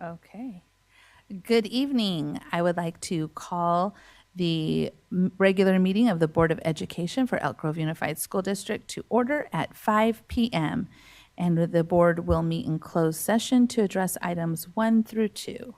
Okay. Good evening. I would like to call the regular meeting of the Board of Education for Elk Grove Unified School District to order at 5 p.m. And the board will meet in closed session to address items 1 through 2.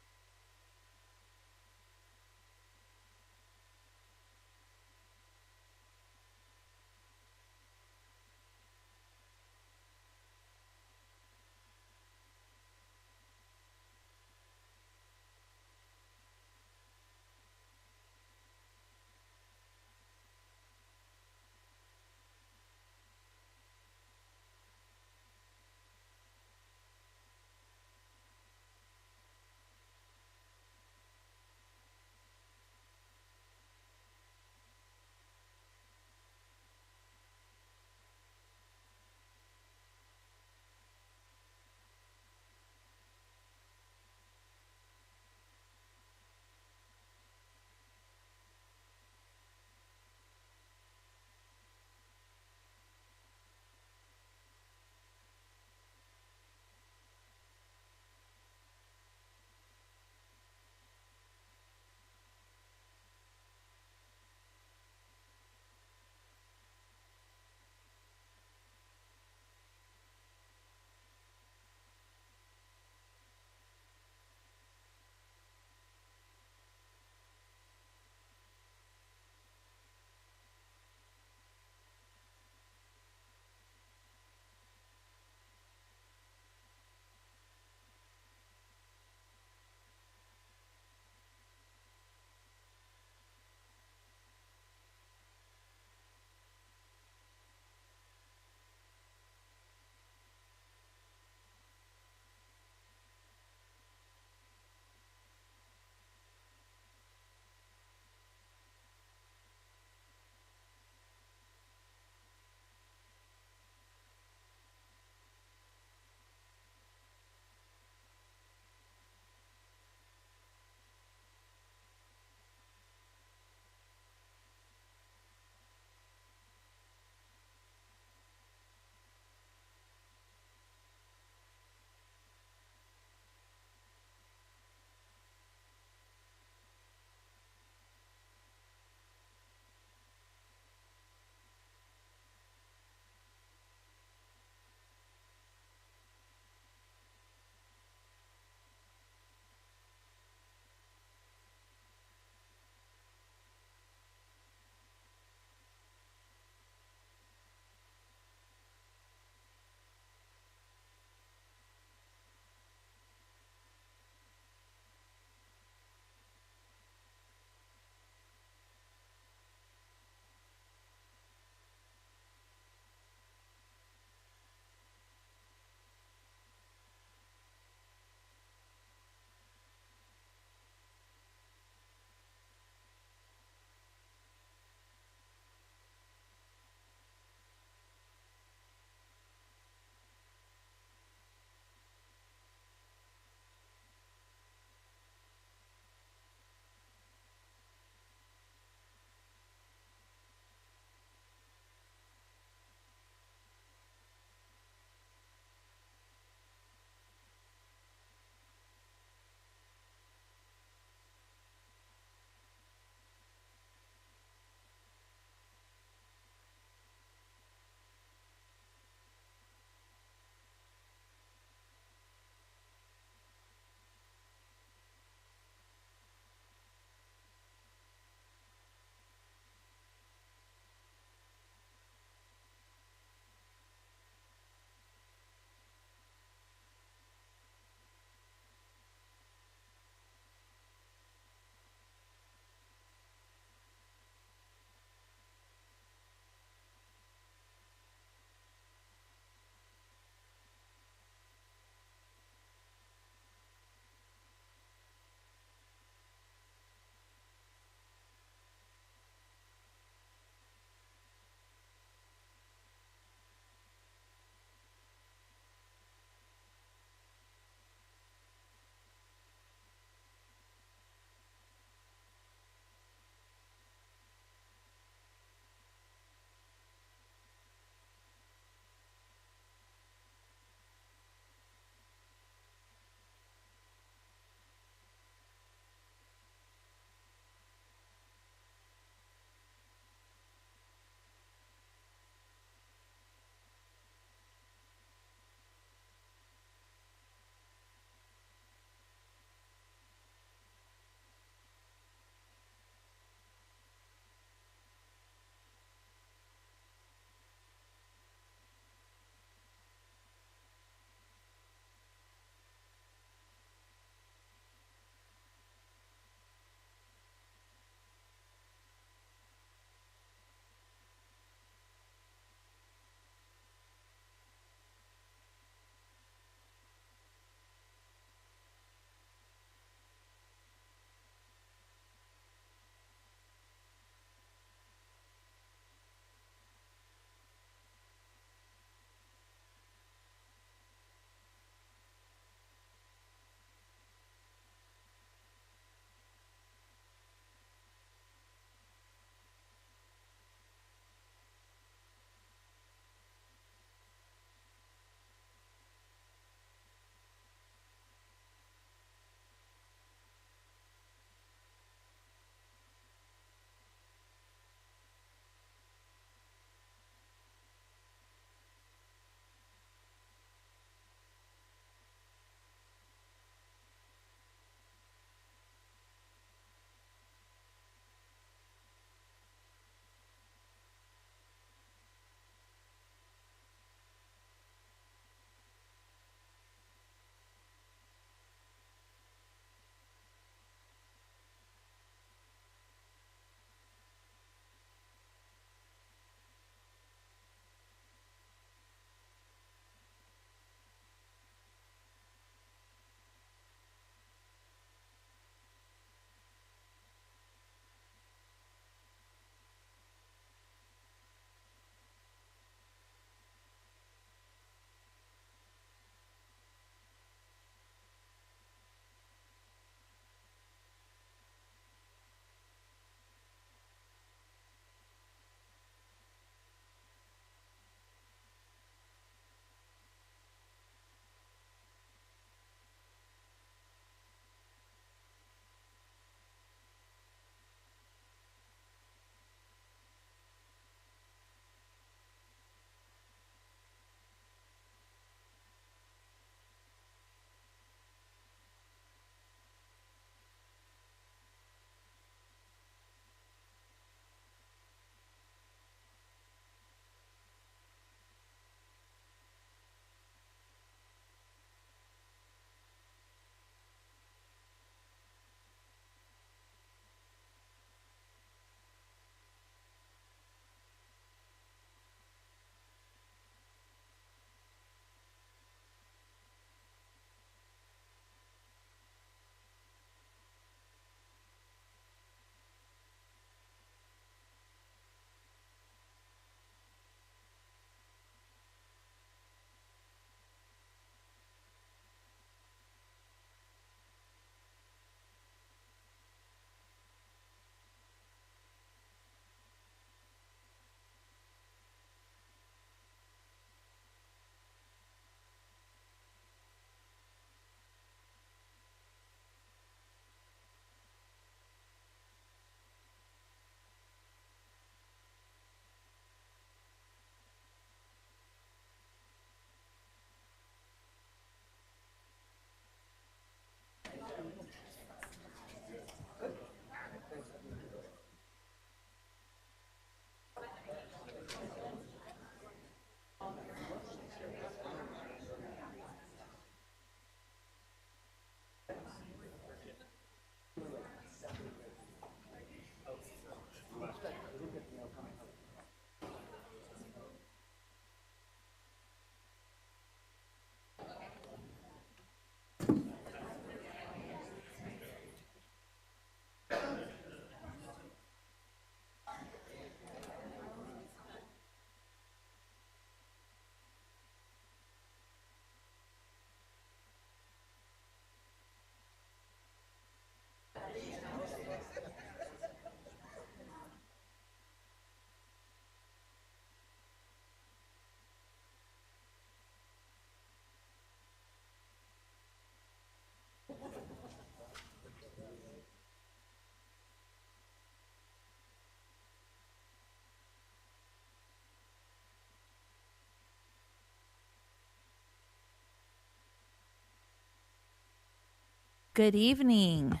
Good evening.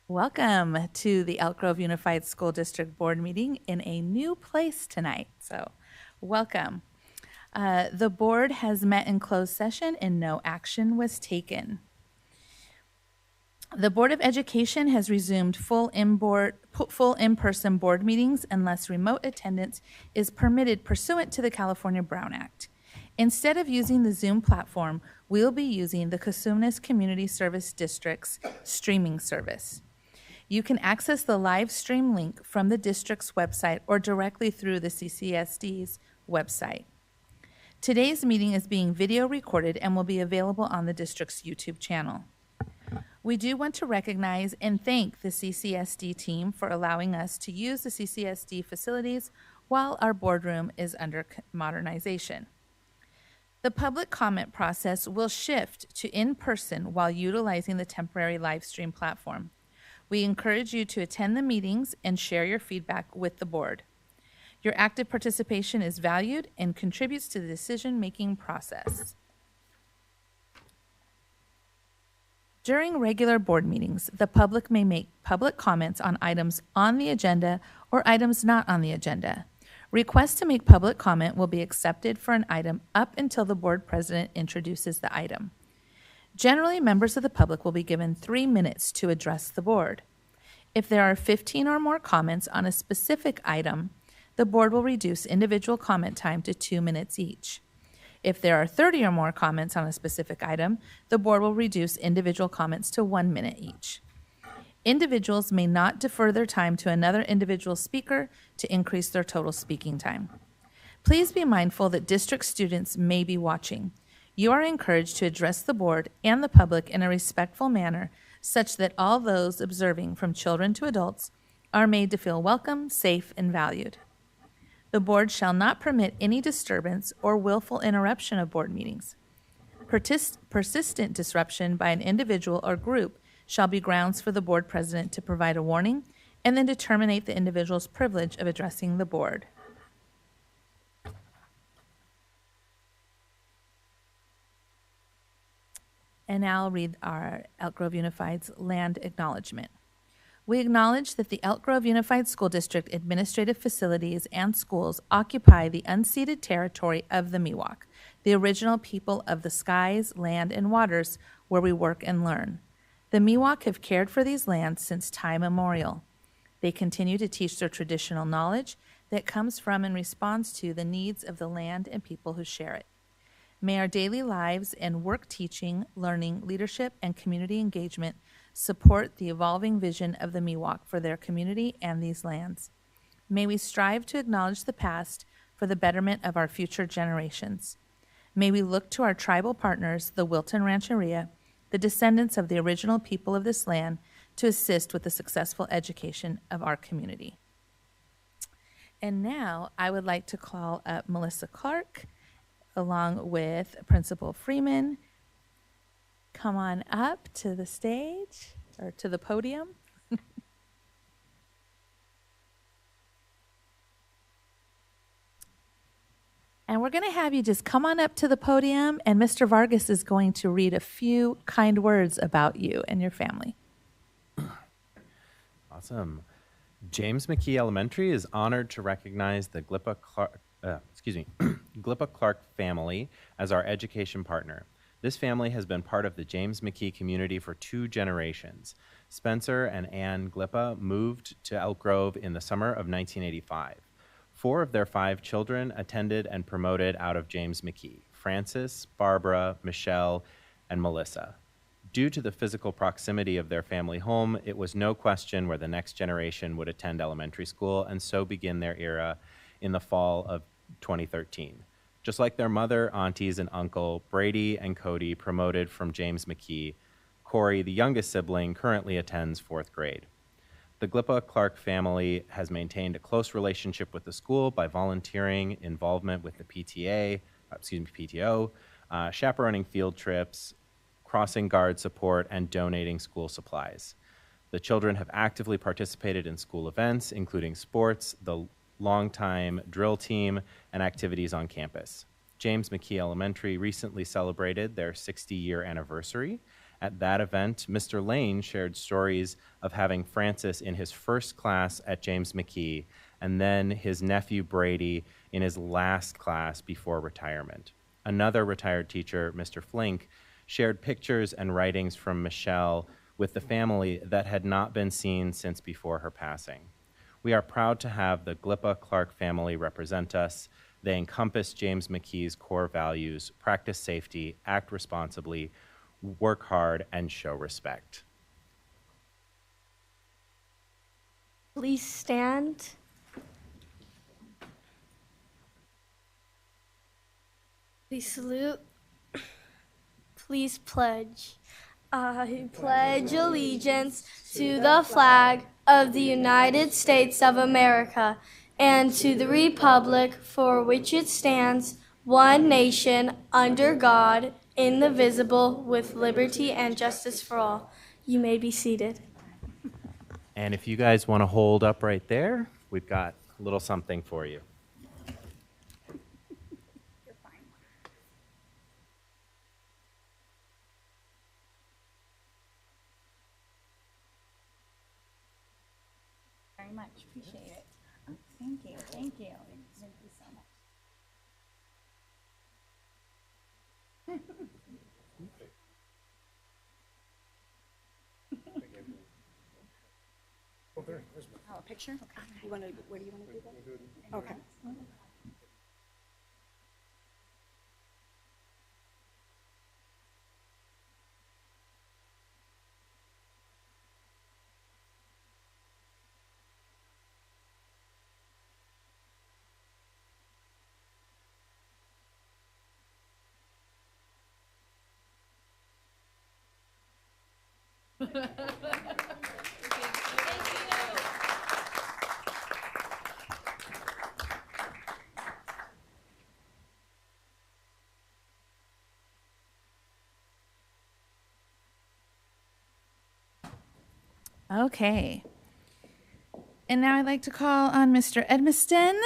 Welcome to the Elk Grove Unified School District Board meeting in a new place tonight. So, welcome. The board has met in closed session and no action was taken. The Board of Education has resumed full in-person board meetings unless remote attendance is permitted pursuant to the California Brown Act. Instead of using the Zoom platform, we'll be using the Cosumnes Community Service District's streaming service. You can access the live stream link from the district's website or directly through the CCSD's website. Today's meeting is being video recorded and will be available on the district's YouTube channel. We do want to recognize and thank the CCSD team for allowing us to use the CCSD facilities while our boardroom is under modernization. The public comment process will shift to in-person while utilizing the temporary live stream platform. We encourage you to attend the meetings and share your feedback with the board. Your active participation is valued and contributes to the decision-making process. During regular board meetings, the public may make public comments on items on the agenda or items not on the agenda. Requests to make public comment will be accepted for an item up until the board president introduces the item. Generally, members of the public will be given 3 minutes to address the board. If there are 15 or more comments on a specific item, the board will reduce individual comment time to 2 minutes each. If there are 30 or more comments on a specific item, the board will reduce individual comments to 1 minute each. Individuals may not defer their time to another individual speaker to increase their total speaking time. Please be mindful that district students may be watching. You are encouraged to address the board and the public in a respectful manner such that all those observing, from children to adults, are made to feel welcome, safe, and valued. The board shall not permit any disturbance or willful interruption of board meetings. Persistent disruption by an individual or group shall be grounds for the board president to provide a warning and then to terminate the individual's privilege of addressing the board. And now I'll read our Elk Grove Unified's land acknowledgement. We acknowledge that the Elk Grove Unified School District administrative facilities and schools occupy the unceded territory of the Miwok, the original people of the skies, land, and waters where we work and learn. The Miwok have cared for these lands since time immemorial. They continue to teach their traditional knowledge that comes from and responds to the needs of the land and people who share it. May our daily lives and work teaching, learning, leadership, and community engagement support the evolving vision of the Miwok for their community and these lands. May we strive to acknowledge the past for the betterment of our future generations. May we look to our tribal partners, the Wilton Rancheria, the descendants of the original people of this land, to assist with the successful education of our community. And now I would like to call up Melissa Clark along with Principal Freeman. Come on up to the stage or to the podium. And we're going to have you just come on up to the podium, and Mr. Vargas is going to read a few kind words about you and your family. Awesome. James McKee Elementary is honored to recognize the Glippa Clark family as our education partner. This family has been part of the James McKee community for 2 generations. Spencer and Ann Glippa moved to Elk Grove in the summer of 1985. 4 of their 5 children attended and promoted out of James McKee: Francis, Barbara, Michelle, and Melissa. Due to the physical proximity of their family home, it was no question where the next generation would attend elementary school and so begin their era in the fall of 2013. Just like their mother, aunties, and uncle, Brady and Cody promoted from James McKee. Corey, the youngest sibling, currently attends 4th grade. The Glippa Clark family has maintained a close relationship with the school by volunteering, involvement with the PTO, chaperoning field trips, crossing guard support, and donating school supplies. The children have actively participated in school events, including sports, the longtime drill team, and activities on campus. James McKee Elementary recently celebrated their 60-year anniversary, At that event, Mr. Lane shared stories of having Francis in his first class at James McKee and then his nephew Brady in his last class before retirement. Another retired teacher, Mr. Flink, shared pictures and writings from Michelle with the family that had not been seen since before her passing. We are proud to have the Glippa Clark family represent us. They encompass James McKee's core values: practice safety, act responsibly, work hard, and show respect. Please stand. Please salute. Please pledge. I pledge allegiance to the flag of the United States of America and to the republic for which it stands, one nation, under God, indivisible, with liberty and justice for all. You may be seated. And if you guys want to hold up right there, we've got a little something for you. Very much. Appreciate it. Thank you. Thank you. Thank you so much. Oh, a picture? Okay. Where do you want to do that? Okay. Okay. And now I'd like to call on Mr. Edmiston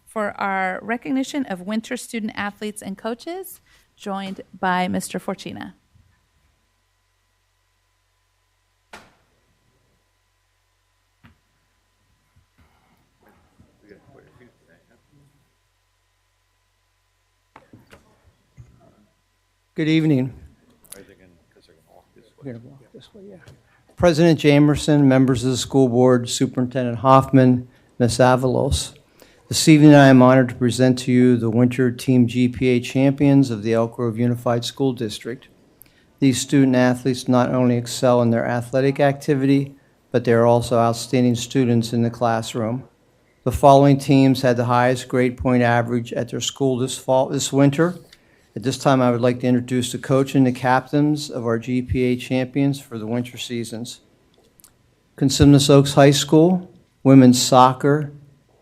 for our recognition of winter student athletes and coaches, joined by Mr. Forcina. Good evening. We're going to walk this way, yeah. President Jamerson, members of the school board, Superintendent Hoffman, Ms. Avalos. This evening I am honored to present to you the Winter Team GPA champions of the Elk Grove Unified School District. These student athletes not only excel in their athletic activity, but they are also outstanding students in the classroom. The following teams had the highest grade point average at their school this winter. At this time, I would like to introduce the coach and the captains of our GPA champions for the winter seasons. Consumnes Oaks High School, women's soccer,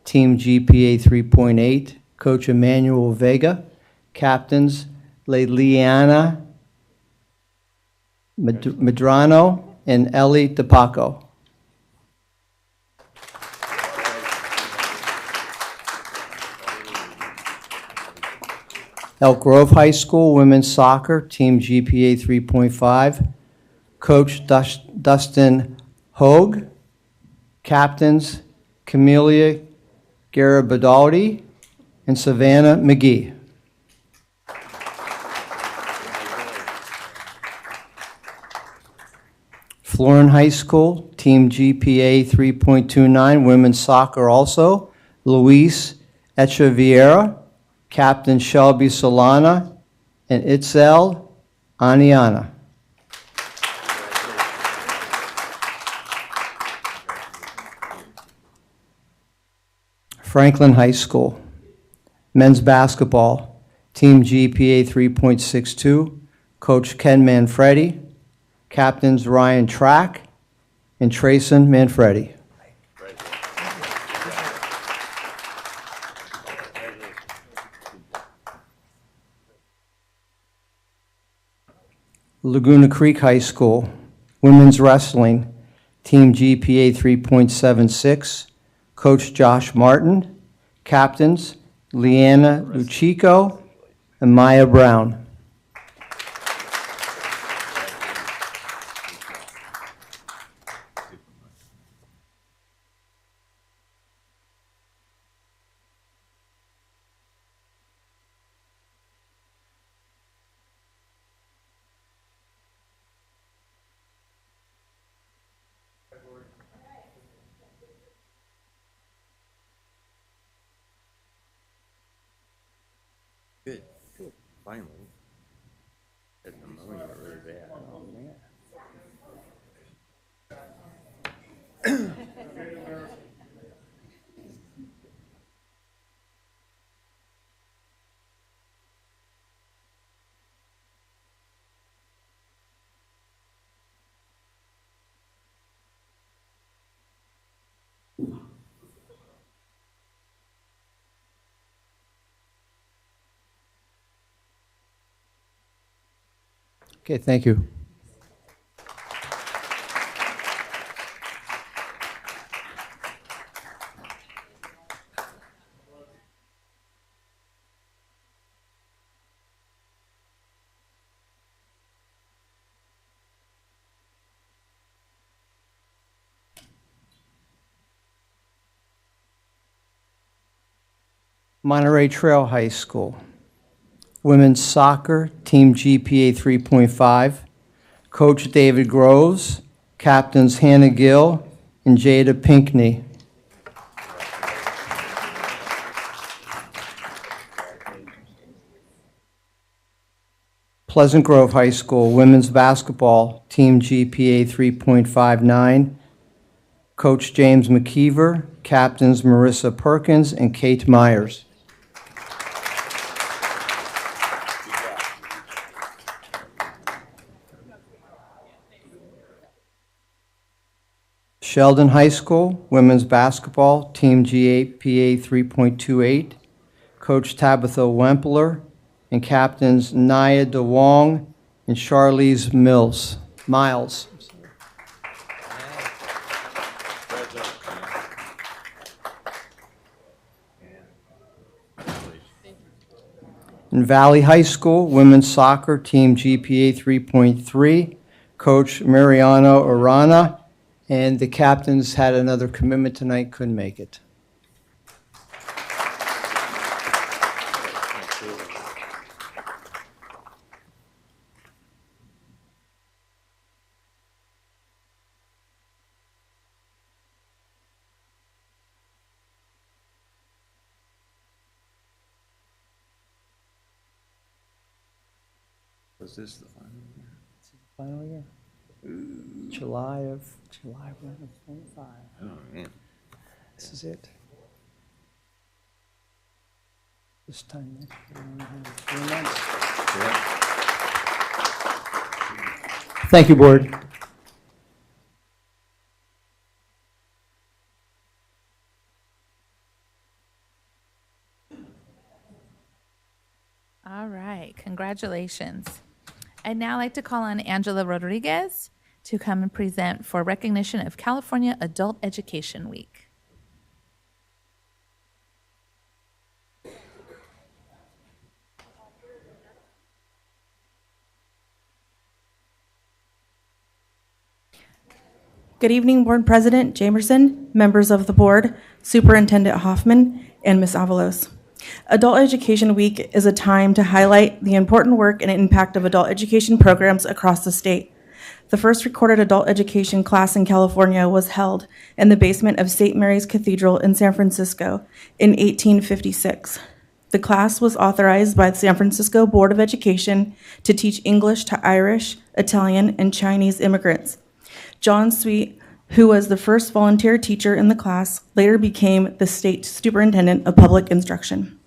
team GPA 3.8, Coach Emmanuel Vega, captains Leliana Medrano and Ellie DePaco. Elk Grove High School women's soccer, team GPA 3.5, Coach Dustin Hogue, captains Camelia Garibaldi and Savannah McGee. Florin High School, team GPA 3.29, women's soccer also, Luis Echeverria, Captain Shelby Solana, and Itzel Aniana. Franklin High School, men's basketball, team GPA 3.62, Coach Ken Manfredi, captains Ryan Track and Trayson Manfredi. Laguna Creek High School, women's wrestling, team GPA 3.76, Coach Josh Martin, captains Leanna Luchico and Maya Brown. Finally. At the moment, really bad. Oh, man. Okay, thank you. Monterey Trail High School. Women's soccer, team GPA 3.5. Coach David Groves, captains Hannah Gill and Jada Pinkney. Pleasant Grove High School, women's basketball, team GPA 3.59. Coach James McKeever, captains Marissa Perkins and Kate Myers. Sheldon High School, women's basketball, team GPA 3.28. Coach Tabitha Wempler and captains Nia DeWong and Charlize Miles. In Valley High School, women's soccer, team GPA 3.3. Coach Mariano Arana. And the captains had another commitment tonight, couldn't make it. Was this the final year? Final year. July of 25. Oh, man. This is it. This time next year, we have 3 months. Yeah. Thank you, board. All right, congratulations. I'd now like to call on Angela Rodriguez to come and present for recognition of California Adult Education Week. Good evening, Board President Jamerson, members of the board, Superintendent Hoffman, and Ms. Avalos. Adult Education Week is a time to highlight the important work and impact of adult education programs across the state. The first recorded adult education class in California was held in the basement of St. Mary's Cathedral in San Francisco in 1856. The class was authorized by the San Francisco Board of Education to teach English to Irish, Italian, and Chinese immigrants. John Sweet, who was the first volunteer teacher in the class, later became the state superintendent of public instruction.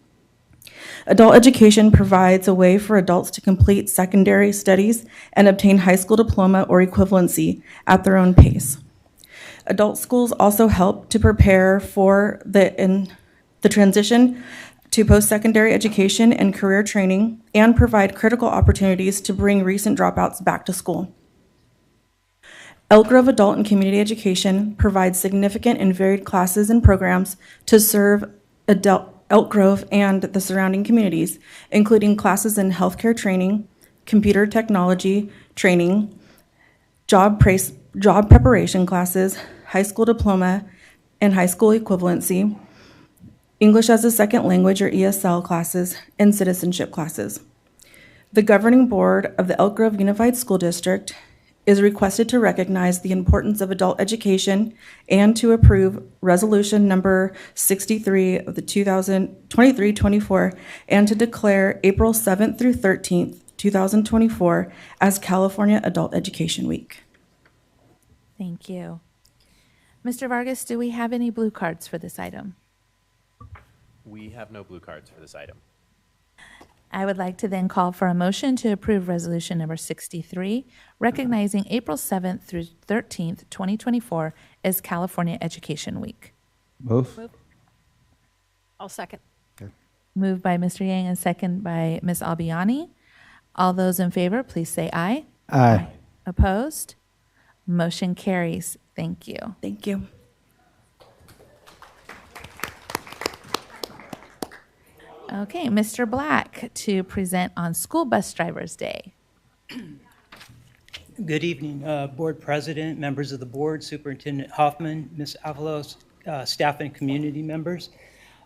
Adult education provides a way for adults to complete secondary studies and obtain high school diploma or equivalency at their own pace. Adult schools also help to prepare for the transition to post-secondary education and career training and provide critical opportunities to bring recent dropouts back to school. Elk Grove Adult and Community Education provides significant and varied classes and programs to serve Elk Grove and the surrounding communities, including classes in healthcare training, computer technology training, job preparation classes, high school diploma and high school equivalency, English as a second language or ESL classes, and citizenship classes. The governing board of the Elk Grove Unified School District is requested to recognize the importance of adult education and to approve Resolution Number 63 of the 2023-24 and to declare April 7th through 13th, 2024 as California Adult Education Week. Thank you. Mr. Vargas, do we have any blue cards for this item? We have no blue cards for this item. I would like to then call for a motion to approve Resolution Number 63, recognizing April 7th through 13th, 2024 as California Education Week. Move. I'll second. Moved by Mr. Yang and second by Ms. Albiani. All those in favor, please say aye. Aye. Opposed? Motion carries. Thank you. Thank you. Okay, Mr. Black to present on School Bus Drivers Day. Good evening, Board President, members of the board, Superintendent Hoffman, Ms. Avalos, staff and community members.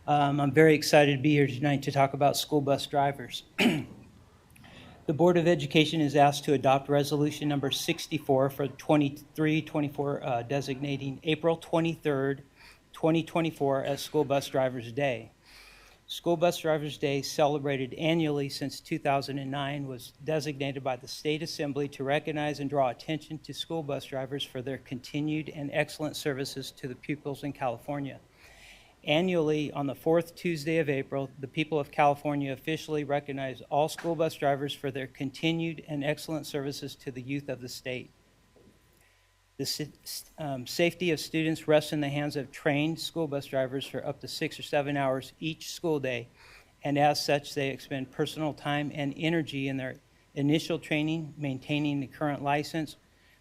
I'm very excited to be here tonight to talk about school bus drivers. The Board of Education is asked to adopt resolution number 64 for 23-24, designating April 23rd, 2024 as School Bus Drivers Day. School Bus Drivers Day, celebrated annually since 2009, was designated by the State Assembly to recognize and draw attention to school bus drivers for their continued and excellent services to the pupils in California. Annually, on the fourth Tuesday of April, the people of California officially recognize all school bus drivers for their continued and excellent services to the youth of the state. The safety of students rests in the hands of trained school bus drivers for up to 6 or 7 hours each school day, and as such, they expend personal time and energy in their initial training, maintaining the current license,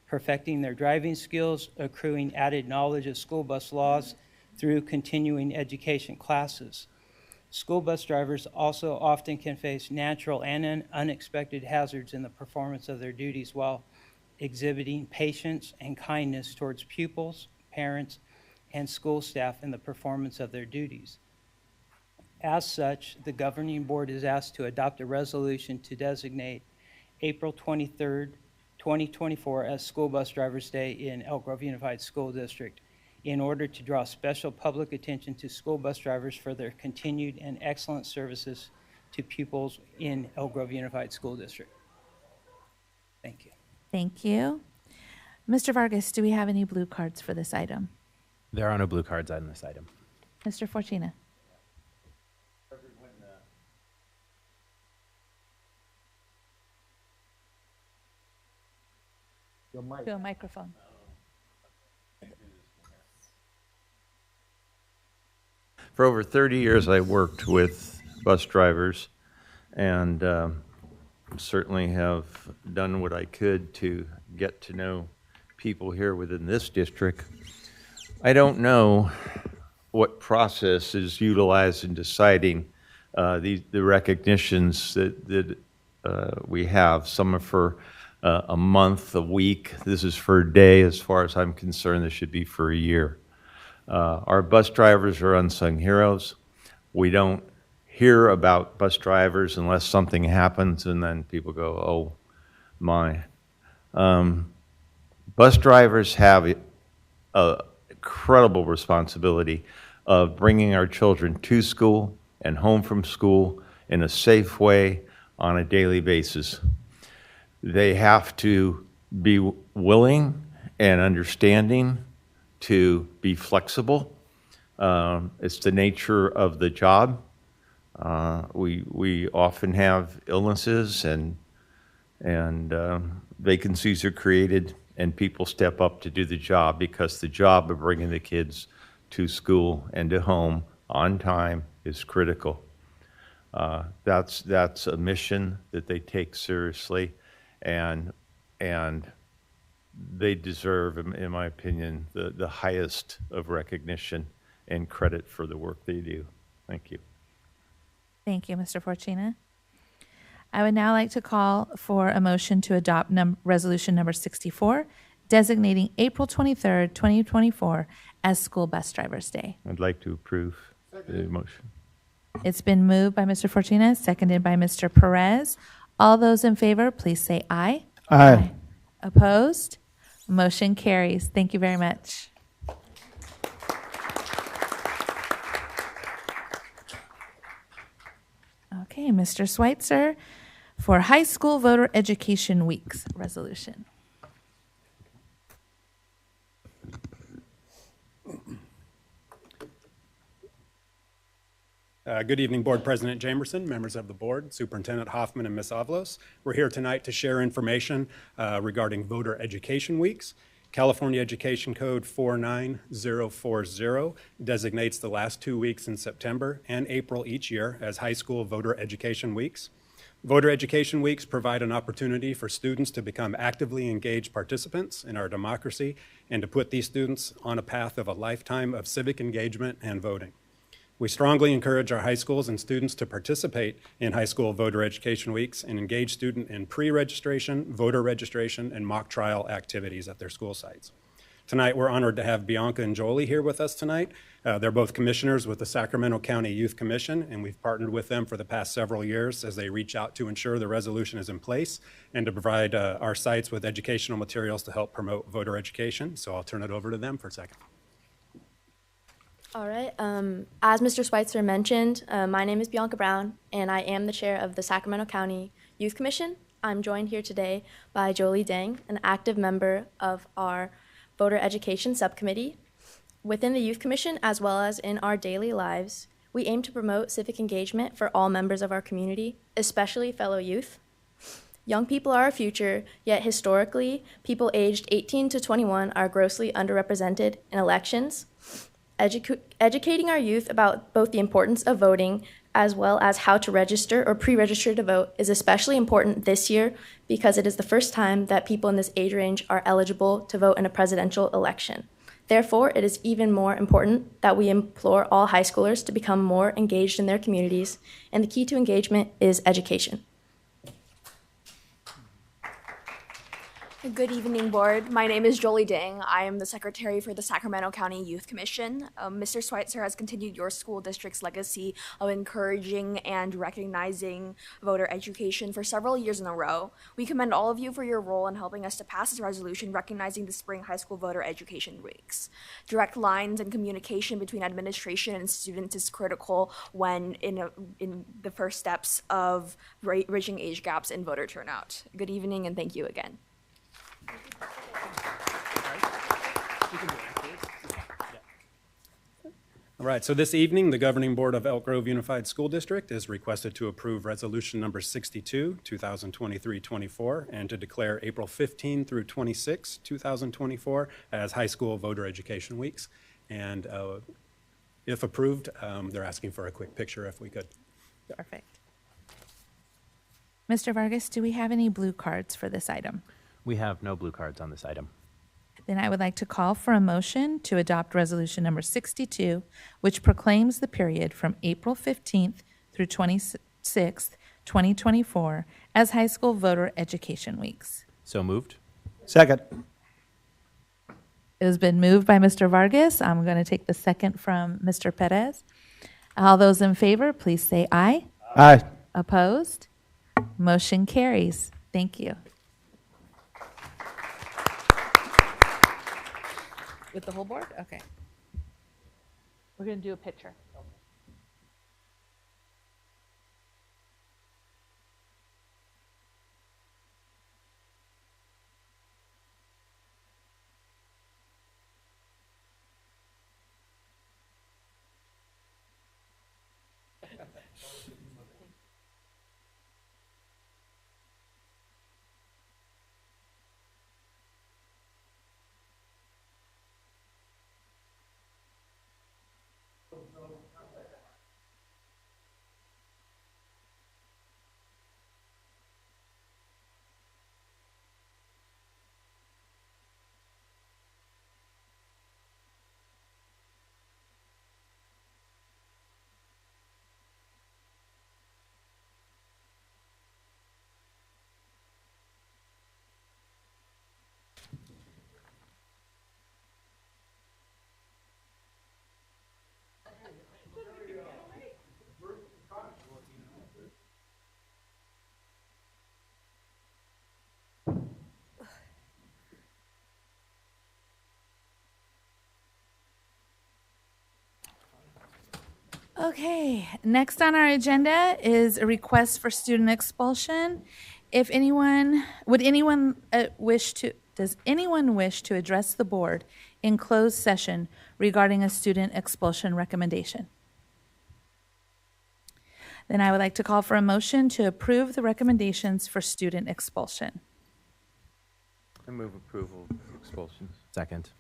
perfecting their driving skills, accruing added knowledge of school bus laws through continuing education classes. School bus drivers also often can face natural and unexpected hazards in the performance of their duties while exhibiting patience and kindness towards pupils, parents, and school staff in the performance of their duties. As such, the governing board is asked to adopt a resolution to designate April 23rd, 2024 as School Bus Drivers Day in Elk Grove Unified School District in order to draw special public attention to school bus drivers for their continued and excellent services to pupils in Elk Grove Unified School District. Thank you. Thank you. Mr. Vargas, do we have any blue cards for this item? There are no blue cards on this item. Mr. Fortuna? To a microphone. For over 30 years, I worked with bus drivers and certainly have done what I could to get to know people here within this district. I don't know what process is utilized in deciding the recognitions that we have. Some are for a month, a week. This is for a day. As far as I'm concerned, this should be for a year. Our bus drivers are unsung heroes. We don't hear about bus drivers unless something happens and then people go, oh my. Bus drivers have an incredible responsibility of bringing our children to school and home from school in a safe way on a daily basis. They have to be willing and understanding to be flexible. It's the nature of the job. We often have illnesses and vacancies are created and people step up to do the job because the job of bringing the kids to school and to home on time is critical. That's a mission that they take seriously, and they deserve, in my opinion, the highest of recognition and credit for the work they do. Thank you. Thank you, Mr. Fortuna. I would now like to call for a motion to adopt resolution number 64, designating April 23rd, 2024 as School Bus Drivers Day. I'd like to approve the motion. It's been moved by Mr. Fortuna, seconded by Mr. Perez. All those in favor, please say aye. Aye. Opposed? Motion carries. Thank you very much. Okay, Mr. Schweitzer for High School Voter Education Weeks resolution. Good evening, Board President Jamerson, members of the board, Superintendent Hoffman, and Ms. Avalos. We're here tonight to share information regarding Voter Education Weeks. California Education Code 49040 designates the last 2 weeks in September and April each year as high school voter education weeks. Voter Education Weeks provide an opportunity for students to become actively engaged participants in our democracy and to put these students on a path of a lifetime of civic engagement and voting. We strongly encourage our high schools and students to participate in high school voter education weeks and engage students in pre-registration, voter registration, and mock trial activities at their school sites. Tonight, we're honored to have Bianca and Jolie here with us tonight. They're both commissioners with the Sacramento County Youth Commission, and we've partnered with them for the past several years as they reach out to ensure the resolution is in place and to provide our sites with educational materials to help promote voter education. So I'll turn it over to them for a second. All right. As Mr. Schweitzer mentioned, my name is Bianca Brown, and I am the chair of the Sacramento County Youth Commission. I'm joined here today by Jolie Dang, an active member of our Voter Education Subcommittee. Within the Youth Commission, as well as in our daily lives, we aim to promote civic engagement for all members of our community, especially fellow youth. Young people are our future, yet historically, people aged 18 to 21 are grossly underrepresented in elections. Educating our youth about both the importance of voting as well as how to register or pre-register to vote is especially important this year because it is the first time that people in this age range are eligible to vote in a presidential election. Therefore, it is even more important that we implore all high schoolers to become more engaged in their communities, and the key to engagement is education. Good evening, board. My name is Jolie Dang. I am the secretary for the Sacramento County Youth Commission. Mr. Schweitzer has continued your school district's legacy of encouraging and recognizing voter education for several years in a row. We commend all of you for your role in helping us to pass this resolution recognizing the Spring High School Voter Education Weeks. Direct lines and communication between administration and students is critical when in the first steps of bridging age gaps in voter turnout. Good evening, and thank you again. All right, so this evening, the Governing Board of Elk Grove Unified School District is requested to approve Resolution Number 62, 2023-24, and to declare April 15 through 26, 2024 as High School Voter Education Weeks. And if approved, they're asking for a quick picture if we could. Perfect. Mr. Vargas, do we have any blue cards for this item? We have no blue cards on this item. Then I would like to call for a motion to adopt Resolution Number 62, which proclaims the period from April 15th through 26th, 2024, as High School Voter Education Weeks. So moved. Second. It has been moved by Mr. Vargas. I'm going to take the second from Mr. Perez. All those in favor, please say aye. Aye. Opposed? Motion carries. Thank you. With the whole board? Okay. We're going to do a picture. Okay, next on our agenda is a request for student expulsion. If anyone, does anyone wish to address the board in closed session regarding a student expulsion recommendation? Then I would like to call for a motion to approve the recommendations for student expulsion. I move approval of expulsions. Second.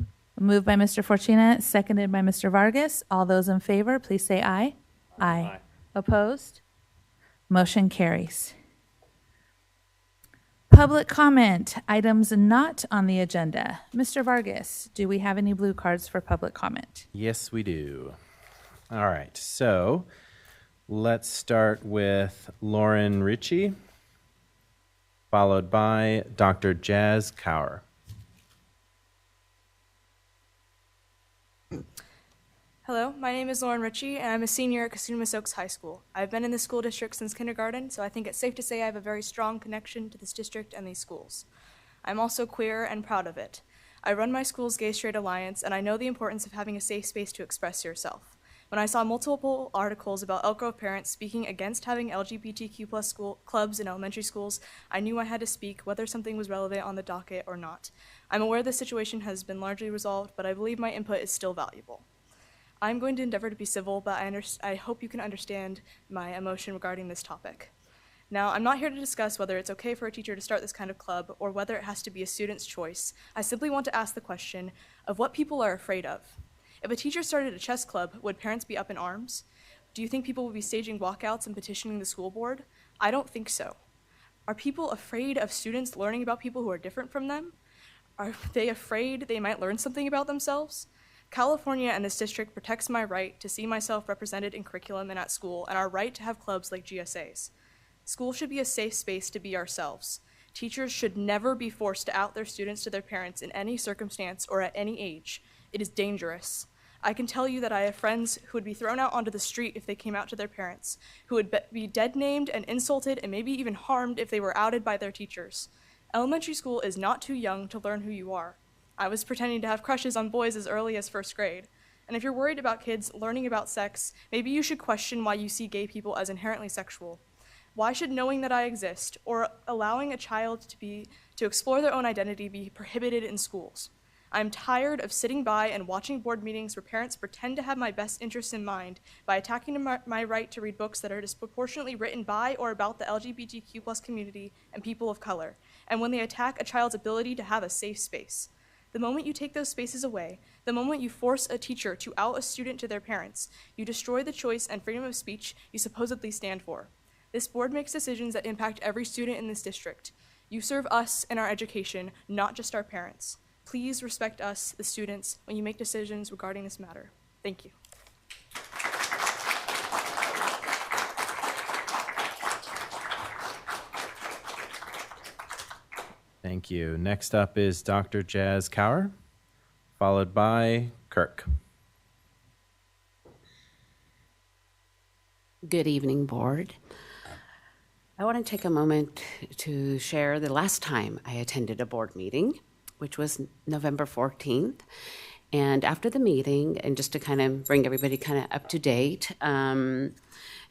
Moved by Mr. Fortuna, seconded by Mr. Vargas. All those in favor, please say aye. Aye. Opposed? Motion carries. Public comment, items not on the agenda. Mr. Vargas, do we have any blue cards for public comment? Yes, we do. All right, so let's start with Lauren Ritchie, followed by Dr. Jazz Cower. Hello, my name is Lauren Ritchie, and I'm a senior at Casumas Oaks High School. I've been in the school district since kindergarten, so I think it's safe to say I have a very strong connection to this district and these schools. I'm also queer and proud of it. I run my school's Gay Straight Alliance, and I know the importance of having a safe space to express yourself. When I saw multiple articles about Elk Grove parents speaking against having LGBTQ+ school clubs in elementary schools, I knew I had to speak, whether something was relevant on the docket or not. I'm aware this situation has been largely resolved, but I believe my input is still valuable. I'm going to endeavor to be civil, but I hope you can understand my emotion regarding this topic. Now, I'm not here to discuss whether it's okay for a teacher to start this kind of club or whether it has to be a student's choice. I simply want to ask the question of what people are afraid of. If a teacher started a chess club, would parents be up in arms? Do you think people would be staging walkouts and petitioning the school board? I don't think so. Are people afraid of students learning about people who are different from them? Are they afraid they might learn something about themselves? California and this district protects my right to see myself represented in curriculum and at school, and our right to have clubs like GSAs. School should be a safe space to be ourselves. Teachers should never be forced to out their students to their parents in any circumstance or at any age. It is dangerous. I can tell you that I have friends who would be thrown out onto the street if they came out to their parents, who would be dead named and insulted and maybe even harmed if they were outed by their teachers. Elementary school is not too young to learn who you are. I was pretending to have crushes on boys as early as first grade. And if you're worried about kids learning about sex, maybe you should question why you see gay people as inherently sexual. Why should knowing that I exist or allowing a child to explore their own identity be prohibited in schools? I'm tired of sitting by and watching board meetings where parents pretend to have my best interests in mind by attacking my right to read books that are disproportionately written by or about the LGBTQ+ community and people of color, and when they attack a child's ability to have a safe space. The moment you take those spaces away, the moment you force a teacher to out a student to their parents, you destroy the choice and freedom of speech you supposedly stand for. This board makes decisions that impact every student in this district. You serve us in our education, not just our parents. Please respect us, the students, when you make decisions regarding this matter. Thank you. Thank you. Next up is Dr. Jazz Cower, followed by Kirk. Good evening, board. I want to take a moment to share the last time I attended a board meeting, which was November 14th. And after the meeting, and just to kind of bring everybody kind of up to date,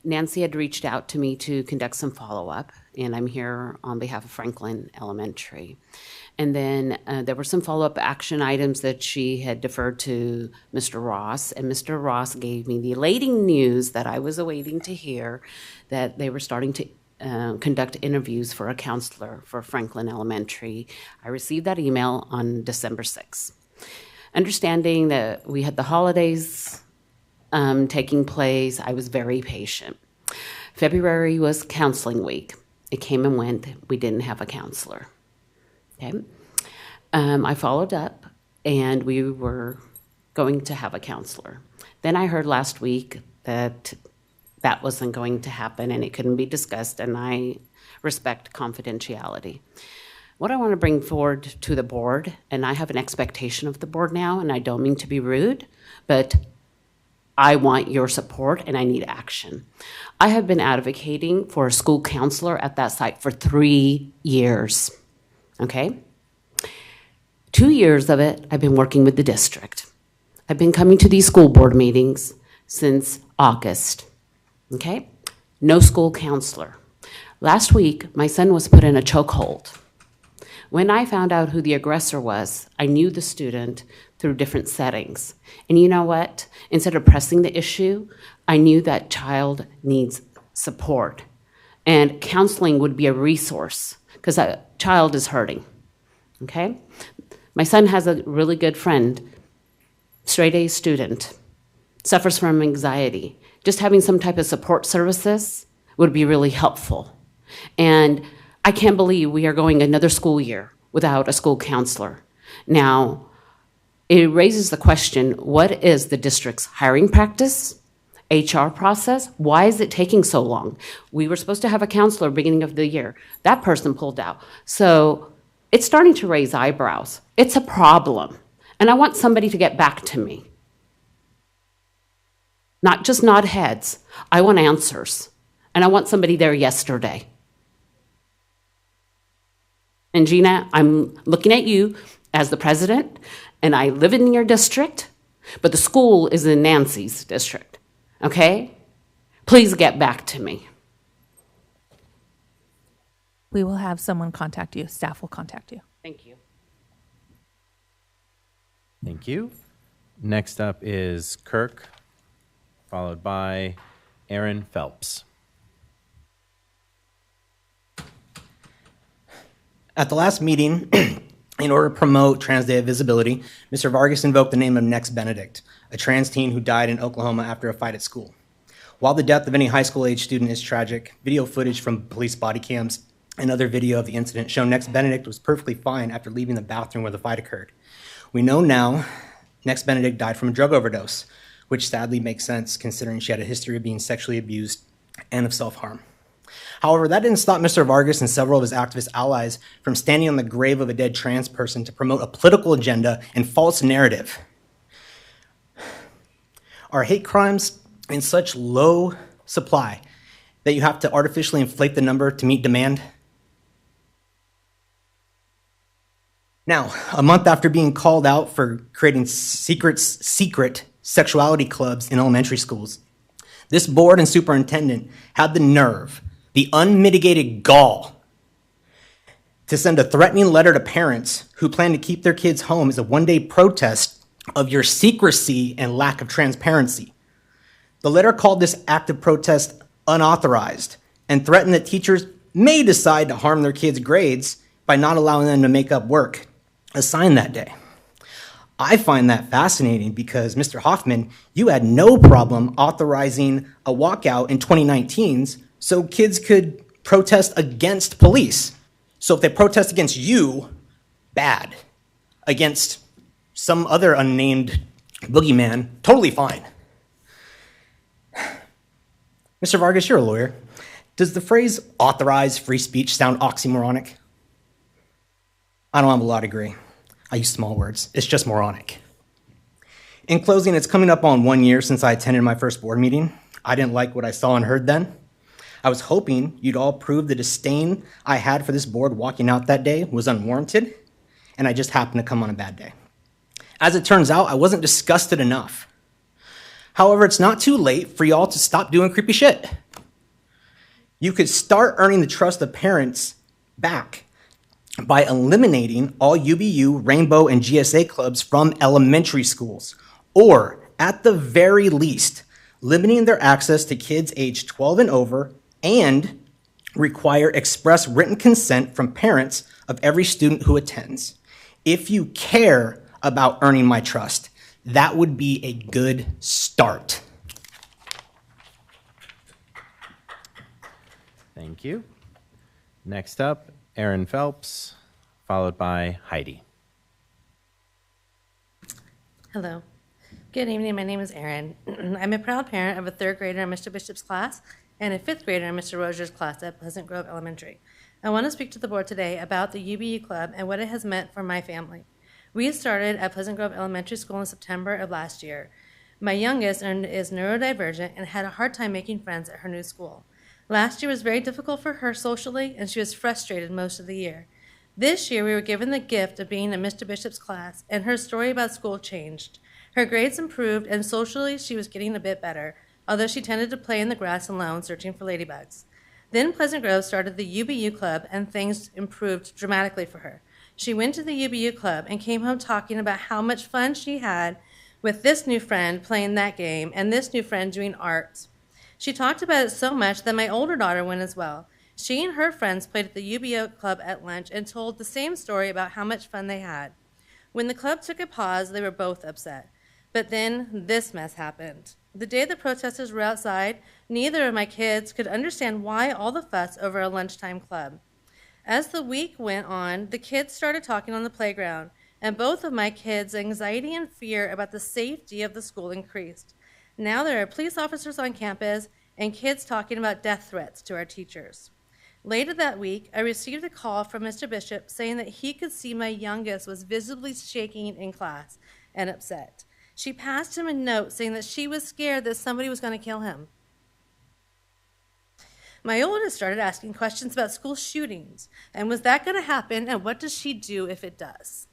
Nancy had reached out to me to conduct some follow-up, and I'm here on behalf of Franklin Elementary. And then there were some follow-up action items that she had deferred to Mr. Ross, and Mr. Ross gave me the elating news that I was awaiting to hear, that they were starting to conduct interviews for a counselor for Franklin Elementary. I received that email on December 6th. Understanding that we had the holidays taking place, I was very patient. February was counseling week. It came and went. We didn't have a counselor. Okay. I followed up, and we were going to have a counselor. Then I heard last week that that wasn't going to happen and it couldn't be discussed, and I respect confidentiality. What I want to bring forward to the board, and I have an expectation of the board now, and I don't mean to be rude, but I want your support and I need action. I have been advocating for a school counselor at that site for 3 years, okay? 2 years of it, I've been working with the district. I've been coming to these school board meetings, since August. Okay? No school counselor. Last week, my son was put in a chokehold. When I found out who the aggressor was, I knew the student through different settings. And you know what? Instead of pressing the issue, I knew that child needs support. And counseling would be a resource because that child is hurting. Okay? My son has a really good friend, straight A student, suffers from anxiety. Just having some type of support services would be really helpful. And I can't believe we are going another school year without a school counselor. Now, it raises the question, what is the district's hiring practice, HR process? Why is it taking so long? We were supposed to have a counselor beginning of the year. That person pulled out. So it's starting to raise eyebrows. It's a problem. And I want somebody to get back to me. Not just nod heads. I want answers. And I want somebody there yesterday. And Gina, I'm looking at you as the president, and I live in your district, but the school is in Nancy's district, okay? Please get back to me. We will have someone contact you. Staff will contact you. Thank you. Thank you. Next up is Kirk, followed by Aaron Phelps. At the last meeting, in order to promote Trans Day of Visibility, Mr. Vargas invoked the name of Next Benedict, a trans teen who died in Oklahoma after a fight at school. While the death of any high school age student is tragic, video footage from police body cams and other video of the incident show Next Benedict was perfectly fine after leaving the bathroom where the fight occurred. We know now Next Benedict died from a drug overdose, which sadly makes sense considering she had a history of being sexually abused and of self-harm. However, that didn't stop Mr. Vargas and several of his activist allies from standing on the grave of a dead trans person to promote a political agenda and false narrative. Are hate crimes in such low supply that you have to artificially inflate the number to meet demand? Now, a month after being called out for creating secret sexuality clubs in elementary schools, this board and superintendent had the nerve, the unmitigated gall, to send a threatening letter to parents who plan to keep their kids home as a one-day protest of your secrecy and lack of transparency. The letter called this act of protest unauthorized and threatened that teachers may decide to harm their kids' grades by not allowing them to make up work assigned that day. I find that fascinating because, Mr. Hoffman, you had no problem authorizing a walkout in 2019s so kids could protest against police. So if they protest against you, bad. Against some other unnamed boogeyman, totally fine. Mr. Vargas, you're a lawyer. Does the phrase authorize free speech sound oxymoronic? I don't have a law degree. I use small words. It's just moronic. In closing, it's coming up on 1 year since I attended my first board meeting. I didn't like what I saw and heard then. I was hoping you'd all prove the disdain I had for this board walking out that day was unwarranted, and I just happened to come on a bad day. As it turns out, I wasn't disgusted enough. However, it's not too late for y'all to stop doing creepy shit. You could start earning the trust of parents back by eliminating all UBU, Rainbow, and GSA clubs from elementary schools, or at the very least, limiting their access to kids aged 12 and over and require express written consent from parents of every student who attends. If you care about earning my trust, that would be a good start. Thank you. Next up, Aaron Phelps, followed by Heidi. Hello. Good evening. My name is Erin. I'm a proud parent of a third grader in Mr. Bishop's class and a fifth grader in Mr. Rozier's class at Pleasant Grove Elementary. I want to speak to the board today about the UBU Club and what it has meant for my family. We started at Pleasant Grove Elementary School in September of last year. My youngest is neurodivergent and had a hard time making friends at her new school. Last year was very difficult for her socially, and she was frustrated most of the year. This year, we were given the gift of being in Mr. Bishop's class, and her story about school changed. Her grades improved, and socially she was getting a bit better, although she tended to play in the grass alone, searching for ladybugs. Then Pleasant Grove started the UBU Club, and things improved dramatically for her. She went to the UBU Club and came home talking about how much fun she had with this new friend playing that game and this new friend doing art. She talked about it so much that my older daughter went as well. She and her friends played at the UBU Club at lunch and told the same story about how much fun they had. When the club took a pause, they were both upset. But then this mess happened. The day the protesters were outside, neither of my kids could understand why all the fuss over a lunchtime club. As the week went on, the kids started talking on the playground, and both of my kids' anxiety and fear about the safety of the school increased. Now there are police officers on campus and kids talking about death threats to our teachers. Later that week, I received a call from Mr. Bishop saying that he could see my youngest was visibly shaking in class and upset. She passed him a note saying that she was scared that somebody was going to kill him. My oldest started asking questions about school shootings, and was that going to happen, and what does she do if it does?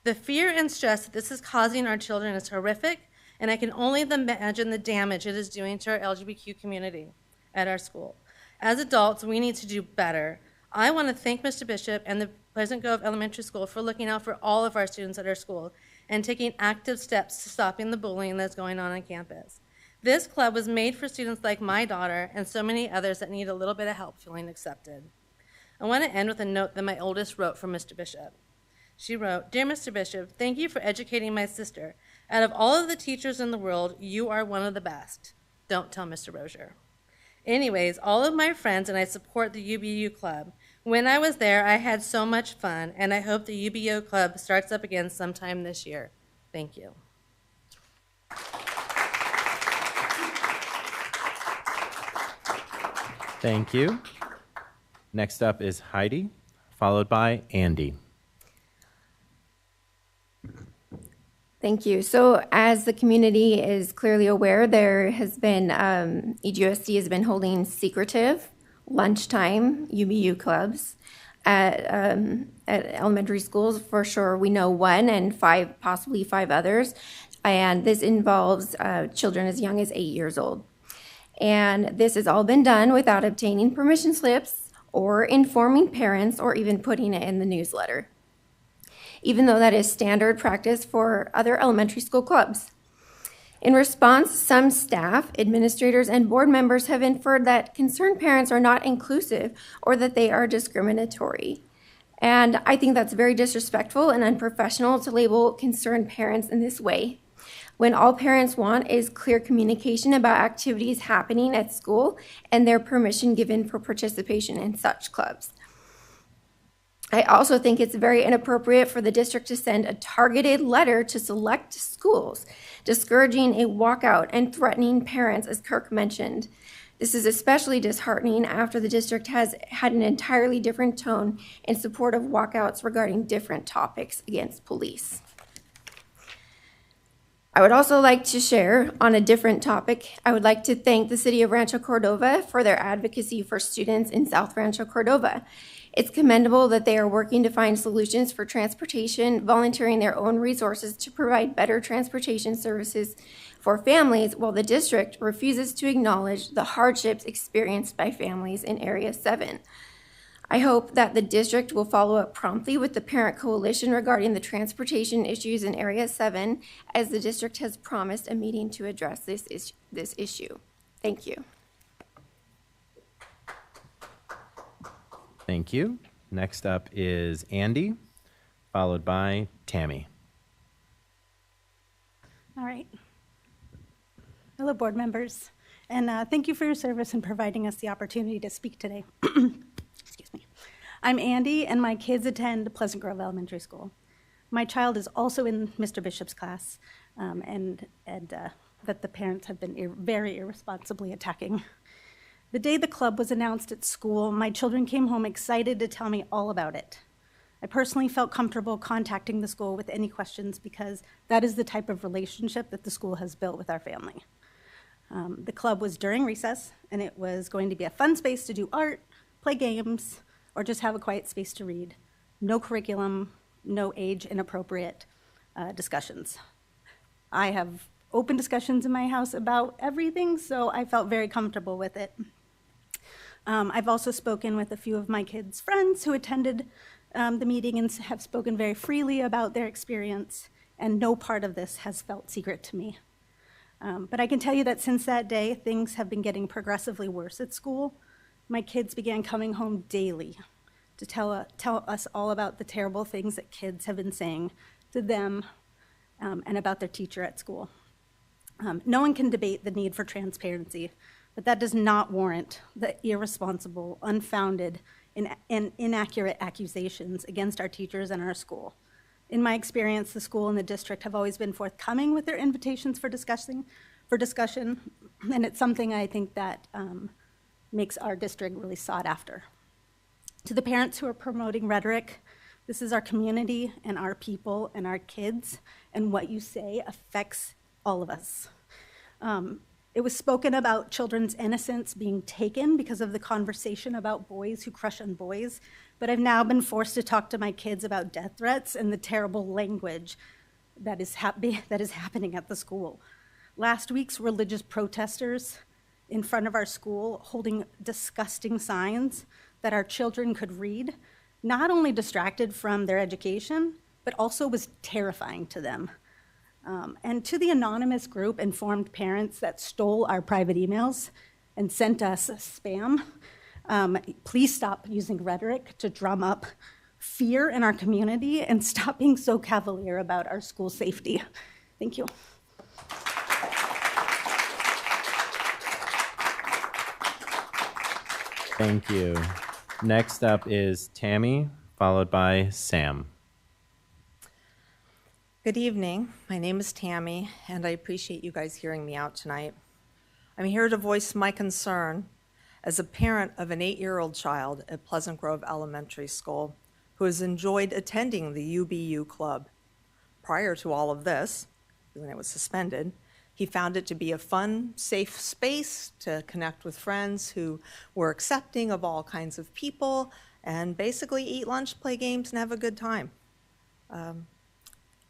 The fear and stress that this is causing our children is horrific, and I can only imagine the damage it is doing to our LGBTQ community at our school. As adults, we need to do better. I want to thank Mr. Bishop and the Pleasant Grove Elementary School for looking out for all of our students at our school and taking active steps to stopping the bullying that's going on campus. This club was made for students like my daughter and so many others that need a little bit of help feeling accepted. I want to end with a note that my oldest wrote from Mr. Bishop. She wrote, "Dear Mr. Bishop, thank you for educating my sister. Out of all of the teachers in the world, you are one of the best. Don't tell Mr. Rozier." Anyways, all of my friends and I support the UBU Club. When I was there, I had so much fun, and I hope the UBU Club starts up again sometime this year. Thank you. Thank you. Next up is Heidi, followed by Andy. Thank you. So as the community is clearly aware, there has been, EGUSD has been holding secretive lunchtime UBU clubs at elementary schools. For sure, we know one and possibly five others. And this involves children as young as 8 years old. And this has all been done without obtaining permission slips or informing parents or even putting it in the newsletter, even though that is standard practice for other elementary school clubs. In response, some staff, administrators, and board members have inferred that concerned parents are not inclusive or that they are discriminatory. And I think that's very disrespectful and unprofessional to label concerned parents in this way, when all parents want is clear communication about activities happening at school and their permission given for participation in such clubs. I also think it's very inappropriate for the district to send a targeted letter to select schools, discouraging a walkout and threatening parents, as Kirk mentioned. This is especially disheartening after the district has had an entirely different tone in support of walkouts regarding different topics against police. I would also like to share on a different topic. I would like to thank the City of Rancho Cordova for their advocacy for students in South Rancho Cordova. It's commendable that they are working to find solutions for transportation, volunteering their own resources to provide better transportation services for families, while the district refuses to acknowledge the hardships experienced by families in Area 7. I hope that the district will follow up promptly with the parent coalition regarding the transportation issues in Area 7, as the district has promised a meeting to address this issue. Thank you. Thank you. Next up is Andy, followed by Tammy. All right. Hello, board members, and thank you for your service in providing us the opportunity to speak today. Excuse me. I'm Andy, and my kids attend Pleasant Grove Elementary School. My child is also in Mr. Bishop's class, and that the parents have been very irresponsibly attacking. The day the club was announced at school, my children came home excited to tell me all about it. I personally felt comfortable contacting the school with any questions because that is the type of relationship that the school has built with our family. The club was during recess, and it was going to be a fun space to do art, play games, or just have a quiet space to read. No curriculum, no age-inappropriate discussions. I have open discussions in my house about everything, so I felt very comfortable with it. I've also spoken with a few of my kids' friends who attended the meeting and have spoken very freely about their experience, and no part of this has felt secret to me. But I can tell you that since that day, things have been getting progressively worse at school. My kids began coming home daily to tell us all about the terrible things that kids have been saying to them and about their teacher at school. No one can debate the need for transparency, but that does not warrant the irresponsible, unfounded, and inaccurate accusations against our teachers and our school. In my experience, the school and the district have always been forthcoming with their invitations for discussion, and it's something I think that makes our district really sought after. To the parents who are promoting rhetoric, this is our community and our people and our kids, and what you say affects all of us. It was spoken about children's innocence being taken because of the conversation about boys who crush on boys, but I've now been forced to talk to my kids about death threats and the terrible language that is happening at the school. Last week's religious protesters in front of our school holding disgusting signs that our children could read not only distracted from their education, but also was terrifying to them. And to the anonymous group informed parents that stole our private emails and sent us spam, please stop using rhetoric to drum up fear in our community and stop being so cavalier about our school safety. Thank you. Thank you. Next up is Tammy, followed by Sam. Good evening. My name is Tammy, and I appreciate you guys hearing me out tonight. I'm here to voice my concern as a parent of an 8-year-old child at Pleasant Grove Elementary School who has enjoyed attending the UBU club. Prior to all of this, when it was suspended, he found it to be a fun, safe space to connect with friends who were accepting of all kinds of people and basically eat lunch, play games, and have a good time.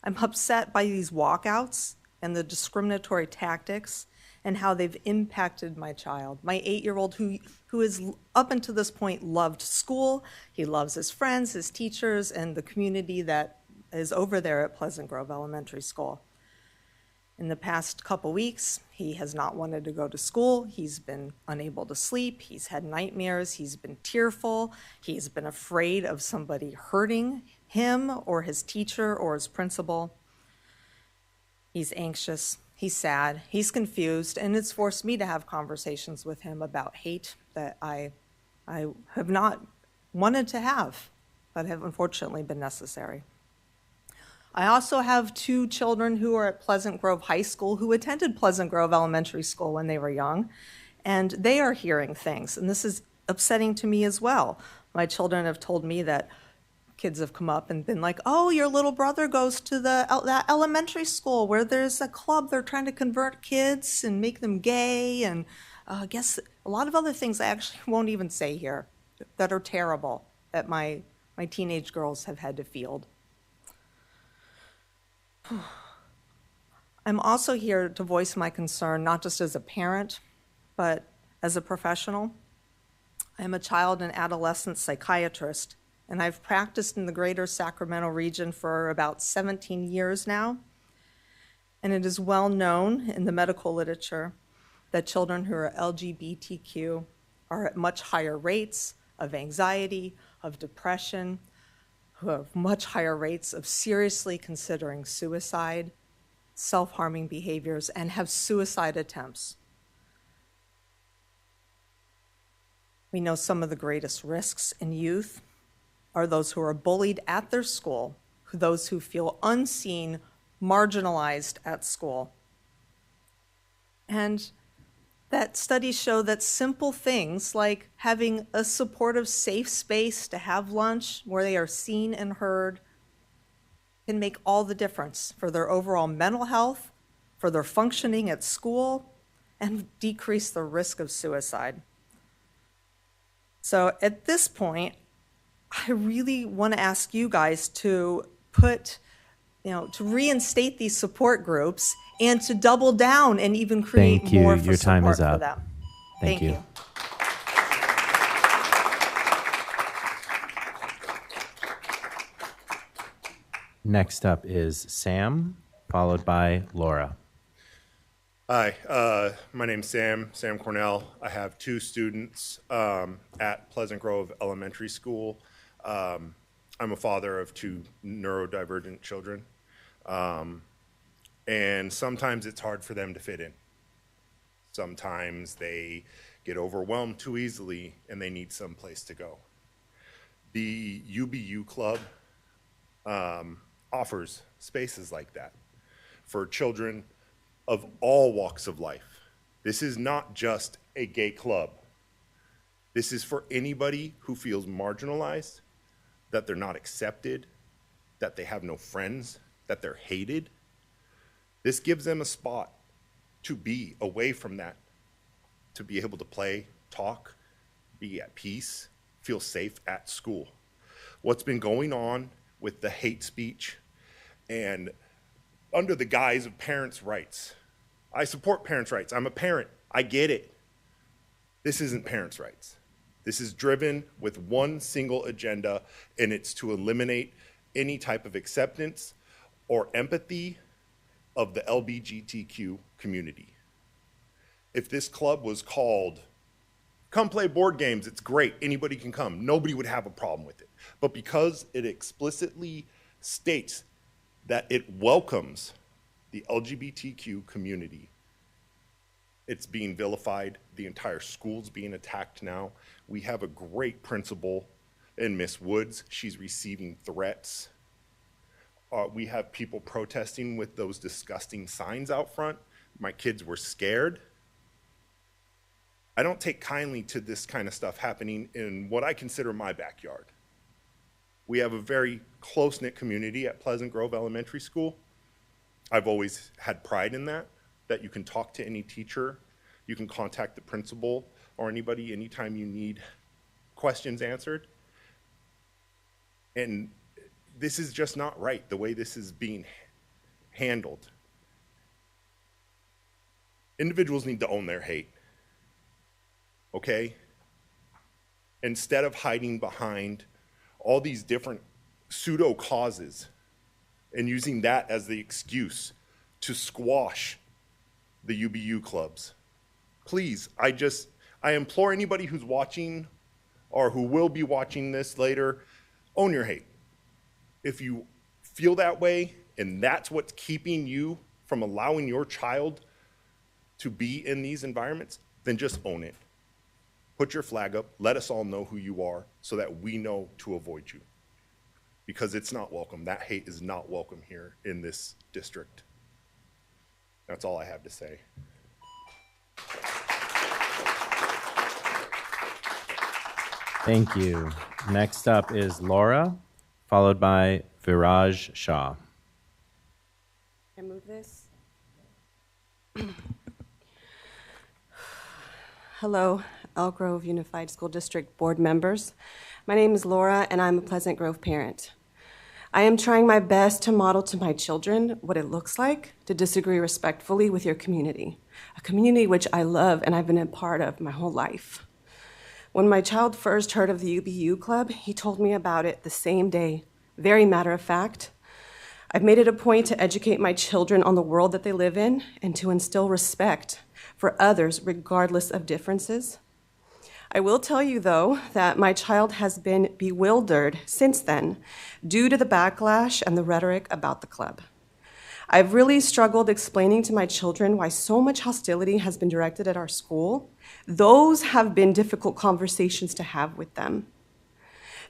I'm upset by these walkouts and the discriminatory tactics and how they've impacted my child, my 8-year-old who has up until this point loved school. He loves his friends, his teachers, and the community that is over there at Pleasant Grove Elementary School. In the past couple weeks, he has not wanted to go to school. He's been unable to sleep. He's had nightmares. He's been tearful. He's been afraid of somebody hurting him or his teacher or his principal. He's anxious. He's sad. He's confused. And it's forced me to have conversations with him about hate that I have not wanted to have, but have unfortunately been necessary. I also have 2 children who are at Pleasant Grove High School who attended Pleasant Grove Elementary School when they were young, and they are hearing things, and this is upsetting to me as well. My children have told me that kids have come up and been like, oh, your little brother goes to that elementary school where there's a club, they're trying to convert kids and make them gay, and I guess a lot of other things I actually won't even say here that are terrible that my teenage girls have had to field. I'm also here to voice my concern, not just as a parent, but as a professional. I'm a child and adolescent psychiatrist, and I've practiced in the greater Sacramento region for about 17 years now. And it is well known in the medical literature that children who are LGBTQ are at much higher rates of anxiety, of depression, who have much higher rates of seriously considering suicide, self-harming behaviors, and have suicide attempts. We know some of the greatest risks in youth are those who are bullied at their school, those who feel unseen, marginalized at school. And that studies show that simple things like having a supportive, safe space to have lunch where they are seen and heard can make all the difference for their overall mental health, for their functioning at school, and decrease the risk of suicide. So at this point, I really want to ask you guys to to reinstate these support groups and to double down and even create Thank you. more for Your time support is up. for them. Thank you. Next up is Sam, followed by Laura. Hi, my name's Sam Cornell. I have 2 students at Pleasant Grove Elementary School. I'm a father of 2 neurodivergent children. And sometimes it's hard for them to fit in. Sometimes they get overwhelmed too easily and they need some place to go. The UBU Club offers spaces like that for children of all walks of life. This is not just a gay club. This is for anybody who feels marginalized, that they're not accepted, that they have no friends, that they're hated. This gives them a spot to be away from that, to be able to play, talk, be at peace, feel safe at school. What's been going on with the hate speech and under the guise of parents' rights. I support parents' rights. I'm a parent. I get it. This isn't parents' rights. This is driven with one single agenda, and it's to eliminate any type of acceptance or empathy of the LGBTQ community. If this club was called, come play board games, it's great, anybody can come, nobody would have a problem with it. But because it explicitly states that it welcomes the LGBTQ community, it's being vilified. The entire school's being attacked now. We have a great principal in Miss Woods. She's receiving threats. We have people protesting with those disgusting signs out front. My kids were scared. I don't take kindly to this kind of stuff happening in what I consider my backyard. We have a very close-knit community at Pleasant Grove Elementary School. I've always had pride in that you can talk to any teacher, you can contact the principal or anybody anytime you need questions answered. And this is just not right, the way this is being handled. Individuals need to own their hate, okay? Instead of hiding behind all these different pseudo causes and using that as the excuse to squash the UBU clubs. Please, I implore anybody who's watching or who will be watching this later, own your hate. If you feel that way and that's what's keeping you from allowing your child to be in these environments, then just own it. Put your flag up, let us all know who you are so that we know to avoid you. Because it's not welcome. That hate is not welcome here in this district. That's all I have to say. Thank you. Next up is Laura, followed by Viraj Shah. Can I move this? Hello, Elk Grove Unified School District board members. My name is Laura, and I'm a Pleasant Grove parent. I am trying my best to model to my children what it looks like to disagree respectfully with your community, a community which I love and I've been a part of my whole life. When my child first heard of the UBU Club, he told me about it the same day, very matter of fact. I've made it a point to educate my children on the world that they live in and to instill respect for others regardless of differences. I will tell you, though, that my child has been bewildered since then due to the backlash and the rhetoric about the club. I've really struggled explaining to my children why so much hostility has been directed at our school. Those have been difficult conversations to have with them.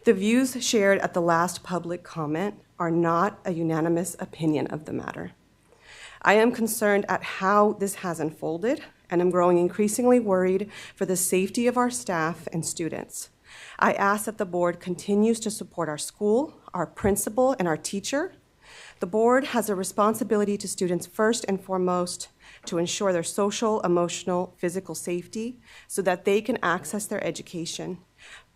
The views shared at the last public comment are not a unanimous opinion of the matter. I am concerned at how this has unfolded, and I'm growing increasingly worried for the safety of our staff and students. I ask that the board continues to support our school, our principal, and our teacher. The board has a responsibility to students first and foremost to ensure their social, emotional, physical safety so that they can access their education.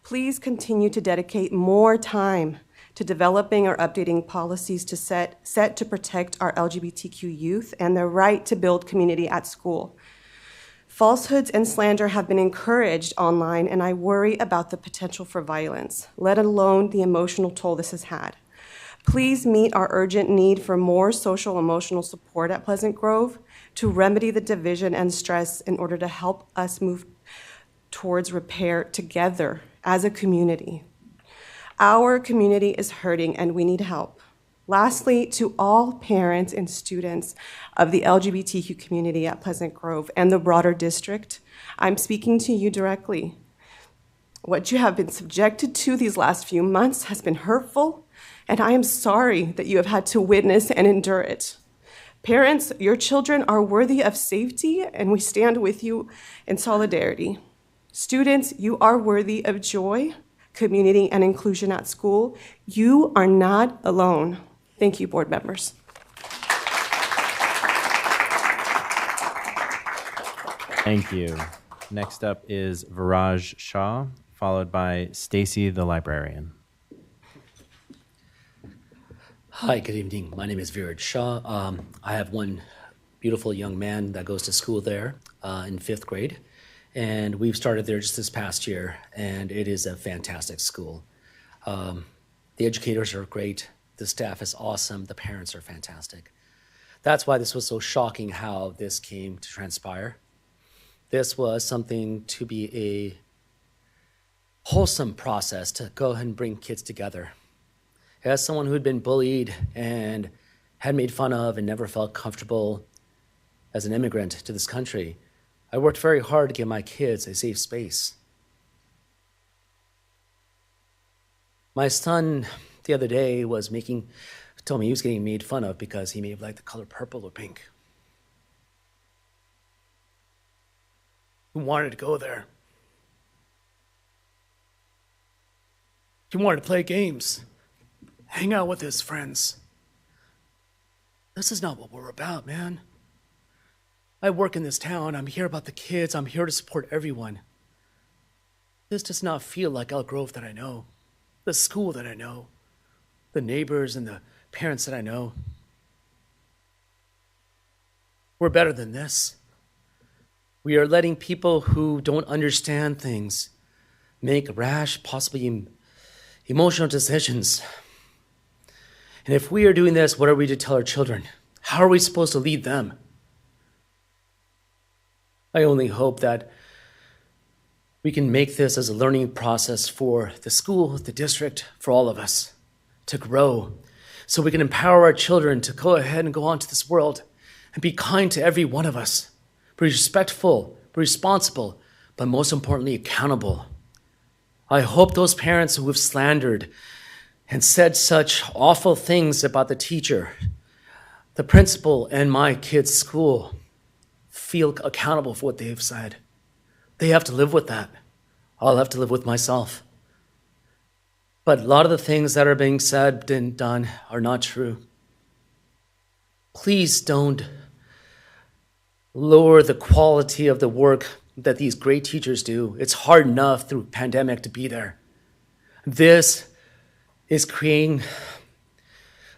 Please continue to dedicate more time to developing or updating policies to set to protect our LGBTQ youth and their right to build community at school. Falsehoods and slander have been encouraged online, and I worry about the potential for violence, let alone the emotional toll this has had. Please meet our urgent need for more social emotional support at Pleasant Grove to remedy the division and stress in order to help us move towards repair together as a community. Our community is hurting and we need help. Lastly, to all parents and students of the LGBTQ community at Pleasant Grove and the broader district, I'm speaking to you directly. What you have been subjected to these last few months has been hurtful, and I am sorry that you have had to witness and endure it. Parents, your children are worthy of safety, and we stand with you in solidarity. Students, you are worthy of joy, community, and inclusion at school. You are not alone. Thank you, board members. Thank you. Next up is Viraj Shah, followed by Stacy the librarian. Hi, good evening. My name is Viraj Shah. I have one beautiful young man that goes to school there in 5th grade. And we've started there just this past year, and it is a fantastic school. The educators are great. The staff is awesome. The parents are fantastic. That's why this was so shocking how this came to transpire. This was something to be a wholesome process to go ahead and bring kids together. As someone who had been bullied and had made fun of and never felt comfortable as an immigrant to this country, I worked very hard to give my kids a safe space. My son the other day told me he was getting made fun of because he may have liked the color purple or pink. He wanted to go there. He wanted to play games, hang out with his friends. This is not what we're about, man. I work in this town. I'm here about the kids. I'm here to support everyone. This does not feel like Elk Grove that I know, the school that I know, the neighbors and the parents that I know. We're better than this. We are letting people who don't understand things make rash, possibly emotional decisions. And if we are doing this, what are we to tell our children? How are we supposed to lead them? I only hope that we can make this as a learning process for the school, the district, for all of us to grow, so we can empower our children to go ahead and go on to this world and be kind to every one of us, be respectful, be responsible, but most importantly, accountable. I hope those parents who have slandered and said such awful things about the teacher, the principal, and my kids' school feel accountable for what they have said. They have to live with that. I'll have to live with myself. But a lot of the things that are being said and done are not true. Please don't lower the quality of the work that these great teachers do. It's hard enough through pandemic to be there. This is creating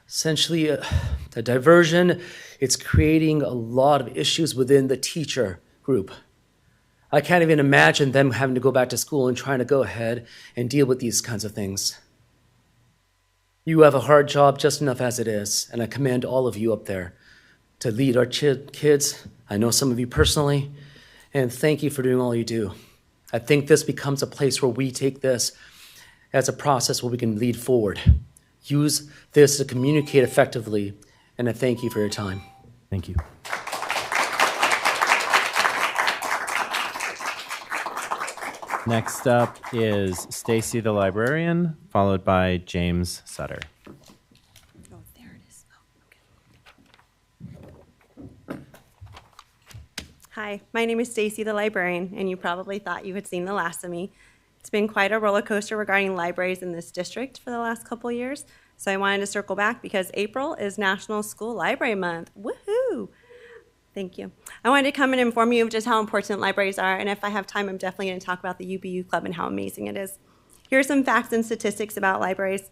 essentially a diversion. It's creating a lot of issues within the teacher group. I can't even imagine them having to go back to school and trying to go ahead and deal with these kinds of things. You have a hard job just enough as it is, and I commend all of you up there to lead our kids. I know some of you personally, and thank you for doing all you do. I think this becomes a place where we take this as a process where we can lead forward. Use this to communicate effectively, and I thank you for your time. Thank you. Next up is Stacy the librarian, followed by James Sutter. Oh, there it is. Oh, okay. Hi, my name is Stacy the librarian, and you probably thought you had seen the last of me. It's been quite a roller coaster regarding libraries in this district for the last couple years, so I wanted to circle back because April is National School Library Month. Woohoo! Thank you. I wanted to come and inform you of just how important libraries are, and if I have time, I'm definitely going to talk about the UBU Club and how amazing it is. Here are some facts and statistics about libraries.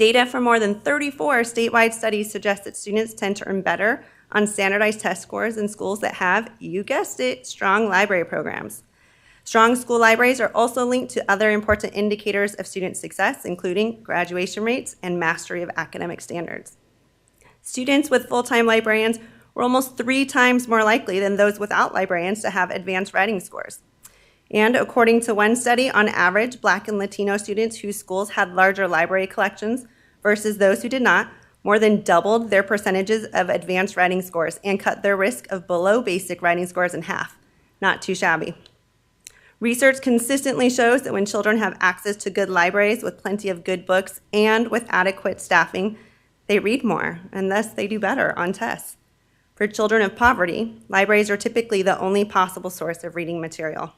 Data from more than 34 statewide studies suggest that students tend to earn better on standardized test scores in schools that have, you guessed it, strong library programs. Strong school libraries are also linked to other important indicators of student success, including graduation rates and mastery of academic standards. Students with full-time librarians were almost 3 times more likely than those without librarians to have advanced writing scores. And according to one study, on average, Black and Latino students whose schools had larger library collections versus those who did not more than doubled their percentages of advanced writing scores and cut their risk of below basic writing scores in half. Not too shabby. Research consistently shows that when children have access to good libraries with plenty of good books and with adequate staffing, they read more, and thus they do better on tests. For children of poverty, libraries are typically the only possible source of reading material.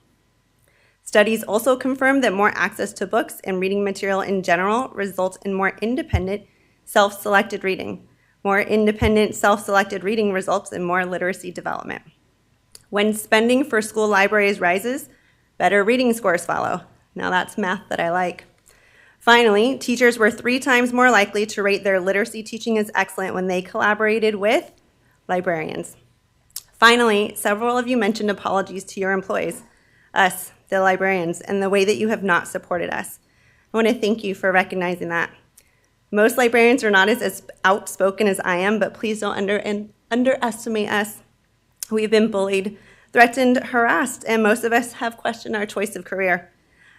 Studies also confirm that more access to books and reading material in general results in more independent, self-selected reading. More independent, self-selected reading results in more literacy development. When spending for school libraries rises, better reading scores follow. Now that's math that I like. Finally, teachers were 3 times more likely to rate their literacy teaching as excellent when they collaborated with librarians. Finally, several of you mentioned apologies to your employees, us, the librarians, and the way that you have not supported us. I want to thank you for recognizing that. Most librarians are not as outspoken as I am, but please don't underestimate us. We've been bullied, threatened, harassed, and most of us have questioned our choice of career.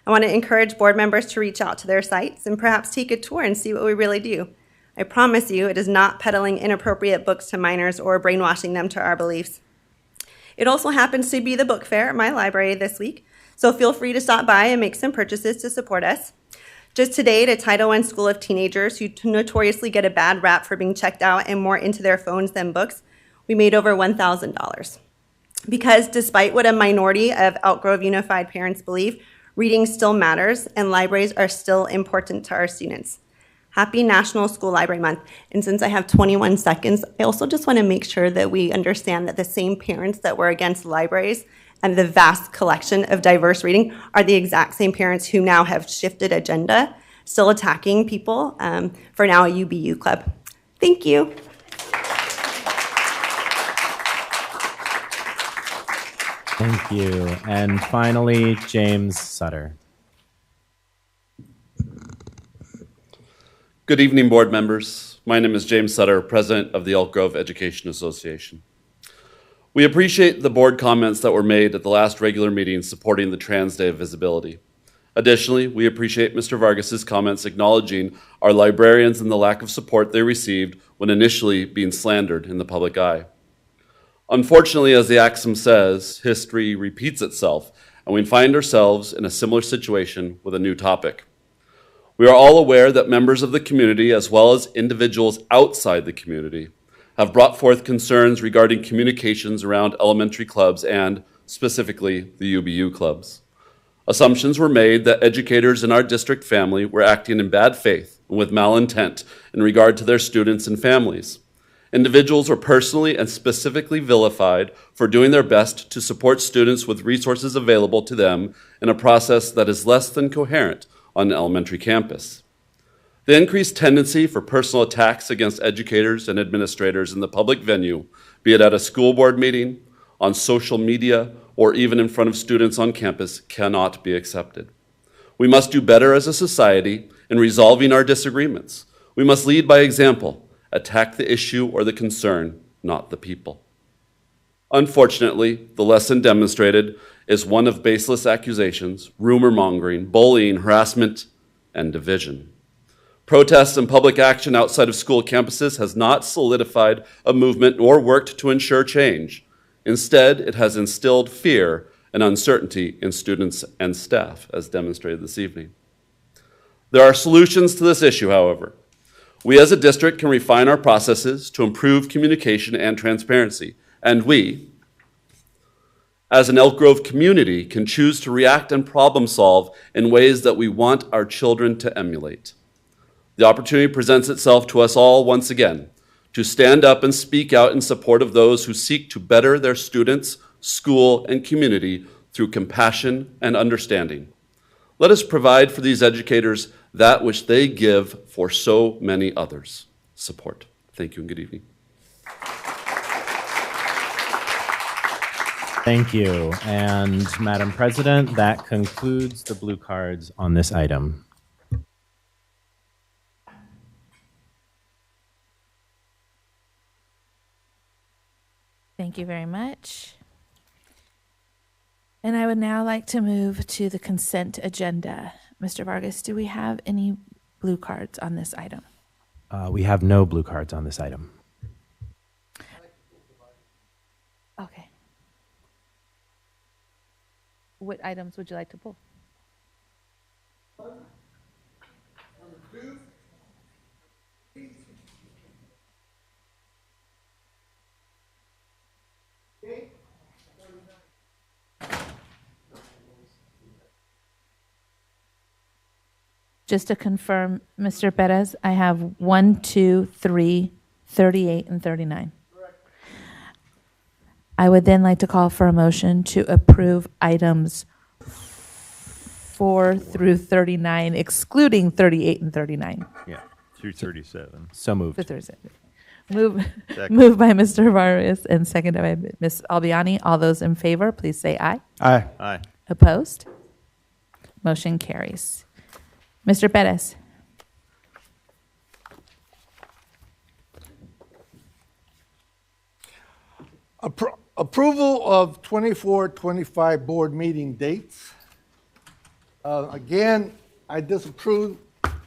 I want to encourage board members to reach out to their sites and perhaps take a tour and see what we really do. I promise you it is not peddling inappropriate books to minors or brainwashing them to our beliefs. It also happens to be the book fair at my library this week, so feel free to stop by and make some purchases to support us. Just today, at a Title I school of teenagers who notoriously get a bad rap for being checked out and more into their phones than books, we made over $1,000. Because despite what a minority of Elk Grove Unified parents believe, reading still matters and libraries are still important to our students. Happy National School Library Month. And since I have 21 seconds, I also just want to make sure that we understand that the same parents that were against libraries and the vast collection of diverse reading are the exact same parents who now have shifted agenda, still attacking people for now a UBU club. Thank you. Thank you. And finally, James Sutter. Good evening, board members. My name is James Sutter, president of the Elk Grove Education Association. We appreciate the board comments that were made at the last regular meeting supporting the Trans Day of Visibility. Additionally, we appreciate Mr. Vargas's comments acknowledging our librarians and the lack of support they received when initially being slandered in the public eye. Unfortunately, as the axiom says, history repeats itself, and we find ourselves in a similar situation with a new topic. We are all aware that members of the community, as well as individuals outside the community, have brought forth concerns regarding communications around elementary clubs and, specifically, the UBU clubs. Assumptions were made that educators in our district family were acting in bad faith and with malintent in regard to their students and families. Individuals were personally and specifically vilified for doing their best to support students with resources available to them in a process that is less than coherent on an elementary campus. The increased tendency for personal attacks against educators and administrators in the public venue, be it at a school board meeting, on social media, or even in front of students on campus, cannot be accepted. We must do better as a society in resolving our disagreements. We must lead by example, attack the issue or the concern, not the people. Unfortunately, the lesson demonstrated is one of baseless accusations, rumor mongering, bullying, harassment, and division. Protests and public action outside of school campuses has not solidified a movement nor worked to ensure change. Instead, it has instilled fear and uncertainty in students and staff, as demonstrated this evening. There are solutions to this issue, however. We as a district can refine our processes to improve communication and transparency, and we, as an Elk Grove community, can choose to react and problem solve in ways that we want our children to emulate. The opportunity presents itself to us all once again to stand up and speak out in support of those who seek to better their students, school, and community through compassion and understanding. Let us provide for these educators that which they give for so many others. Support. Thank you and good evening. Thank you. And Madam President, that concludes the blue cards on this item. Thank you very much. And I would now like to move to the consent agenda. Mr. Vargas, do we have any blue cards on this item? We have no blue cards on this item. Okay. What items would you like to pull? Just to confirm, Mr. Perez, I have 1, 2, 3, 38, and 39. I would then like to call for a motion to approve items 4 through 39, excluding 38 and 39. Yeah, through 37. So moved. For 37. Moved by Mr. Vargas and seconded by Ms. Albiani. All those in favor, please say aye. Aye. Aye. Opposed? Motion carries. Mr. Perez. Approval of 24-25 board meeting dates. Again, I disapprove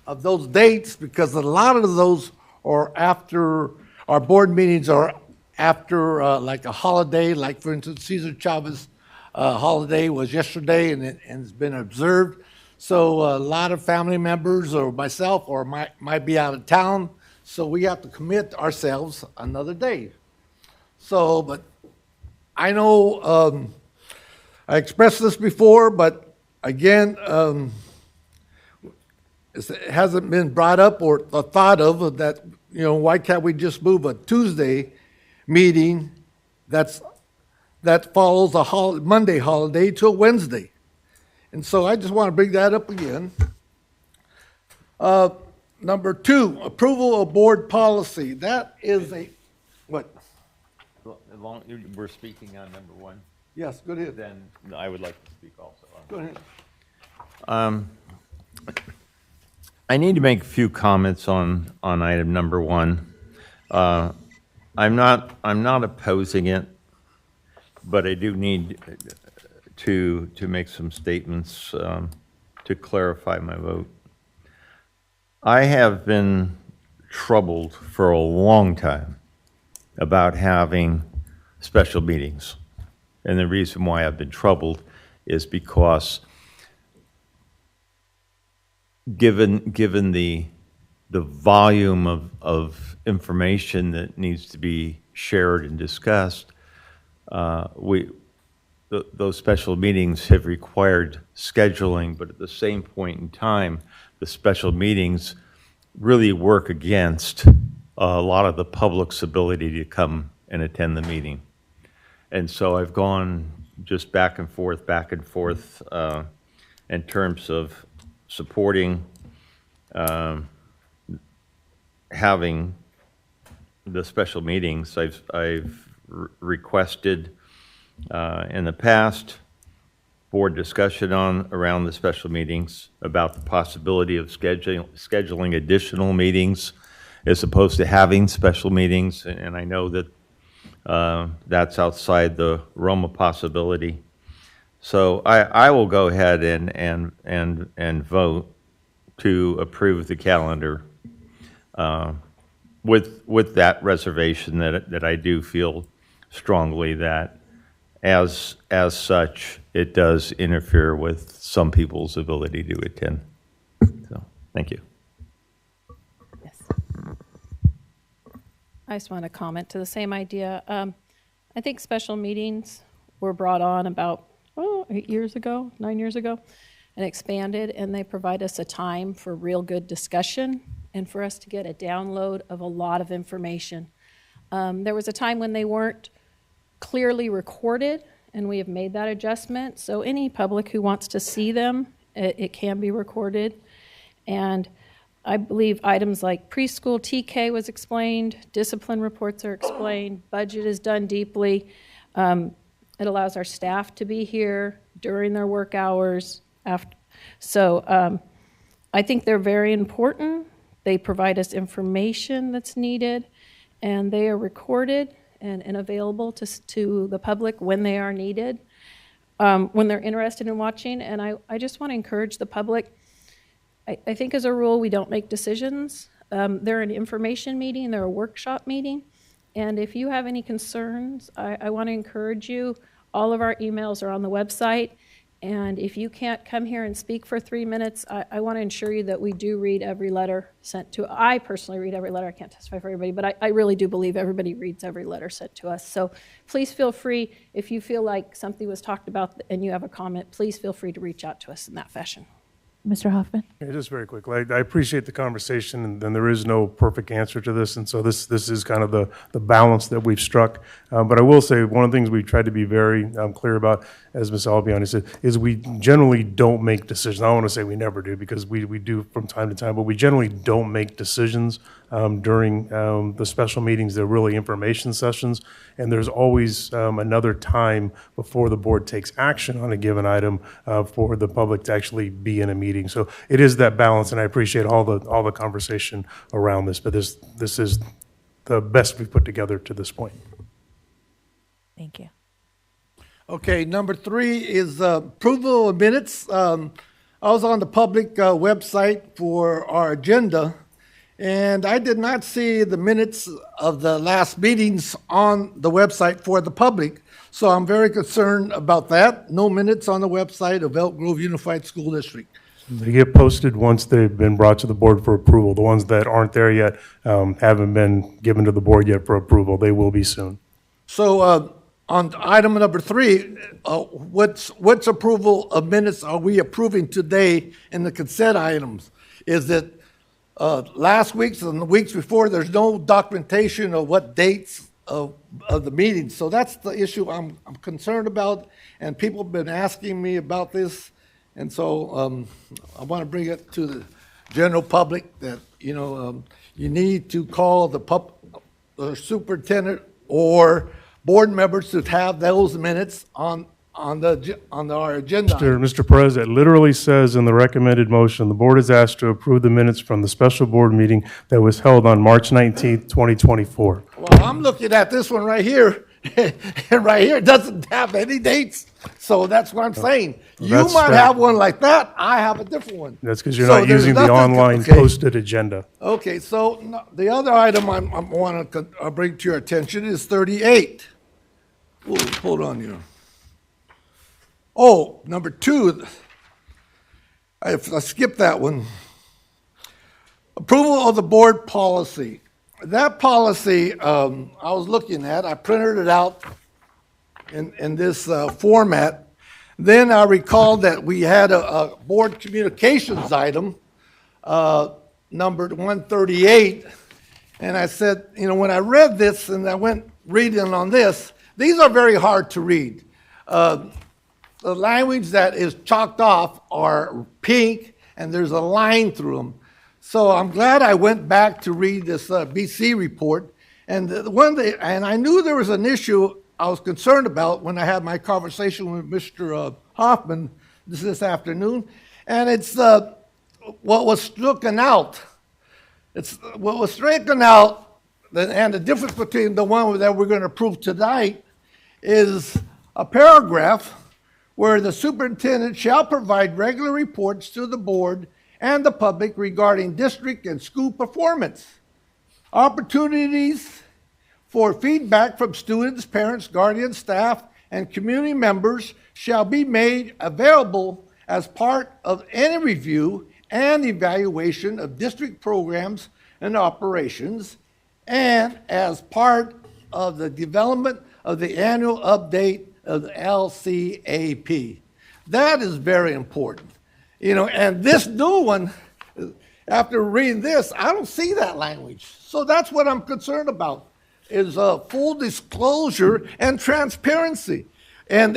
of those dates because a lot of those are after, our board meetings are after like a holiday, like for instance, Cesar Chavez holiday was yesterday and it's been observed. So a lot of family members or myself or might be out of town. So we have to commit ourselves another day. So, but I know I expressed this before, but again, it hasn't been brought up or thought of that, you know, why can't we just move a Tuesday meeting that follows a Monday holiday to a Wednesday? And so I just want to bring that up again. Number 2, approval of board policy. That is a, what? As long as we're speaking on number 1. Yes, go ahead. Then I would like to speak also. Go ahead. I need to make a few comments on item number 1. I'm not opposing it, but I do need to make some statements to clarify my vote. I have been troubled for a long time about having special meetings. And the reason why I've been troubled is because given the volume of information that needs to be shared and discussed, those special meetings have required scheduling, but at the same point in time, the special meetings really work against a lot of the public's ability to come and attend the meeting. And so I've gone just back and forth in terms of supporting having the special meetings. I've requested in the past board discussion around the special meetings about the possibility of scheduling additional meetings as opposed to having special meetings, and I know that that's outside the realm of possibility. So I will go ahead and vote to approve the calendar with that reservation that I do feel strongly that as such it does interfere with some people's ability to attend. So thank you. I just want to comment to the same idea. I think special meetings were brought on about 8 years ago, 9 years ago, and expanded, and they provide us a time for real good discussion and for us to get a download of a lot of information. There was a time when they weren't clearly recorded, and we have made that adjustment. So any public who wants to see them It can be recorded. And I believe items like preschool TK was explained, discipline reports are explained, budget is done deeply. It allows our staff to be here during their work hours. So I think they're very important. They provide us information that's needed, and they are recorded and available to the public when they are needed, when they're interested in watching. And I just want to encourage the public. I think as a rule, we don't make decisions. They're an information meeting, they're a workshop meeting. And if you have any concerns, I want to encourage you. All of our emails are on the website. And if you can't come here and speak for 3 minutes, I want to ensure you that we do read every letter sent to. I personally read every letter. I can't testify for everybody, but I really do believe everybody reads every letter sent to us. So please feel free, if you feel like something was talked about and you have a comment, please feel free to reach out to us in that fashion. Mr. Hoffman? Yeah, just very quickly, I appreciate the conversation, and there is no perfect answer to this, and so this is kind of the balance that we've struck. But I will say, one of the things we've tried to be very clear about, as Ms. Albiani said, is we generally don't make decisions. I don't want to say we never do, because we do from time to time, but we generally don't make decisions during the special meetings. They're really information sessions, and there's always another time before the board takes action on a given item for the public to actually be in a meeting. So it is that balance, and I appreciate all the conversation around this, but this is the best we've put together to this point. Thank you. Okay, number 3 is approval of minutes. I was on the public website for our agenda, and I did not see the minutes of the last meetings on the website for the public, so I'm very concerned about that. No minutes on the website of Elk Grove Unified School District. They get posted once they've been brought to the board for approval. The ones that aren't there yet haven't been given to the board yet for approval. They will be soon. So on item number 3, what's approval of minutes are we approving today in the consent items? Is it last week's and the weeks before? There's no documentation of what dates of the meetings. So that's the issue I'm concerned about, and people have been asking me about this. And so I want to bring it to the general public that, you need to call the superintendent or board members to have those minutes on our agenda. Mr. Perez, it literally says in the recommended motion, the board is asked to approve the minutes from the special board meeting that was held on March 19th, 2024. Well, I'm looking at this one right here, and right here it doesn't have any dates. So that's what I'm saying. You might have one like that. I have a different one. That's because you're not using the online posted agenda. Okay, so the other item I want to bring to your attention is 38. Ooh, hold on here. Oh, number 2. I skipped that one. Approval of the board policy. That policy I was looking at, I printed it out in this format. Then I recalled that we had a board communications item, numbered 138. And I said, when I read this and I went reading on this, these are very hard to read. The language that is chalked off are pink, and there's a line through them. So I'm glad I went back to read this BC report. And and I knew there was an issue I was concerned about when I had my conversation with Mr. Hoffman this afternoon. And it's what was stricken out. It's what was stricken out, and the difference between the one that we're going to approve tonight is a paragraph where the superintendent shall provide regular reports to the board and the public regarding district and school performance. Opportunities for feedback from students, parents, guardians, staff, and community members shall be made available as part of any review and evaluation of district programs and operations, and as part of the development of the annual update of the LCAP. That is very important. And this new one, after reading this, I don't see that language. So that's what I'm concerned about, is full disclosure and transparency. And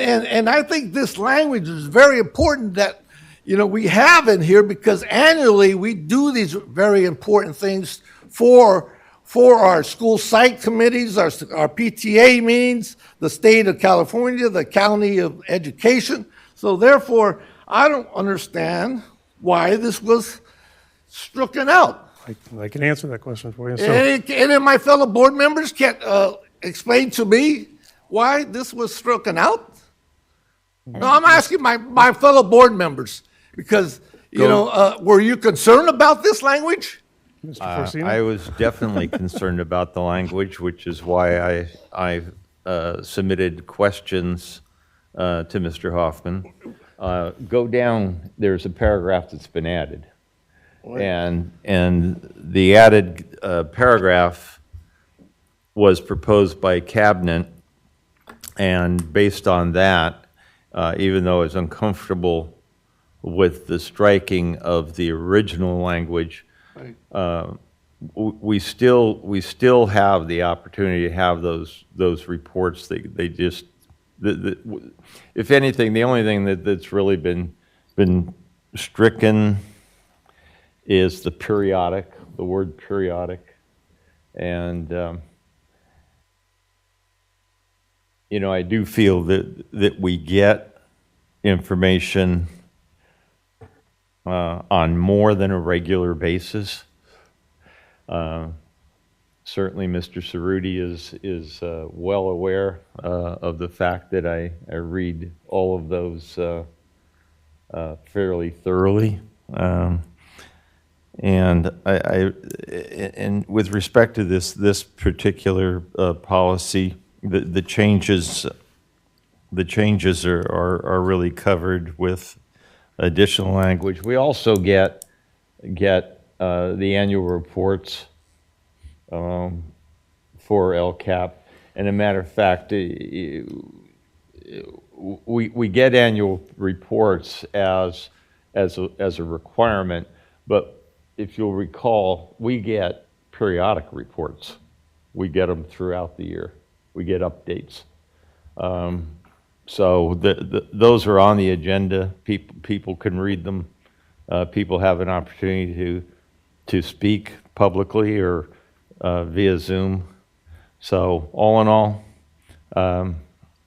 I think this language is very important that, we have in here because annually we do these very important things for our school site committees, our PTA meetings, the state of California, the county of education. So therefore, I don't understand why this was stricken out. I can answer that question for you. So, And then my fellow board members can't explain to me why this was stricken out? No, I'm asking my fellow board members because, were you concerned about this language? I was definitely concerned about the language, which is why I submitted questions to Mr. Hoffman. Go down, there's a paragraph that's been added. And the added paragraph was proposed by Cabinet, and based on that, even though I was uncomfortable with the striking of the original language, we still have the opportunity to have those reports. They just, if anything, the only thing that's really been stricken is the word periodic, and I do feel that we get information on more than a regular basis. Certainly, Mr. Cerruti is well aware of the fact that I read all of those fairly thoroughly. And and with respect to this particular policy, the changes are really covered with additional language. We also get the annual reports for LCAP, and a matter of fact, we get annual reports as a requirement, but if you'll recall, we get periodic reports. We get them throughout the year. We get updates. So those are on the agenda. People can read them. People have an opportunity to speak publicly or via Zoom. So all in all,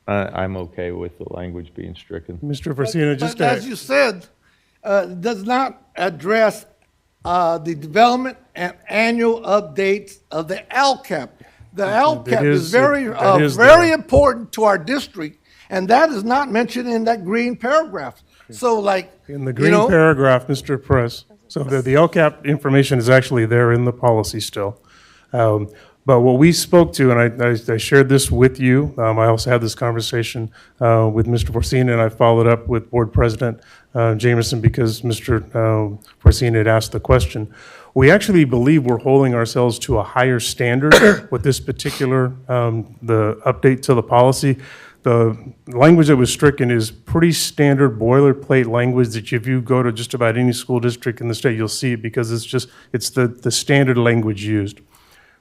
I'm okay with the language being stricken. Mr. Versino, just but as you said, does not address the development and annual updates of the LCAP. The LCAP is very important to our district, and that is not mentioned in that green paragraph. So, in the green paragraph, Mr. Perez, so the LCAP information is actually there in the policy still. But what we spoke to, and I shared this with you, I also had this conversation with Mr. Forcina, and I followed up with Board President Jamerson because Mr. Forcina had asked the question. We actually believe we're holding ourselves to a higher standard with this particular, the update to the policy. The language that was stricken is pretty standard boilerplate language that if you go to just about any school district in the state, you'll see it because it's the standard language used.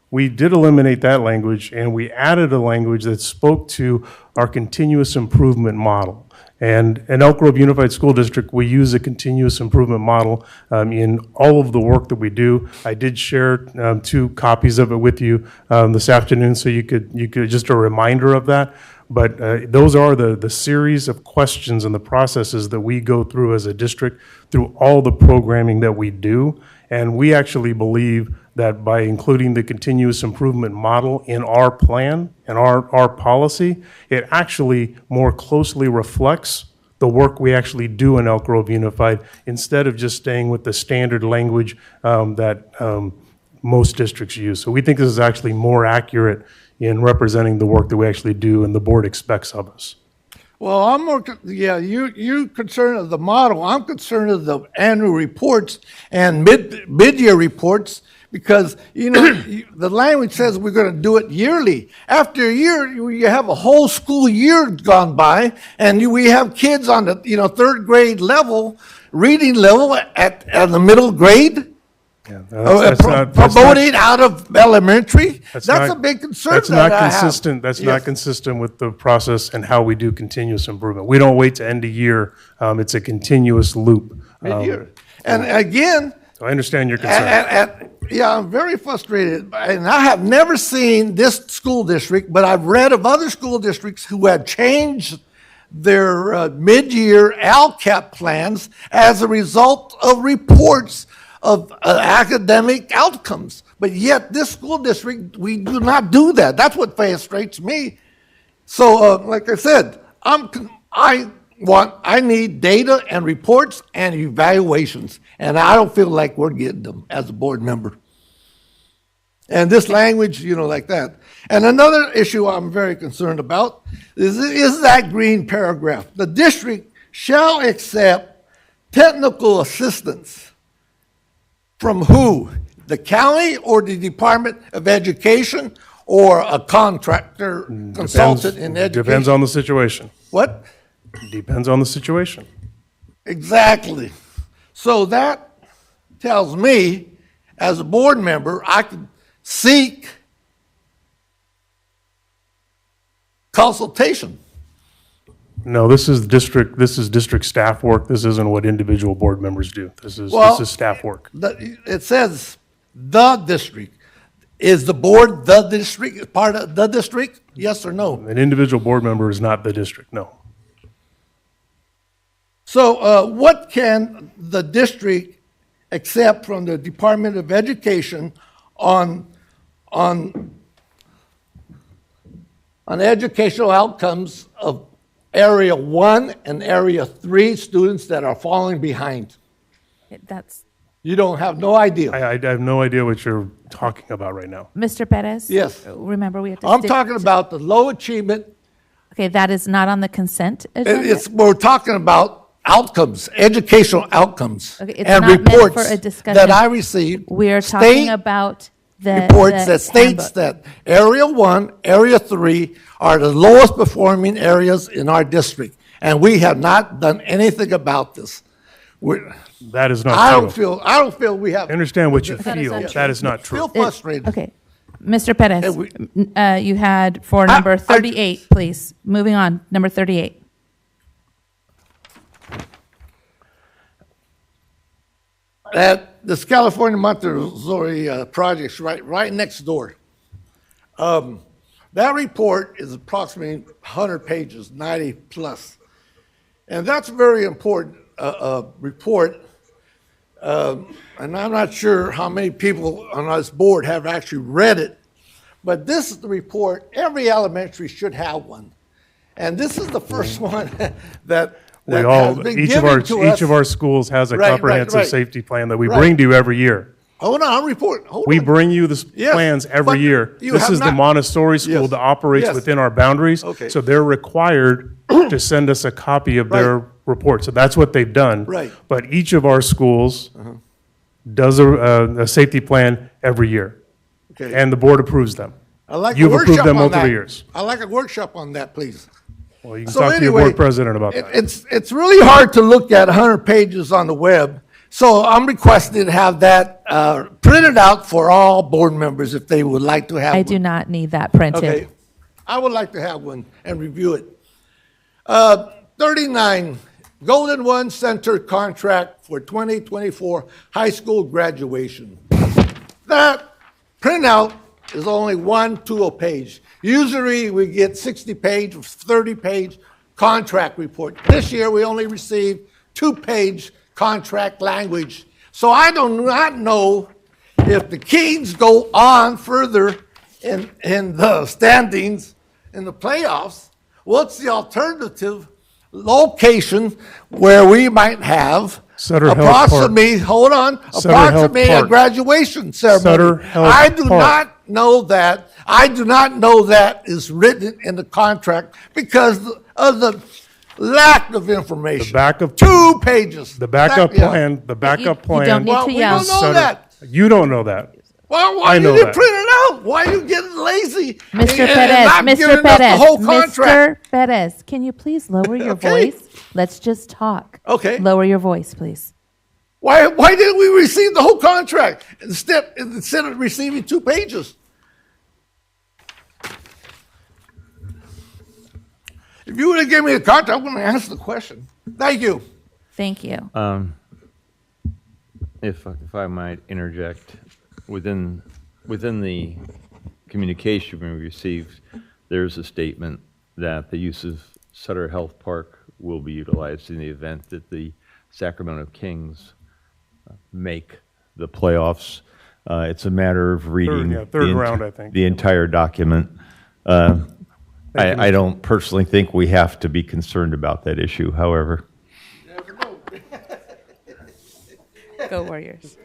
We did eliminate that language, and we added a language that spoke to our continuous improvement model. And in Elk Grove Unified School District, we use a continuous improvement model in all of the work that we do. I did share 2 copies of it with you this afternoon, so you could just a reminder of that. But those are the series of questions and the processes that we go through as a district through all the programming that we do. And we actually believe that by including the continuous improvement model in our plan and our policy, it actually more closely reflects the work we actually do in Elk Grove Unified instead of just staying with the standard language that most districts use. So we think this is actually more accurate in representing the work that we actually do and the board expects of us. Well, I'm more, you're concerned of the model. I'm concerned of the annual reports and mid-year reports because, the language says we're going to do it yearly. After a year, you have a whole school year gone by, and we have kids on the, 3rd grade level, reading level at the middle grade. Promoting out of elementary. That's a big concern. That's not consistent. That's not consistent with the process and how we do continuous improvement. We don't wait to end a year. It's a continuous loop Mid-year. And again, So I understand your concern. yeah, I'm very frustrated. And I have never seen this school district, but I've read of other school districts who have changed their mid-year LCAP plans as a result of reports of academic outcomes. But yet this school district, we do not do that. That's what frustrates me. So like I said, I need data and reports and evaluations, and I don't feel like we're getting them as a board member. And this language, like that. And another issue I'm very concerned about is that green paragraph. The district shall accept technical assistance from who? The county or the Department of Education or a contractor, consultant in education? Depends on the situation. What? Depends on the situation. Exactly. So that tells me, as a board member, I could seek consultation. No, this is district staff work. This isn't what individual board members do. This is staff work. It says the district. Is the board the district, part of the district? Yes or no? An individual board member is not the district, no. So what can the district accept from the Department of Education on educational outcomes of Area 1 and Area 3 students that are falling behind? You don't have no idea. I have no idea what you're talking about right now. Mr. Perez? Yes. Remember, we have to I'm stick talking about the low achievement. Okay, that is not on the consent agenda? We're talking about outcomes, educational outcomes, Okay, it's and not meant reports for a discussion. that I received. We are state talking about the reports the that states handbook. that Area 1, Area 3 are the lowest performing areas in our district, and we have not done anything about this. That is not true. I don't feel we have. I understand what you feel. That is not true. Feel frustrated. Okay. Mr. Perez, you had for number 38, please. Moving on, number 38. At this California Montessori project's right next door. That report is approximately 100 pages, 90 plus. And that's a very important report. And I'm not sure how many people on this board have actually read it, but this is the report. Every elementary should have one. And this is the first one that has been given to us. Each of our schools has a comprehensive safety plan that we Right. bring to you every year. Hold on, I'm reporting. We bring you the Yes, plans but every year. you This have is the not- Montessori school Yes. that operates Yes. within our boundaries. Okay. So they're required to send us a copy of their report. So that's what they've done. Right. But each of our schools does a safety plan every year. Okay. And the board approves them. I like You've a approved workshop them on multiple that. years. I like a workshop on that, please. Well, you can talk to your board president about that. It's really hard to look at 100 pages on the web. So I'm requesting to have that printed out for all board members if they would like to have I one. do not need that printed. Okay, I would like to have one and review it. 39, Golden One Center contract for 2024 high school graduation. That printout is only 1 page. Usually we get 60-page, 30-page contract report. This year we only received 2-page contract language. So I do not know if the Kings go on further in the standings in the playoffs. What's the alternative location where we might have Sutter Health approximately, Park. hold on, Sutter Health approximately a Park. graduation ceremony. Sutter Health I do Park. not know that. I do not know that is written in the contract because of the lack of information. The back of 2 pages. The backup Yeah. plan. The backup plan. don't need Well, to we yell. don't know Sutter- that. You don't know that. Well, why I know you didn't that. print it out? Why are you getting lazy? Mr. and Perez, not Mr. giving us Perez, the whole contract? Mr. Perez, can you please lower your Okay. voice? Let's just talk. Okay. Lower your voice, please. Why didn't we receive the whole contract instead of receiving 2 pages? If you would have given me a contract, I wouldn't have asked the question. Thank you. Thank you. If I might interject, within the communication we received, there's a statement that the use of Sutter Health Park will be utilized in the event that the Sacramento Kings make the playoffs. It's a matter of reading third round, I think. the entire document. I don't personally think we have to be concerned about that issue, however. Go Warriors.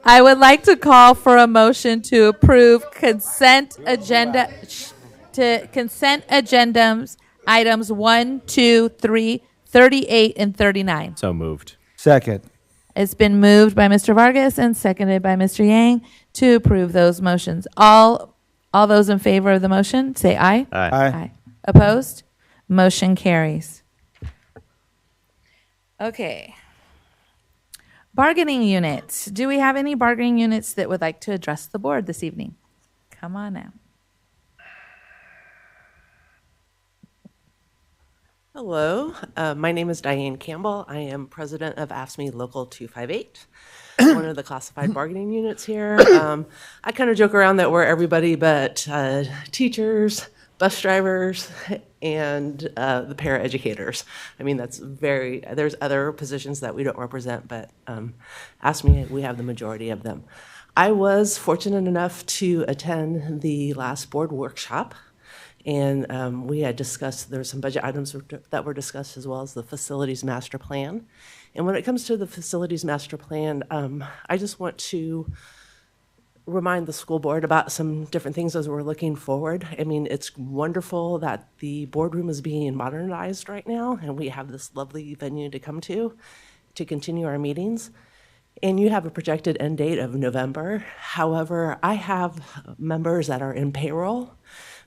I would like to call for a motion to approve consent addendums items 1, 2, 3, 38, and 39. So moved. Second. It's been moved by Mr. Vargas and seconded by Mr. Yang to approve those motions. All those in favor of the motion, say aye. Aye. Opposed? Motion carries. Okay. Bargaining units. Do we have any bargaining units that would like to address the board this evening? Come on now. Hello, my name is Diane Campbell. I am president of AFSCME Local 258, one of the classified bargaining units here. I kind of joke around that we're everybody but teachers, bus drivers, and the paraeducators. I mean, there's other positions that we don't represent, but AFSCME, we have the majority of them. I was fortunate enough to attend the last board workshop. And we had discussed, there were some budget items that were discussed, as well as the facilities master plan. And when it comes to the facilities master plan, I just want to remind the school board about some different things as we're looking forward. I mean, it's wonderful that the boardroom is being modernized right now, and we have this lovely venue to come to continue our meetings. And you have a projected end date of November. However, I have members that are in payroll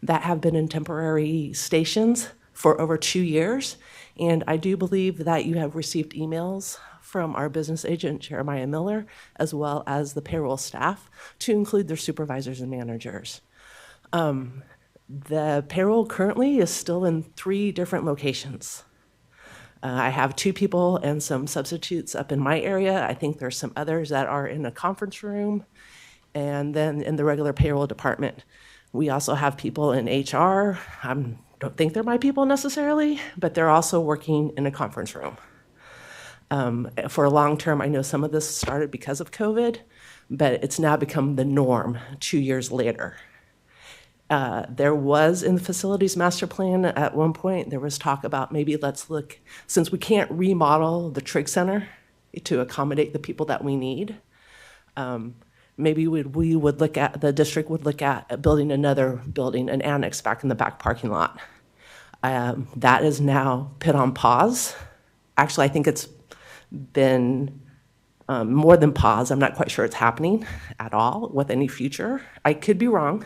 that have been in temporary stations for over 2 years. And I do believe that you have received emails from our business agent, Jeremiah Miller, as well as the payroll staff, to include their supervisors and managers. The payroll currently is still in 3 different locations. I have 2 people and some substitutes up in my area. I think there's some others that are in a conference room, and then in the regular payroll department. We also have people in HR. I don't think they're my people necessarily, but they're also working in a conference room. For long term, I know some of this started because of COVID, but it's now become the norm 2 years later. There was in the facilities master plan at one point, there was talk about maybe let's look, since we can't remodel the Trig Center to accommodate the people that we need, maybe we would look at, the district would look at building another building, an annex back in the back parking lot. That is now put on pause. Actually, I think it's been more than pause. I'm not quite sure it's happening at all with any future. I could be wrong,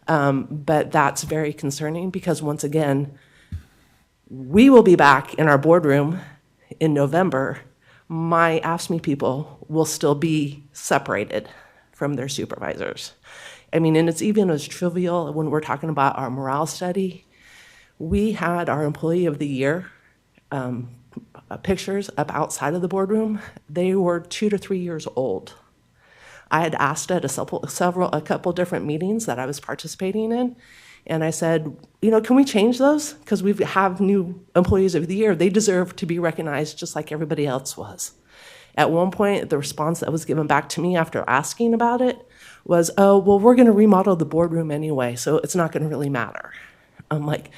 but that's very concerning because once again, we will be back in our boardroom in November. My AFSCME people will still be separated from their supervisors. I mean, and it's even as trivial when we're talking about our morale study. We had our Employee of the Year pictures up outside of the boardroom. They were 2 to 3 years old. I had asked at a couple different meetings that I was participating in, and I said, you know, can we change those? Because we have new Employees of the Year. They deserve to be recognized just like everybody else was. At one point, the response that was given back to me after asking about it was, oh, well, we're going to remodel the boardroom anyway, so it's not going to really matter. I'm like,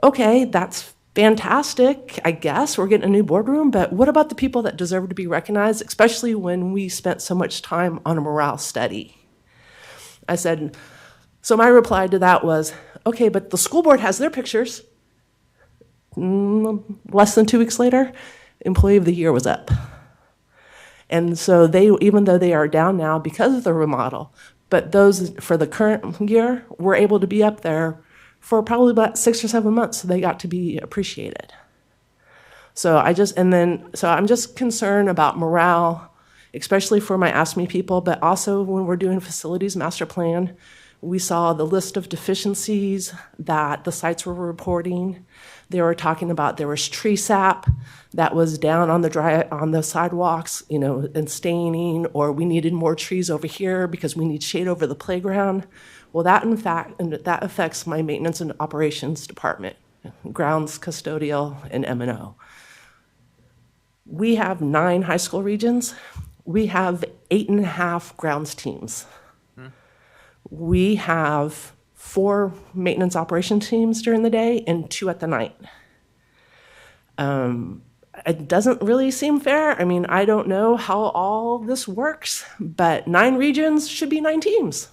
okay, that's fantastic, I guess. We're getting a new boardroom, but what about the people that deserve to be recognized, especially when we spent so much time on a morale study? I said, so my reply to that was, okay, but the school board has their pictures. Less than 2 weeks later, Employee of the Year was up. And so they, even though they are down now because of the remodel, but those for the current year were able to be up there for probably about 6 or 7 months, so they got to be appreciated. So I'm just concerned about morale, especially for my AFSCME people, but also when we're doing facilities master plan, We saw the list of deficiencies that the sites were reporting. They were talking about there was tree sap that was down on the sidewalks, and staining, or we needed more trees over here because we need shade over the playground. Well, that affects my maintenance and operations department, grounds, custodial, and M&O. We have 9 high school regions. We have 8.5 grounds teams. We have 4 maintenance operation teams during the day and 2 at the night. It doesn't really seem fair. I mean, I don't know how all this works, but 9 regions should be 9 teams.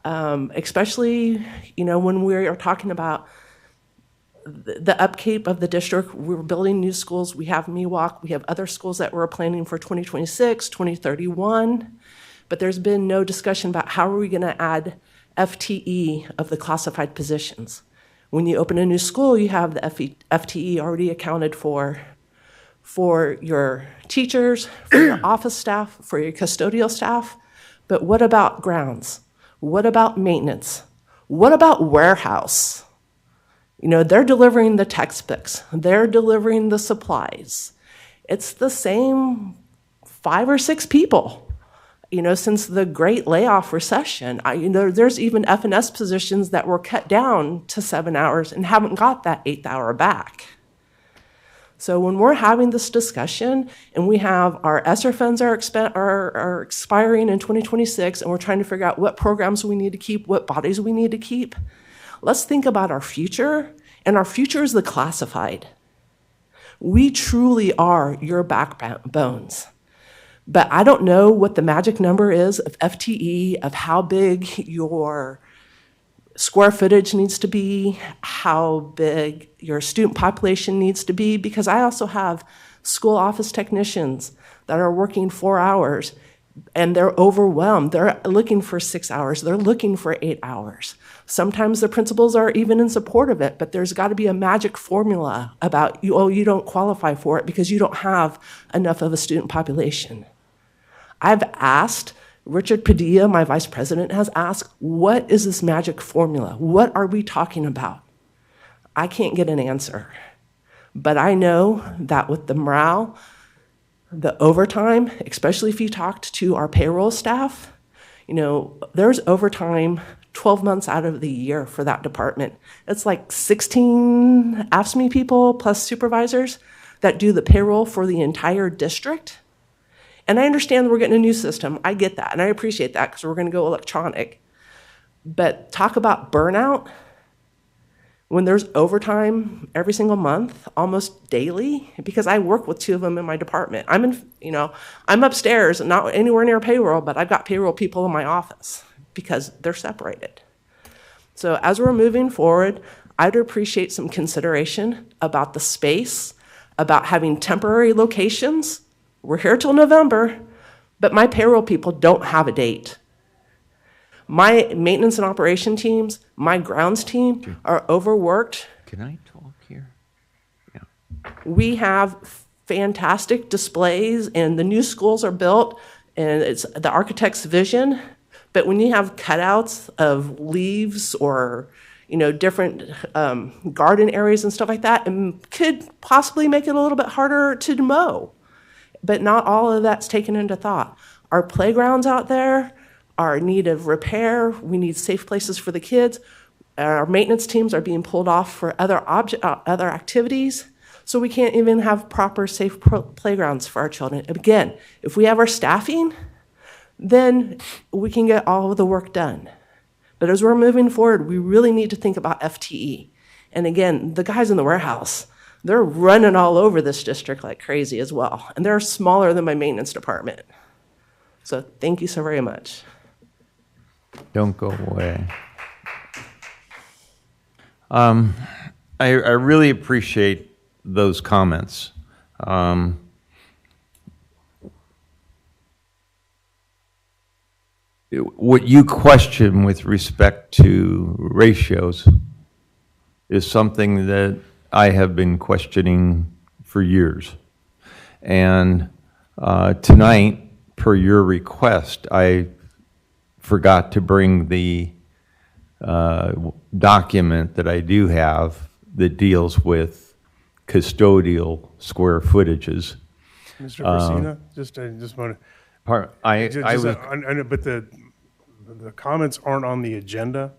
Especially, when we are talking about the upkeep of the district. We're building new schools. We have MEWOC. We have other schools that we're planning for 2026, 2031. But there's been no discussion about how are we going to add FTE of the classified positions. When you open a new school, you have the FTE already accounted for your teachers, for your office staff, for your custodial staff. But what about grounds? What about maintenance? What about warehouse? They're delivering the textbooks. They're delivering the supplies. It's the same 5 or 6 people. Since the great layoff recession, there's even F&S positions that were cut down to 7 hours and haven't got that 8th hour back. So when we're having this discussion and we have our ESSER funds are expiring in 2026 and we're trying to figure out what programs we need to keep, what bodies we need to keep, let's think about our future, and our future is the classified. We truly are your backbones. But I don't know what the magic number is of FTE, of how big your square footage needs to be, how big your student population needs to be, because I also have school office technicians that are working 4 hours and they're overwhelmed. They're looking for 6 hours. They're looking for 8 hours. Sometimes the principals are even in support of it, but there's got to be a magic formula about, you don't qualify for it because you don't have enough of a student population. I've asked, Richard Padilla, my vice president, has asked, what is this magic formula? What are we talking about? I can't get an answer. But I know that with the morale, the overtime, especially if you talked to our payroll staff, there's overtime 12 months out of the year for that department. It's like 16 AFSCME people plus supervisors that do the payroll for the entire district. And I understand we're getting a new system. I get that, and I appreciate that because we're going to go electronic. But talk about burnout when there's overtime every single month, almost daily, because I work with 2 of them in my department. I'm upstairs, not anywhere near payroll, but I've got payroll people in my office because they're separated. So as we're moving forward, I'd appreciate some consideration about the space, about having temporary locations. We're here till November, but my payroll people don't have a date. My maintenance and operation teams, my grounds team are overworked. Can I talk here? Yeah. We have fantastic displays, and the new schools are built, and it's the architect's vision. But when you have cutouts of leaves or different garden areas and stuff like that, it could possibly make it a little bit harder to mow. But not all of that's taken into thought. Our playgrounds out there are in need of repair. We need safe places for the kids. Our maintenance teams are being pulled off for other activities, so we can't even have proper safe playgrounds for our children. Again, if we have our staffing, then we can get all of the work done. But as we're moving forward, we really need to think about FTE. And again, the guys in the warehouse, they're running all over this district like crazy as well. And they're smaller than my maintenance department. So thank you so very much. Don't go away. I really appreciate those comments. What you question with respect to ratios is something that I have been questioning for years. And tonight, per your request, I forgot to bring the document that I do have that deals with custodial square footages. Mr. Persina, I just want to. I know, but the comments aren't on the agenda,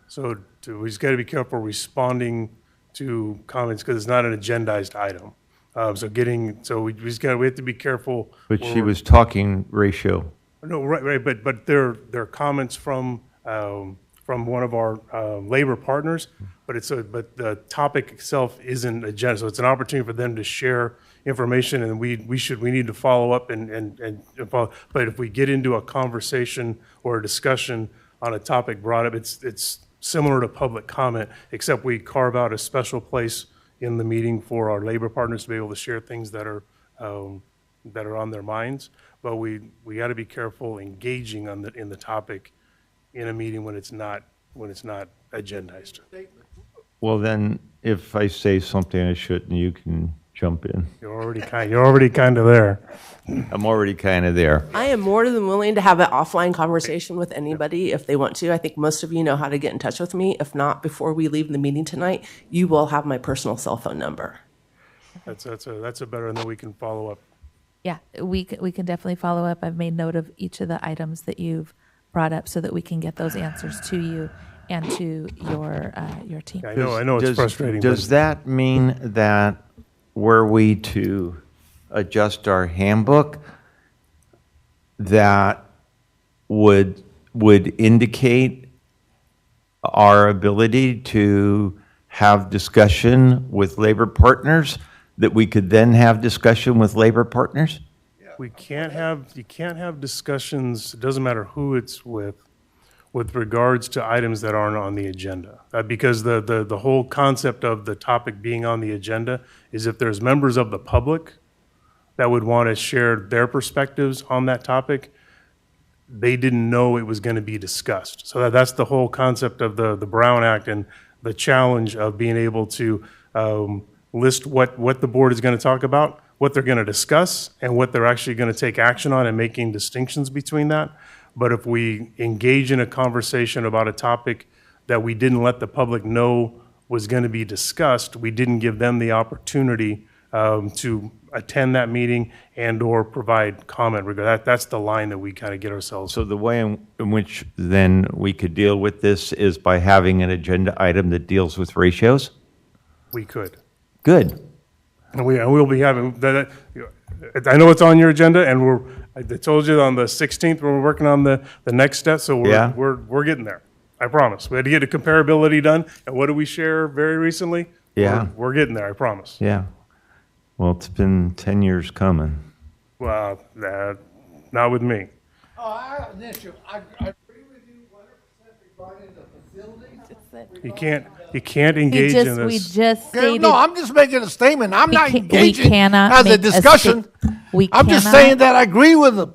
so we just got to be careful responding to comments because it's not an agendized item. We have to be careful. But she was talking ratio. No, right, but they're comments from one of our labor partners, but the topic itself isn't agenda, so it's an opportunity for them to share information, and we need to follow up and follow. But if we get into a conversation or a discussion on a topic brought up, it's similar to public comment, except we carve out a special place in the meeting for our labor partners to be able to share things that are on their minds. But we got to be careful engaging in the topic in a meeting when it's not agendized. Well, then, if I say something I shouldn't, you can jump in. You're already kind of there. I'm already kind of there. I am more than willing to have an offline conversation with anybody if they want to. I think most of you know how to get in touch with me. If not, before we leave the meeting tonight, you will have my personal cell phone number. That's a better, and then we can follow up. Yeah, we can definitely follow up. I've made note of each of the items that you've brought up so that we can get those answers to you and to your team. I know it's frustrating. Does that mean that were we to adjust our handbook, that would indicate our ability to have discussion with labor partners, that we could then have discussion with labor partners? You can't have discussions, it doesn't matter who it's with regards to items that aren't on the agenda. Because the whole concept of the topic being on the agenda is if there's members of the public that would want to share their perspectives on that topic, they didn't know it was going to be discussed. So that's the whole concept of the Brown Act and the challenge of being able to list what the board is going to talk about, what they're going to discuss, and what they're actually going to take action on, and making distinctions between that. But if we engage in a conversation about a topic that we didn't let the public know was going to be discussed, we didn't give them the opportunity to attend that meeting and or provide comment. That's the line that we kind of get ourselves. So the way in which then we could deal with this is by having an agenda item that deals with ratios? We could. Good. And we'll be having that. I know it's on your agenda, and I told you on the 16th we're working on the next step. So we're getting there. I promise. We had to get a comparability done. And what did we share very recently? Yeah. We're getting there. I promise. Yeah. Well, it's been 10 years coming. Well, not with me. Oh, I have an issue. I agree with you 100% regarding the facilities. You can't engage in this. We just stated. No, I'm just making a statement. I'm not engaging as a discussion. I'm just saying that I agree with them.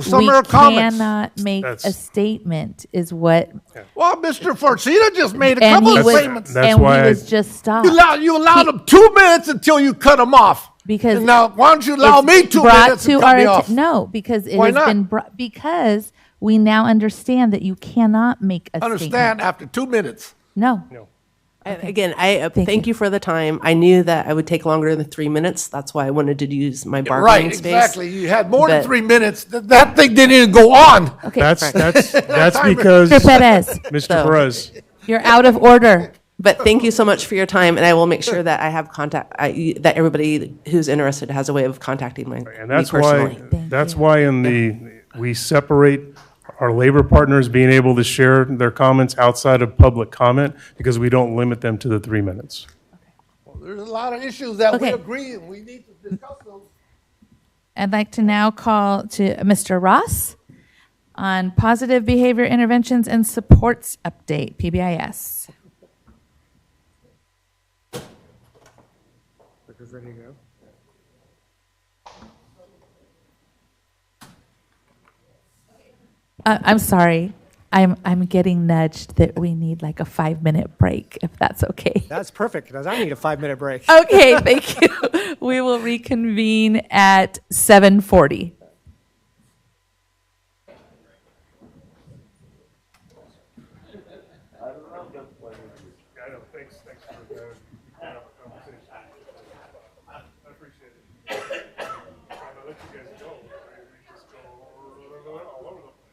Some of her comments. We cannot make a statement, is what. Well, Mr. Forcina just made a couple of statements. And he was just stopped. You allowed him 2 minutes until you cut him off. Because now, why don't you allow me 2 minutes to cut me off? No, because it Why has not? been brought. Because we now understand that you cannot make a Understand statement. after 2 minutes. No. Okay. Again, I thank you for the time. I knew that I would take longer than 3 minutes. That's why I wanted to use my bargaining space. Right, exactly. You had more than 3 minutes. That thing didn't even go on. Okay. That's because Mr. Perez. Mr. Perez. You're out of order. But thank you so much for your time, and I will make sure that I have contact. That everybody who's interested has a way of contacting me. And that's me personally. why we separate our labor partners being able to share their comments outside of public comment, because we don't limit them to the 3 minutes. Well, there's a lot of issues that we agree, and we need to discuss those. I'd like to now call to Mr. Ross on Positive Behavior Interventions and Supports Update, PBIS. Ready to go? I'm sorry. I'm getting nudged that we need like a 5-minute break, if that's okay. That's perfect, because I need a 5-minute break. Okay, thank you. We will reconvene at 7:40. I don't know. I know, thanks for the conversation. I appreciate it. I'm gonna let you guys go. We just go all over the place.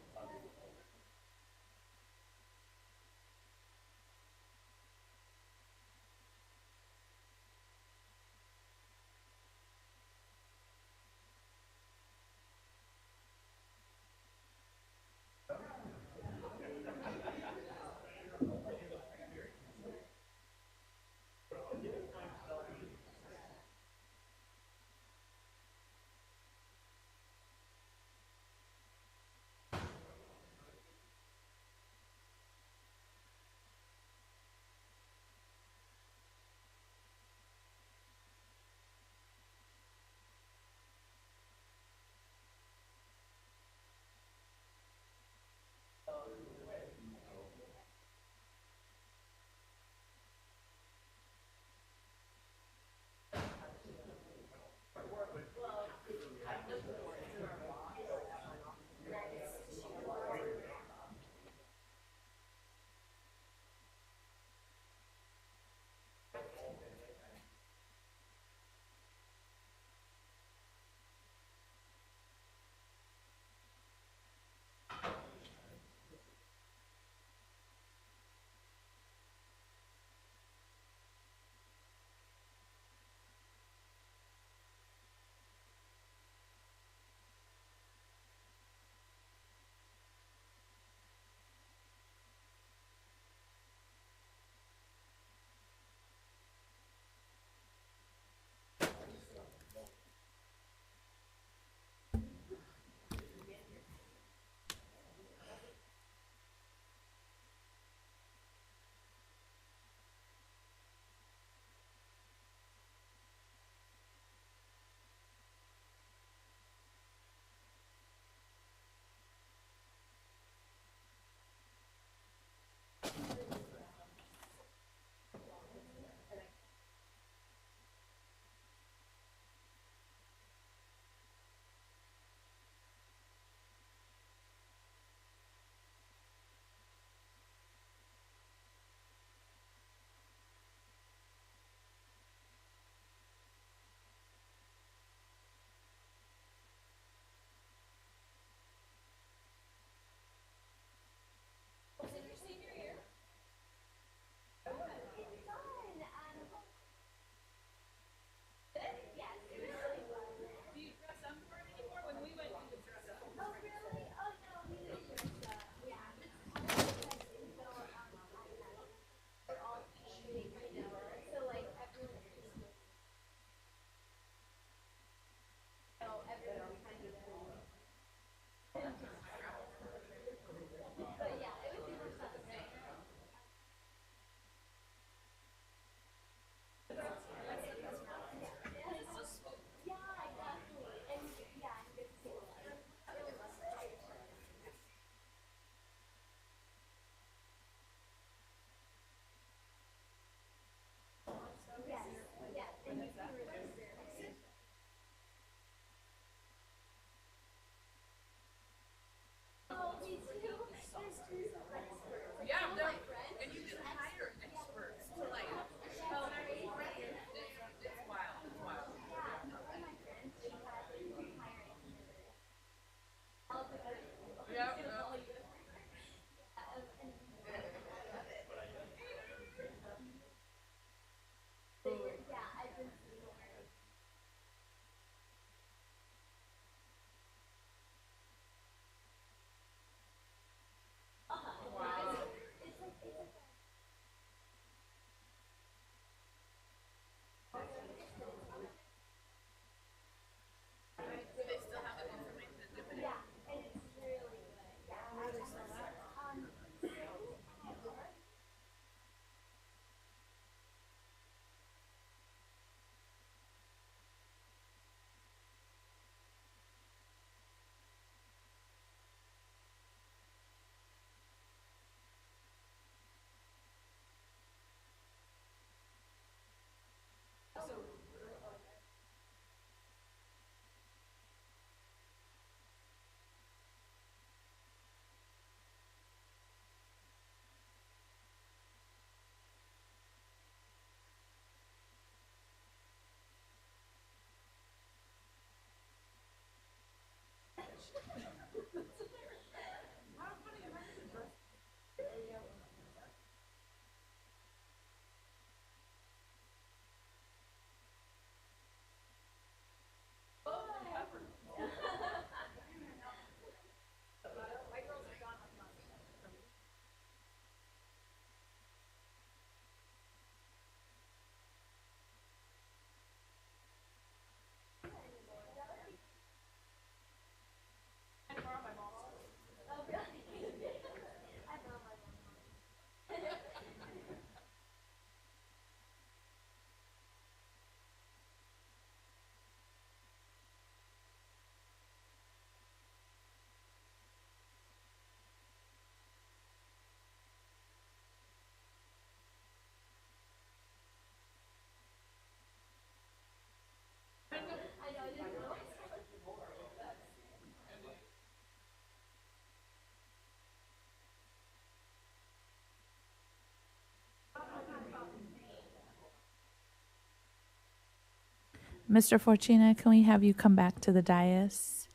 Mr. Fortuna, can we have you come back to the dais?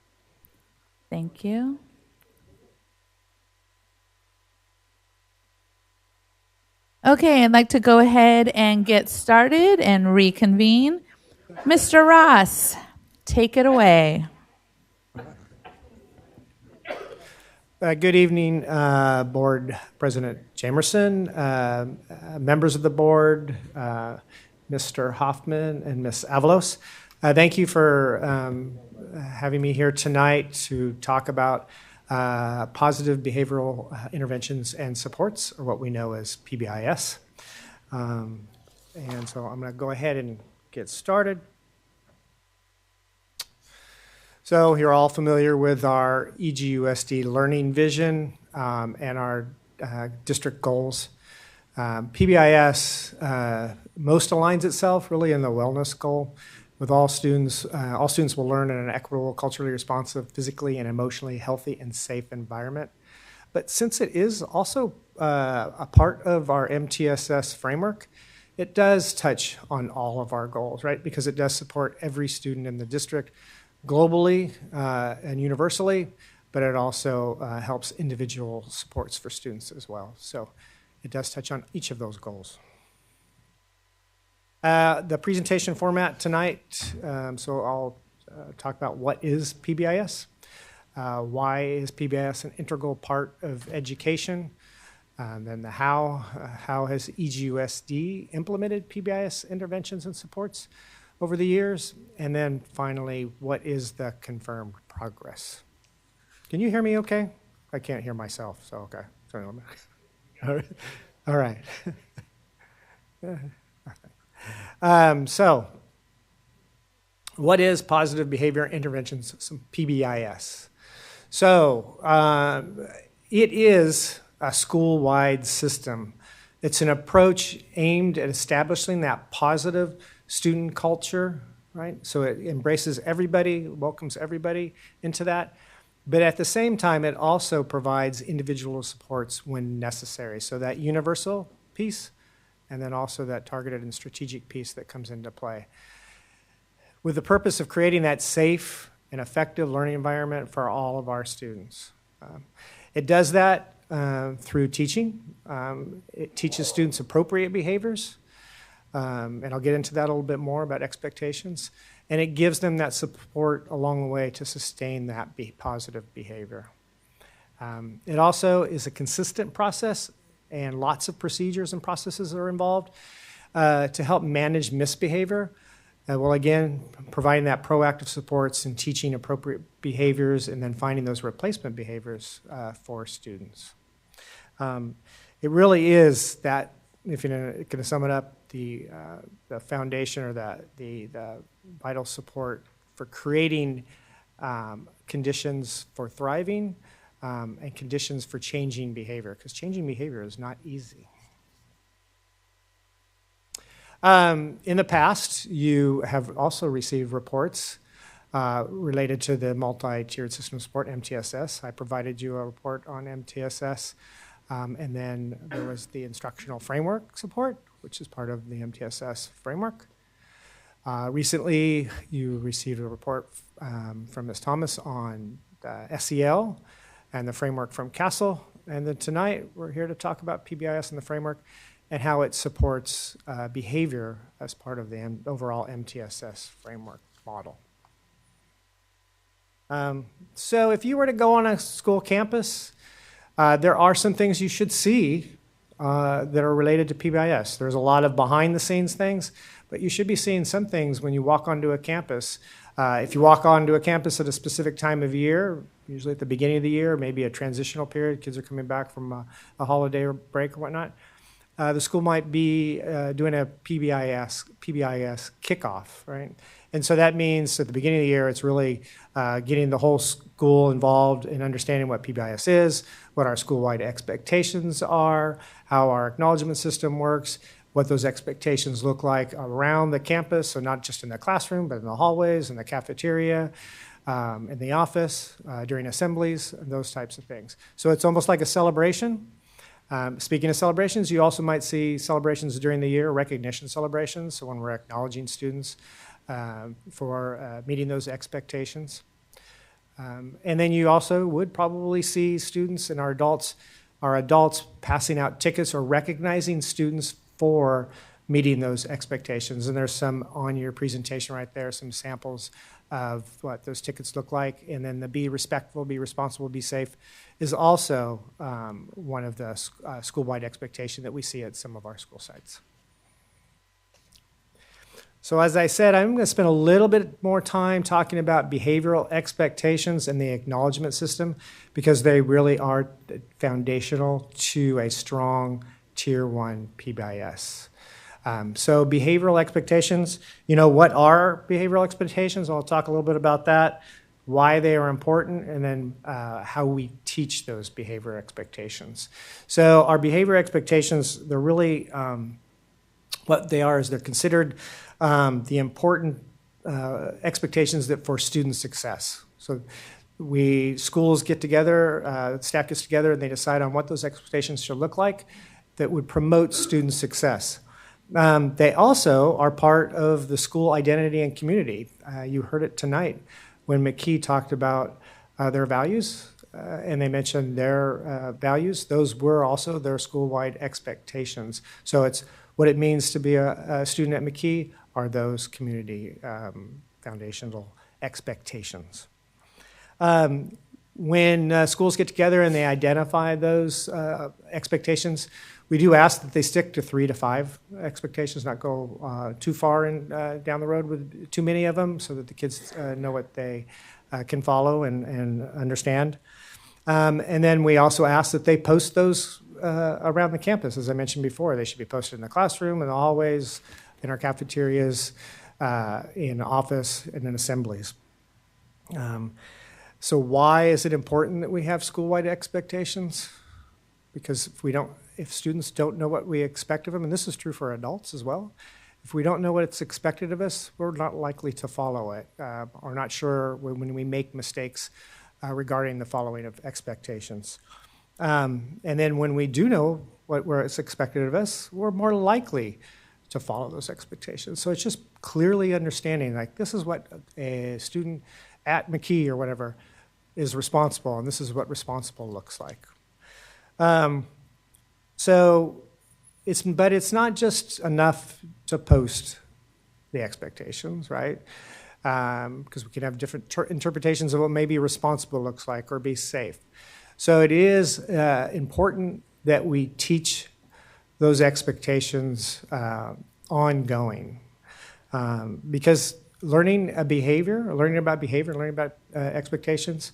Thank you. Okay, I'd like to go ahead and get started and reconvene. Mr. Ross, take it away. Good evening, Board President Jamerson, members of the board, Mr. Hoffman and Ms. Avalos. Thank you for having me here tonight to talk about positive behavioral interventions and supports, or what we know as PBIS. And so I'm going to go ahead and get started. So you're all familiar with our EGUSD learning vision and our district goals. PBIS most aligns itself really in the wellness goal. With all students will learn in an equitable, culturally responsive, physically and emotionally healthy and safe environment. But since it is also a part of our MTSS framework, it does touch on all of our goals, right? Because it does support every student in the district globally and universally, but it also helps individual supports for students as well. So it does touch on each of those goals. The presentation format tonight, so I'll talk about what is PBIS, why is PBIS an integral part of education, then the how has EGUSD implemented PBIS interventions and supports over the years, and then finally, what is the confirmed progress? Can you hear me okay? I can't hear myself, so okay. All right. So, what is positive behavior interventions, some PBIS? So, it is a school-wide system. It's an approach aimed at establishing that positive student culture, right? So it embraces everybody, welcomes everybody into that. But at the same time, it also provides individual supports when necessary. So that universal piece, and then also that targeted and strategic piece that comes into play, with the purpose of creating that safe and effective learning environment for all of our students. It does that through teaching. It teaches students appropriate behaviors, and I'll get into that a little bit more about expectations, and it gives them that support along the way to sustain that positive behavior. It also is a consistent process, and lots of procedures and processes are involved to help manage misbehavior. Well, again, providing that proactive supports and teaching appropriate behaviors and then finding those replacement behaviors for students. It really is that, if you're going to sum it up, the foundation or the vital support for creating conditions for thriving and conditions for changing behavior, because changing behavior is not easy. In the past, you have also received reports related to the multi-tiered system of support, MTSS. I provided you a report on MTSS, and then there was the instructional framework support, which is part of the MTSS framework. Recently, you received a report from Ms. Thomas on SEL and the framework from Castle. And then tonight, we're here to talk about PBIS and the framework and how it supports behavior as part of the overall MTSS framework model. So if you were to go on a school campus, there are some things you should see that are related to PBIS. There's a lot of behind-the-scenes things, but you should be seeing some things when you walk onto a campus. If you walk onto a campus at a specific time of year, usually at the beginning of the year, maybe a transitional period, kids are coming back from a holiday or break or whatnot, the school might be doing a PBIS kickoff, right? And so that means at the beginning of the year, it's really getting the whole school involved in understanding what PBIS is, what our school-wide expectations are, how our acknowledgement system works, what those expectations look like around the campus, so not just in the classroom, but in the hallways, in the cafeteria, in the office, during assemblies, and those types of things. So it's almost like a celebration. Speaking of celebrations, you also might see celebrations during the year, recognition celebrations, so when we're acknowledging students for meeting those expectations. And then you also would probably see students and our adults passing out tickets or recognizing students for meeting those expectations. And there's some on your presentation right there, some samples of what those tickets look like. And then the be respectful, be responsible, be safe is also one of the school-wide expectation that we see at some of our school sites. So as I said, I'm going to spend a little bit more time talking about behavioral expectations and the acknowledgement system because they really are foundational to a strong Tier 1 PBIS. So behavioral expectations, what are behavioral expectations? I'll talk a little bit about that, why they are important, and then how we teach those behavior expectations. So our behavior expectations, they're really, what they are is they're considered the important expectations that for student success. So schools get together, staff gets together, and they decide on what those expectations should look like that would promote student success. They also are part of the school identity and community. You heard it tonight when McKee talked about their values, and they mentioned their values. Those were also their school-wide expectations. So it's what it means to be a student at McKee are those community foundational expectations. When schools get together and they identify those expectations, we do ask that they stick to 3 to 5 expectations, not go too far down the road with too many of them so that the kids know what they can follow and understand. And then we also ask that they post those around the campus. As I mentioned before, they should be posted in the classroom, in the hallways, in our cafeterias, in the office, and in assemblies. So why is it important that we have school-wide expectations? Because if students don't know what we expect of them, and this is true for adults as well, if we don't know what's expected of us, we're not likely to follow it, or not sure when we make mistakes regarding the following of expectations. And then when we do know what is expected of us, we're more likely to follow those expectations. So it's just clearly understanding, like, this is what a student at McKee or whatever is responsible, and this is what responsible looks like. But it's not just enough to post the expectations, right? Because we can have different interpretations of what maybe responsible looks like or be safe. So it is important that we teach those expectations ongoing, because learning about behavior, learning about expectations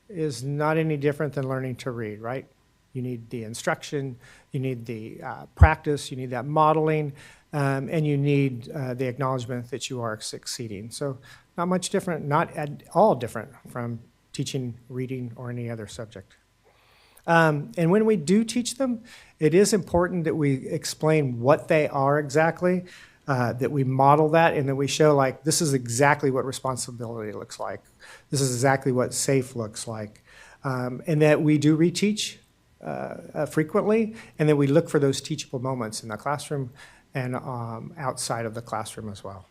is not any different than learning to read, right? You need the instruction, you need the practice, you need that modeling, and you need the acknowledgement that you are succeeding. So not much different, not at all different from teaching reading or any other subject. And when we do teach them, it is important that we explain what they are exactly, that we model that, and that we show, like, this is exactly what responsibility looks like. This is exactly what safe looks like. And that we do reteach frequently, and then we look for those teachable moments in the classroom and outside of the classroom as well.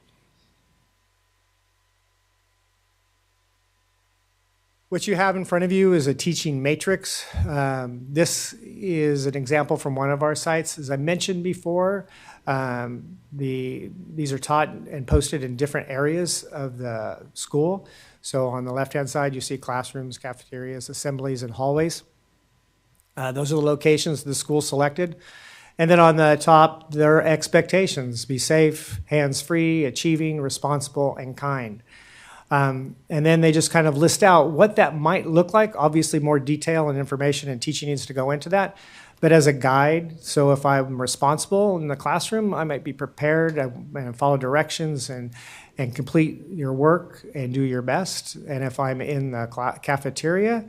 What you have in front of you is a teaching matrix. This is an example from one of our sites. As I mentioned before, these are taught and posted in different areas of the school. So on the left-hand side, you see classrooms, cafeterias, assemblies, and hallways. Those are the locations the school selected. And then on the top, there are expectations: be safe, hands-free, achieving, responsible, and kind. And then they just kind of list out what that might look like. Obviously, more detail and information and teaching needs to go into that. But as a guide, so if I'm responsible in the classroom, I might be prepared and follow directions and complete your work and do your best. And if I'm in the cafeteria,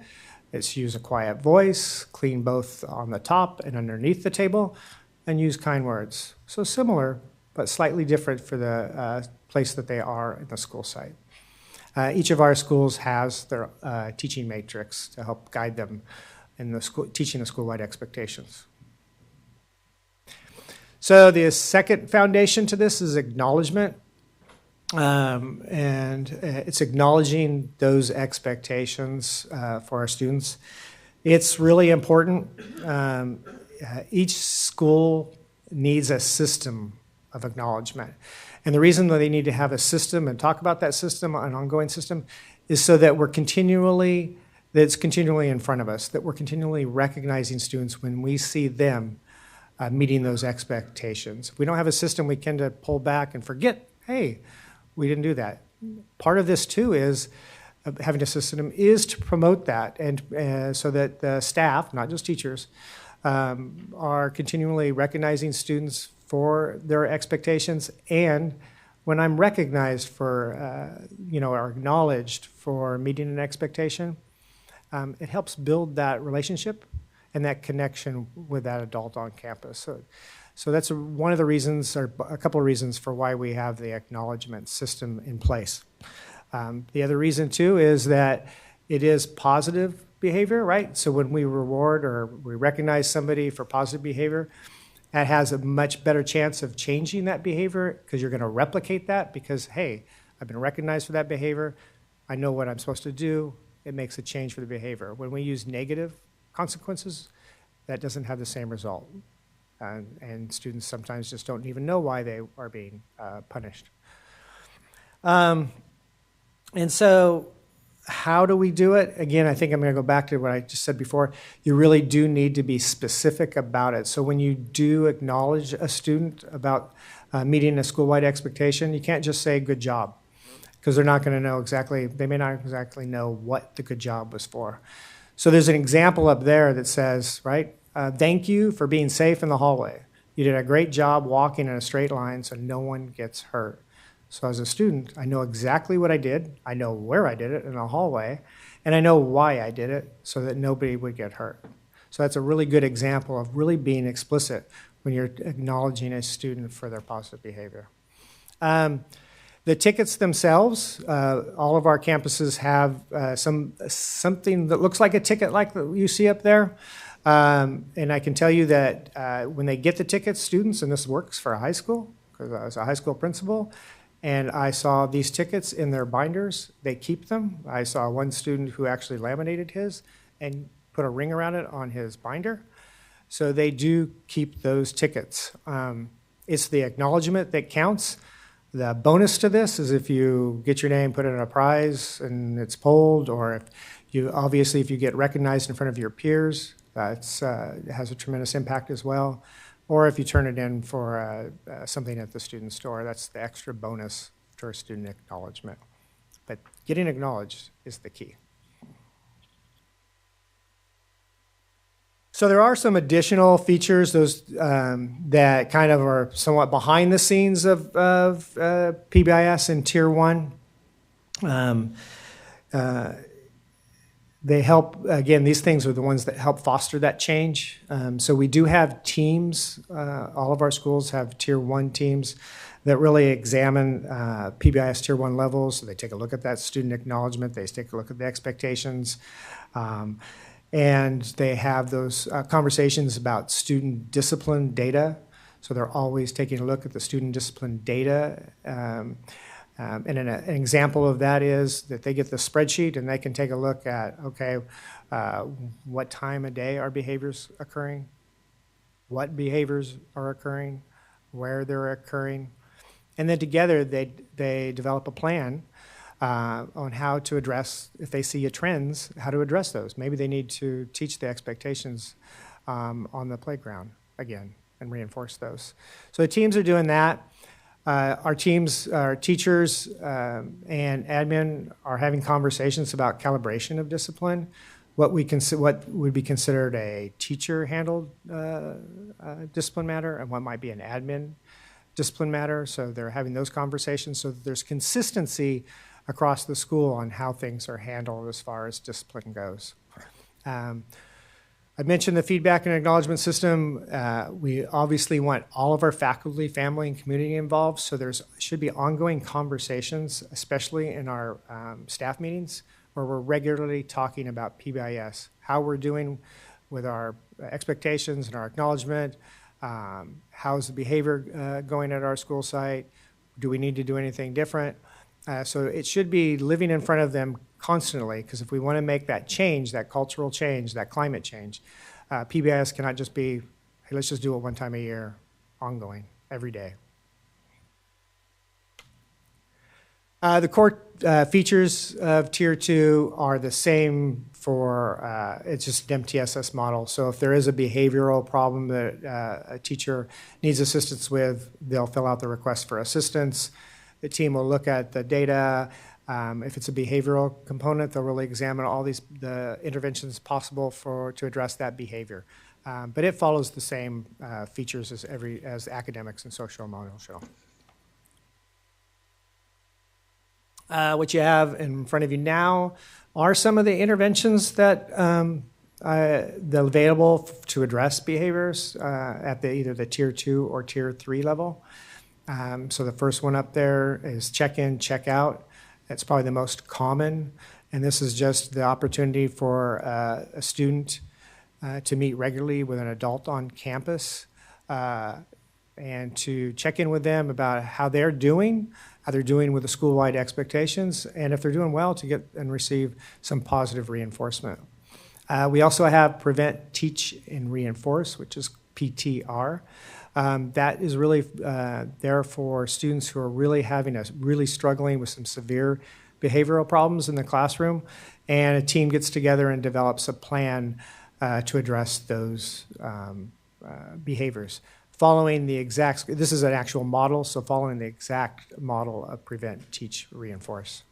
it's use a quiet voice, clean both on the top and underneath the table, and use kind words. So similar, but slightly different for the place that they are in the school site. Each of our schools has their teaching matrix to help guide them in the school, teaching the school-wide expectations. So the second foundation to this is acknowledgement. And it's acknowledging those expectations for our students. It's really important. Each school needs a system of acknowledgement. And the reason that they need to have a system and talk about that system, an ongoing system, is so that it's continually in front of us, that we're continually recognizing students when we see them meeting those expectations. If we don't have a system, we tend to pull back and forget, hey, we didn't do that. Part of this too is having a system is to promote that, and so that the staff, not just teachers, are continually recognizing students for their expectations. And when I'm recognized for, or acknowledged for meeting an expectation, it helps build that relationship and that connection with that adult on campus. So that's one of the reasons, or a couple of reasons, for why we have the acknowledgement system in place. The other reason too is that it is positive behavior, right? So when we reward or we recognize somebody for positive behavior, that has a much better chance of changing that behavior, because you're going to replicate that because, hey, I've been recognized for that behavior. I know what I'm supposed to do. It makes a change for the behavior. When we use negative consequences, that doesn't have the same result. And students sometimes just don't even know why they are being punished. And so how do we do it? Again, I think I'm going to go back to what I just said before. You really do need to be specific about it. So when you do acknowledge a student about meeting a school-wide expectation, you can't just say good job, because they're not going to know exactly, they may not exactly know what the good job was for. So there's an example up there that says, right, thank you for being safe in the hallway. You did a great job walking in a straight line so no one gets hurt. So as a student, I know exactly what I did, I know where I did it in the hallway, and I know why I did it so that nobody would get hurt. So that's a really good example of really being explicit when you're acknowledging a student for their positive behavior. The tickets themselves, all of our campuses have something that looks like a ticket like that you see up there. And I can tell you that when they get the tickets, students, and this works for a high school, because I was a high school principal, and I saw these tickets in their binders, they keep them. I saw one student who actually laminated his and put a ring around it on his binder. So they do keep those tickets. It's the acknowledgement that counts. The bonus to this is if you get your name put in a prize and it's pulled, or if you get recognized in front of your peers, it has a tremendous impact as well. Or if you turn it in for something at the student store, that's the extra bonus for student acknowledgement. But getting acknowledged is the key. So there are some additional features, those that kind of are somewhat behind the scenes of PBIS in Tier 1. They help, again, these things are the ones that help foster that change. So we do have teams, all of our schools have Tier 1 teams that really examine PBIS Tier 1 levels. So they take a look at that student acknowledgement, they take a look at the expectations, and they have those conversations about student discipline data. So they're always taking a look at the student discipline data. And an example of that is that they get the spreadsheet and they can take a look at, okay, what time of day are behaviors occurring, what behaviors are occurring, where they're occurring, and then together they develop a plan on how to address, if they see trends, how to address those. Maybe they need to teach the expectations on the playground again and reinforce those. So the teams are doing that. Our teams, our teachers and admin are having conversations about calibration of discipline, what would be considered a teacher-handled discipline matter and what might be an admin discipline matter. So they're having those conversations so that there's consistency across the school on how things are handled as far as discipline goes. I mentioned the feedback and acknowledgement system. We obviously want all of our faculty, family, and community involved, so there should be ongoing conversations, especially in our staff meetings, where we're regularly talking about PBIS, how we're doing with our expectations and our acknowledgement, how's the behavior going at our school site, Do we need to do anything different? So it should be living in front of them constantly, because if we want to make that change, that cultural change, that climate change, PBIS cannot just be, hey, let's just do it one time a year, ongoing, every day. The core features of Tier 2 are the same for, it's just an MTSS model. So if there is a behavioral problem that a teacher needs assistance with, they'll fill out the request for assistance. The team will look at the data. If it's a behavioral component, they'll really examine all the interventions possible to address that behavior. But it follows the same features as academics and social emotional show. What you have in front of you now are some of the interventions that are available to address behaviors at either the Tier 2 or Tier 3 level. So the first one up there is check-in, check-out. It's probably the most common, and this is just the opportunity for a student to meet regularly with an adult on campus and to check in with them about how they're doing with the school-wide expectations, and if they're doing well, to get and receive some positive reinforcement. We also have Prevent, Teach, and Reinforce, which is PTR. That is really there for students who are really struggling with some severe behavioral problems in the classroom, and a team gets together and develops a plan to address those behaviors. Following the exact, this is an actual model, so following the exact model of Prevent, Teach, Reinforce.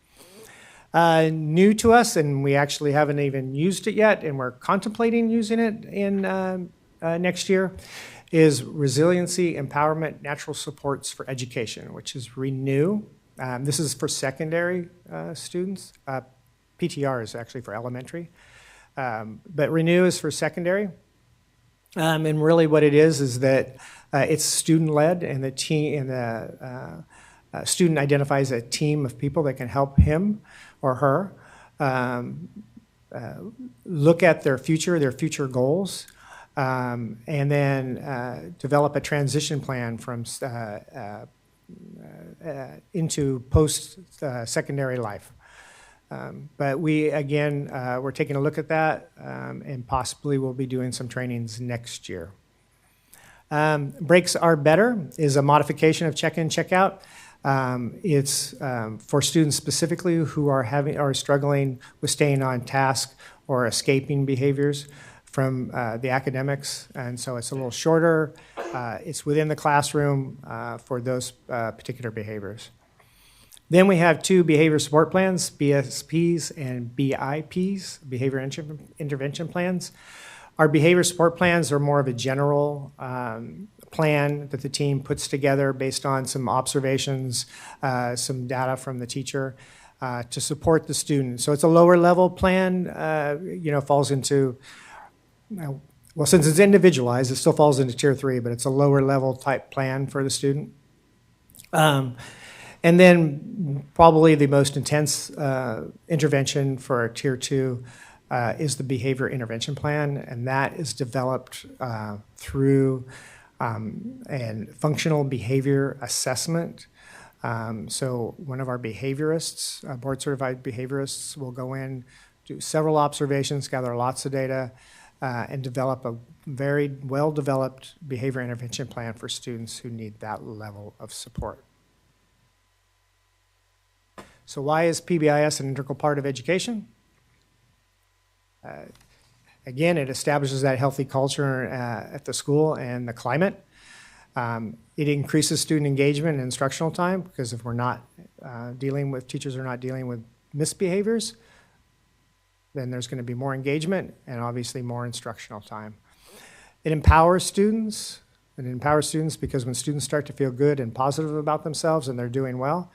New to us, and we actually haven't even used it yet, and we're contemplating using it in next year, is Resiliency, Empowerment, Natural Supports for Education, which is Renew. This is for secondary students. PTR is actually for elementary. But Renew is for secondary. And really what it is that it's student-led, and the team, and the student identifies a team of people that can help him or her look at their future goals, and then develop a transition plan from into post-secondary life. But we're taking a look at that, and possibly we'll be doing some trainings next year. Breaks Are Better is a modification of check-in, check-out. It's for students specifically who are struggling with staying on task or escaping behaviors from the academics, and so it's a little shorter. It's within the classroom for those particular behaviors. Then we have 2 behavior support plans, BSPs and BIPs, behavior intervention plans. Our behavior support plans are more of a general plan that the team puts together based on some observations, some data from the teacher to support the student. So it's a lower level plan, falls into, well, since it's individualized, it still falls into Tier 3, but it's a lower level type plan for the student. And then probably the most intense intervention for Tier 2 is the behavior intervention plan, and that is developed through a functional behavior assessment. So one of our behaviorists, board-certified behaviorists, will go in, do several observations, gather lots of data, and develop a very well-developed behavior intervention plan for students who need that level of support. So why is PBIS an integral part of education? Again, it establishes that healthy culture at the school and the climate. It increases student engagement and instructional time, because if we're not teachers are not dealing with misbehaviors, then there's going to be more engagement and obviously more instructional time. It empowers students. It empowers students because when students start to feel good and positive about themselves and they're doing well,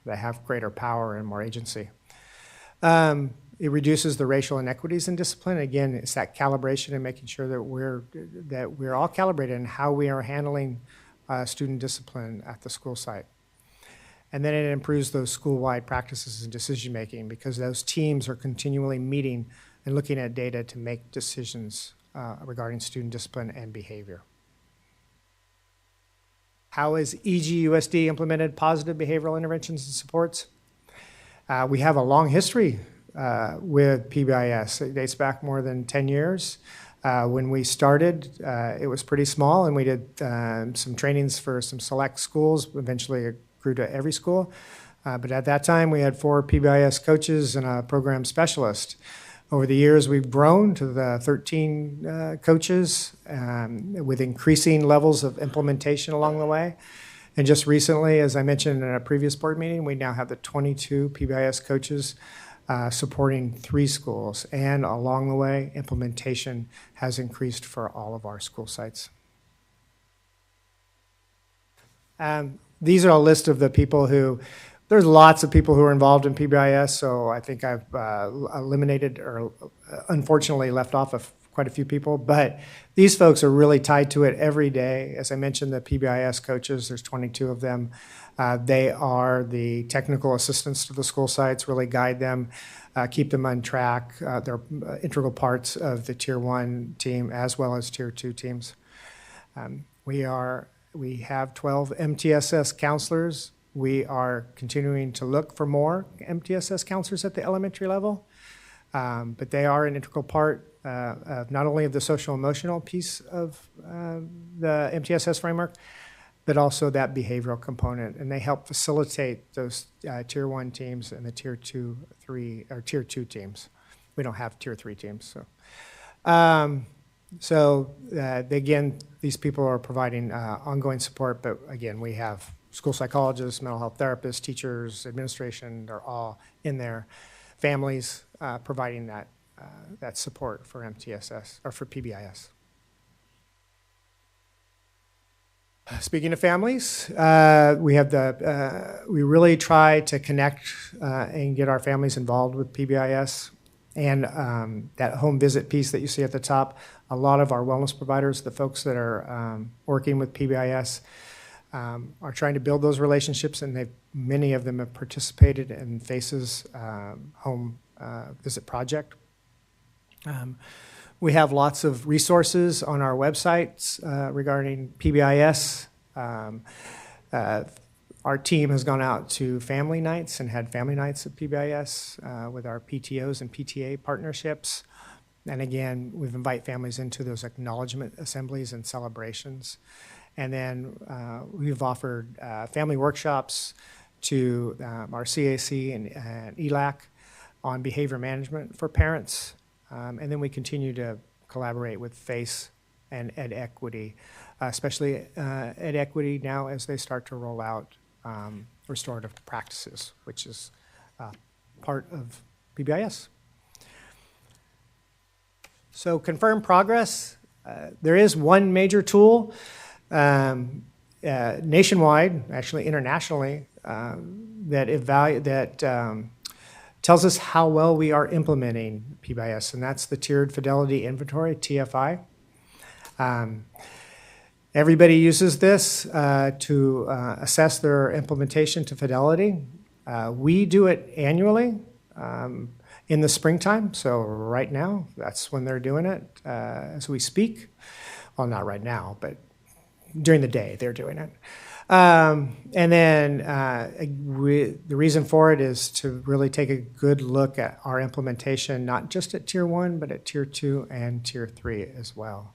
they have greater power and more agency. It reduces the racial inequities in discipline. Again, it's that calibration and making sure that we're all calibrated in how we are handling student discipline at the school site. And then it improves those school-wide practices and decision-making, because those teams are continually meeting and looking at data to make decisions regarding student discipline and behavior. How has EGUSD implemented positive behavioral interventions and supports? We have a long history with PBIS. It dates back more than 10 years. When we started, it was pretty small, and we did some trainings for some select schools. Eventually, it grew to every school. But at that time, we had 4 PBIS coaches and a program specialist. Over the years, we've grown to the 13 coaches with increasing levels of implementation along the way. And just recently, as I mentioned in a previous board meeting, we now have the 22 PBIS coaches supporting 3 schools. And along the way, implementation has increased for all of our school sites. These are a list of the people who, there's lots of people who are involved in PBIS, so I think I've eliminated or unfortunately left off of quite a few people, but these folks are really tied to it every day. As I mentioned, the PBIS coaches, there's 22 of them. They are the technical assistants to the school sites, really guide them, keep them on track. They're integral parts of the Tier 1 team as well as Tier 2 teams. We have 12 MTSS counselors. We are continuing to look for more MTSS counselors at the elementary level, but they are an integral part of not only of the social emotional piece of the MTSS framework, but also that behavioral component, and they help facilitate those Tier 1 teams and the Tier 2, 3, or Tier 2 teams. We don't have Tier 3 teams, so. Again, these people are providing ongoing support, but again, we have school psychologists, mental health therapists, teachers, administration, they're all in there. Families providing that support for MTSS or for PBIS. Speaking of families, we really try to connect and get our families involved with PBIS. And that home visit piece that you see at the top, a lot of our wellness providers, the folks that are working with PBIS, are trying to build those relationships, and many of them have participated in FACE's home visit project. We have lots of resources on our websites regarding PBIS. Our team has gone out to family nights and had family nights at PBIS with our PTOs and PTA partnerships. And again, we've invited families into those acknowledgement assemblies and celebrations. And then we've offered family workshops to our CAC and ELAC on behavior management for parents. And then we continue to collaborate with FACE and Ed Equity, especially Ed Equity now as they start to roll out restorative practices, which is part of PBIS. So confirm progress. There is one major tool nationwide, actually internationally, that tells us how well we are implementing PBIS, and that's the Tiered Fidelity Inventory, TFI. Everybody uses this to assess their implementation to fidelity. We do it annually in the springtime, so right now, that's when they're doing it as we speak. Well, not right now, but during the day, they're doing it. And then the reason for it is to really take a good look at our implementation, not just at Tier 1, but at Tier 2 and Tier 3 as well.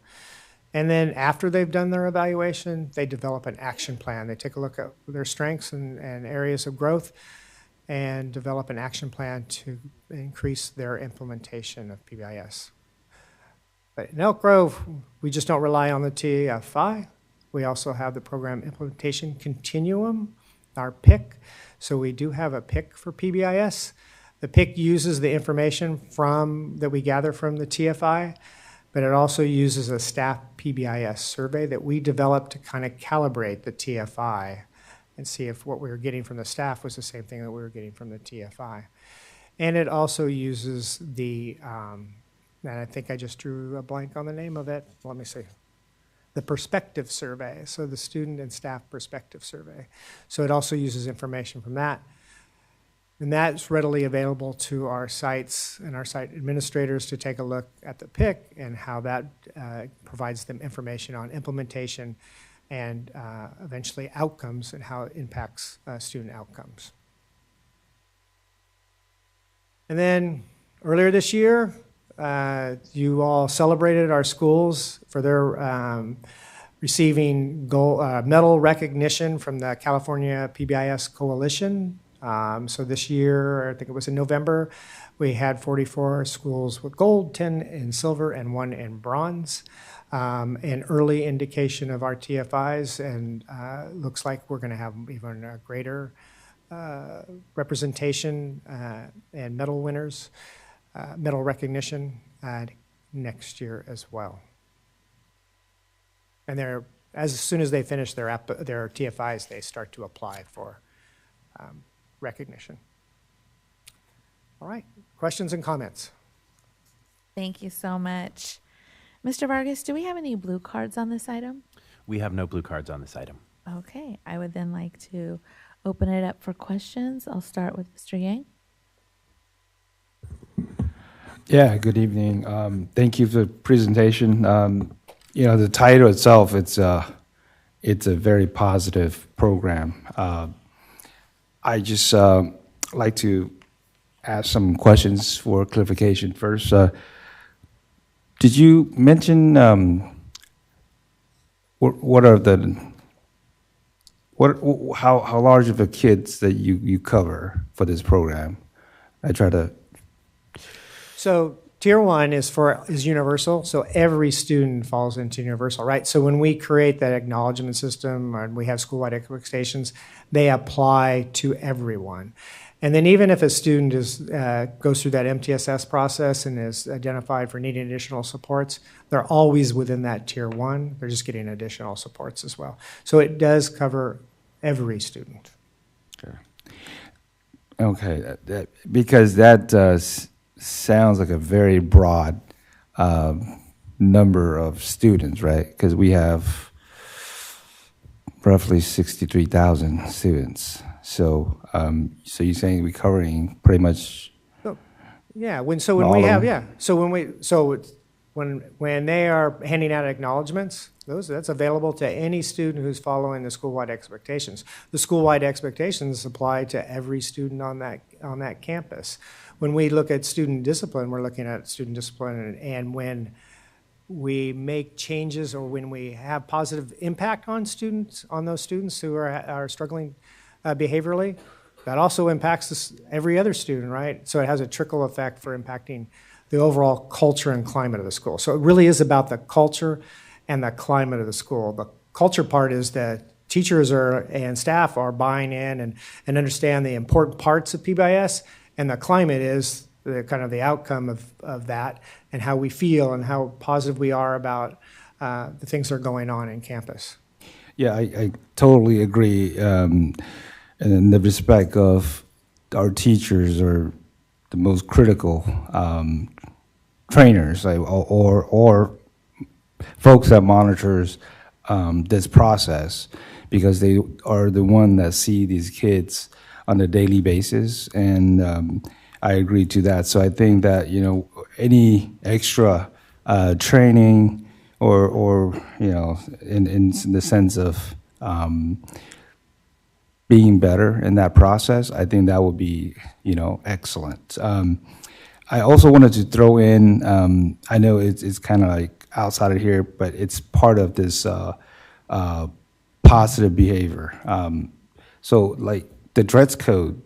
And then after they've done their evaluation, they develop an action plan. They take a look at their strengths and areas of growth and develop an action plan to increase their implementation of PBIS. But in Elk Grove, we just don't rely on the TFI. We also have the Program Implementation Continuum, our PIC. So we do have a PIC for PBIS. The PIC uses the information that we gather from the TFI, but it also uses a staff PBIS survey that we developed to kind of calibrate the TFI and see if what we were getting from the staff was the same thing that we were getting from the TFI. And it also uses and I think I just drew a blank on the name of it. Let me see. The perspective survey, so the student and staff perspective survey. So it also uses information from that. And that's readily available to our sites and our site administrators to take a look at the PIC and how that provides them information on implementation and eventually outcomes and how it impacts student outcomes. And then earlier this year, you all celebrated our schools for their receiving medal recognition from the California PBIS Coalition. So this year, I think it was in November, we had 44 schools with gold, 10 in silver, and 1 in bronze. An early indication of our TFIs, and looks like we're going to have even a greater representation and medal winners, medal recognition next year as well. And as soon as they finish their TFIs, they start to apply for recognition. All right, questions and comments? Thank you so much. Mr. Vargas, do we have any blue cards on this item? We have no blue cards on this item. Okay, I would then like to open it up for questions. I'll start with Mr. Yang. Yeah, good evening. Thank you for the presentation. The title itself, it's a very positive program. I just like to ask some questions for clarification first. Did you mention how large of the kids that you cover for this program? I try to. So Tier 1 is universal, so every student falls into universal, right? So when we create that acknowledgement system and we have school-wide expectations, they apply to everyone. And then even if a student goes through that MTSS process and is identified for needing additional supports, they're always within that Tier 1. They're just getting additional supports as well. So it does cover every student. Okay, because that sounds like a very broad number of students, right? Because we have roughly 63,000 students. So, so you're saying we're covering pretty much? Yeah. When they are handing out acknowledgments, that's available to any student who's following the school-wide expectations. The school-wide expectations apply to every student on that campus. When we look at student discipline, we're looking at student discipline, and when we make changes or when we have positive impact on those students who are struggling behaviorally, that also impacts every other student, right? So it has a trickle effect for impacting the overall culture and climate of the school. So it really is about the culture and the climate of the school. The culture part is that teachers and staff are buying in and understand the important parts of PBIS, and the climate is the outcome of that and how we feel and how positive we are about the things that are going on in campus. Yeah, I totally agree. In the respect of our teachers are the most critical trainers, or folks that monitors this process, because they are the one that see these kids on a daily basis, and I agree to that. So I think that any extra training or in the sense of being better in that process, I think that would be excellent. I also wanted to throw in, I know it's kind of like outside of here, but it's part of this positive behavior. So like the dress code,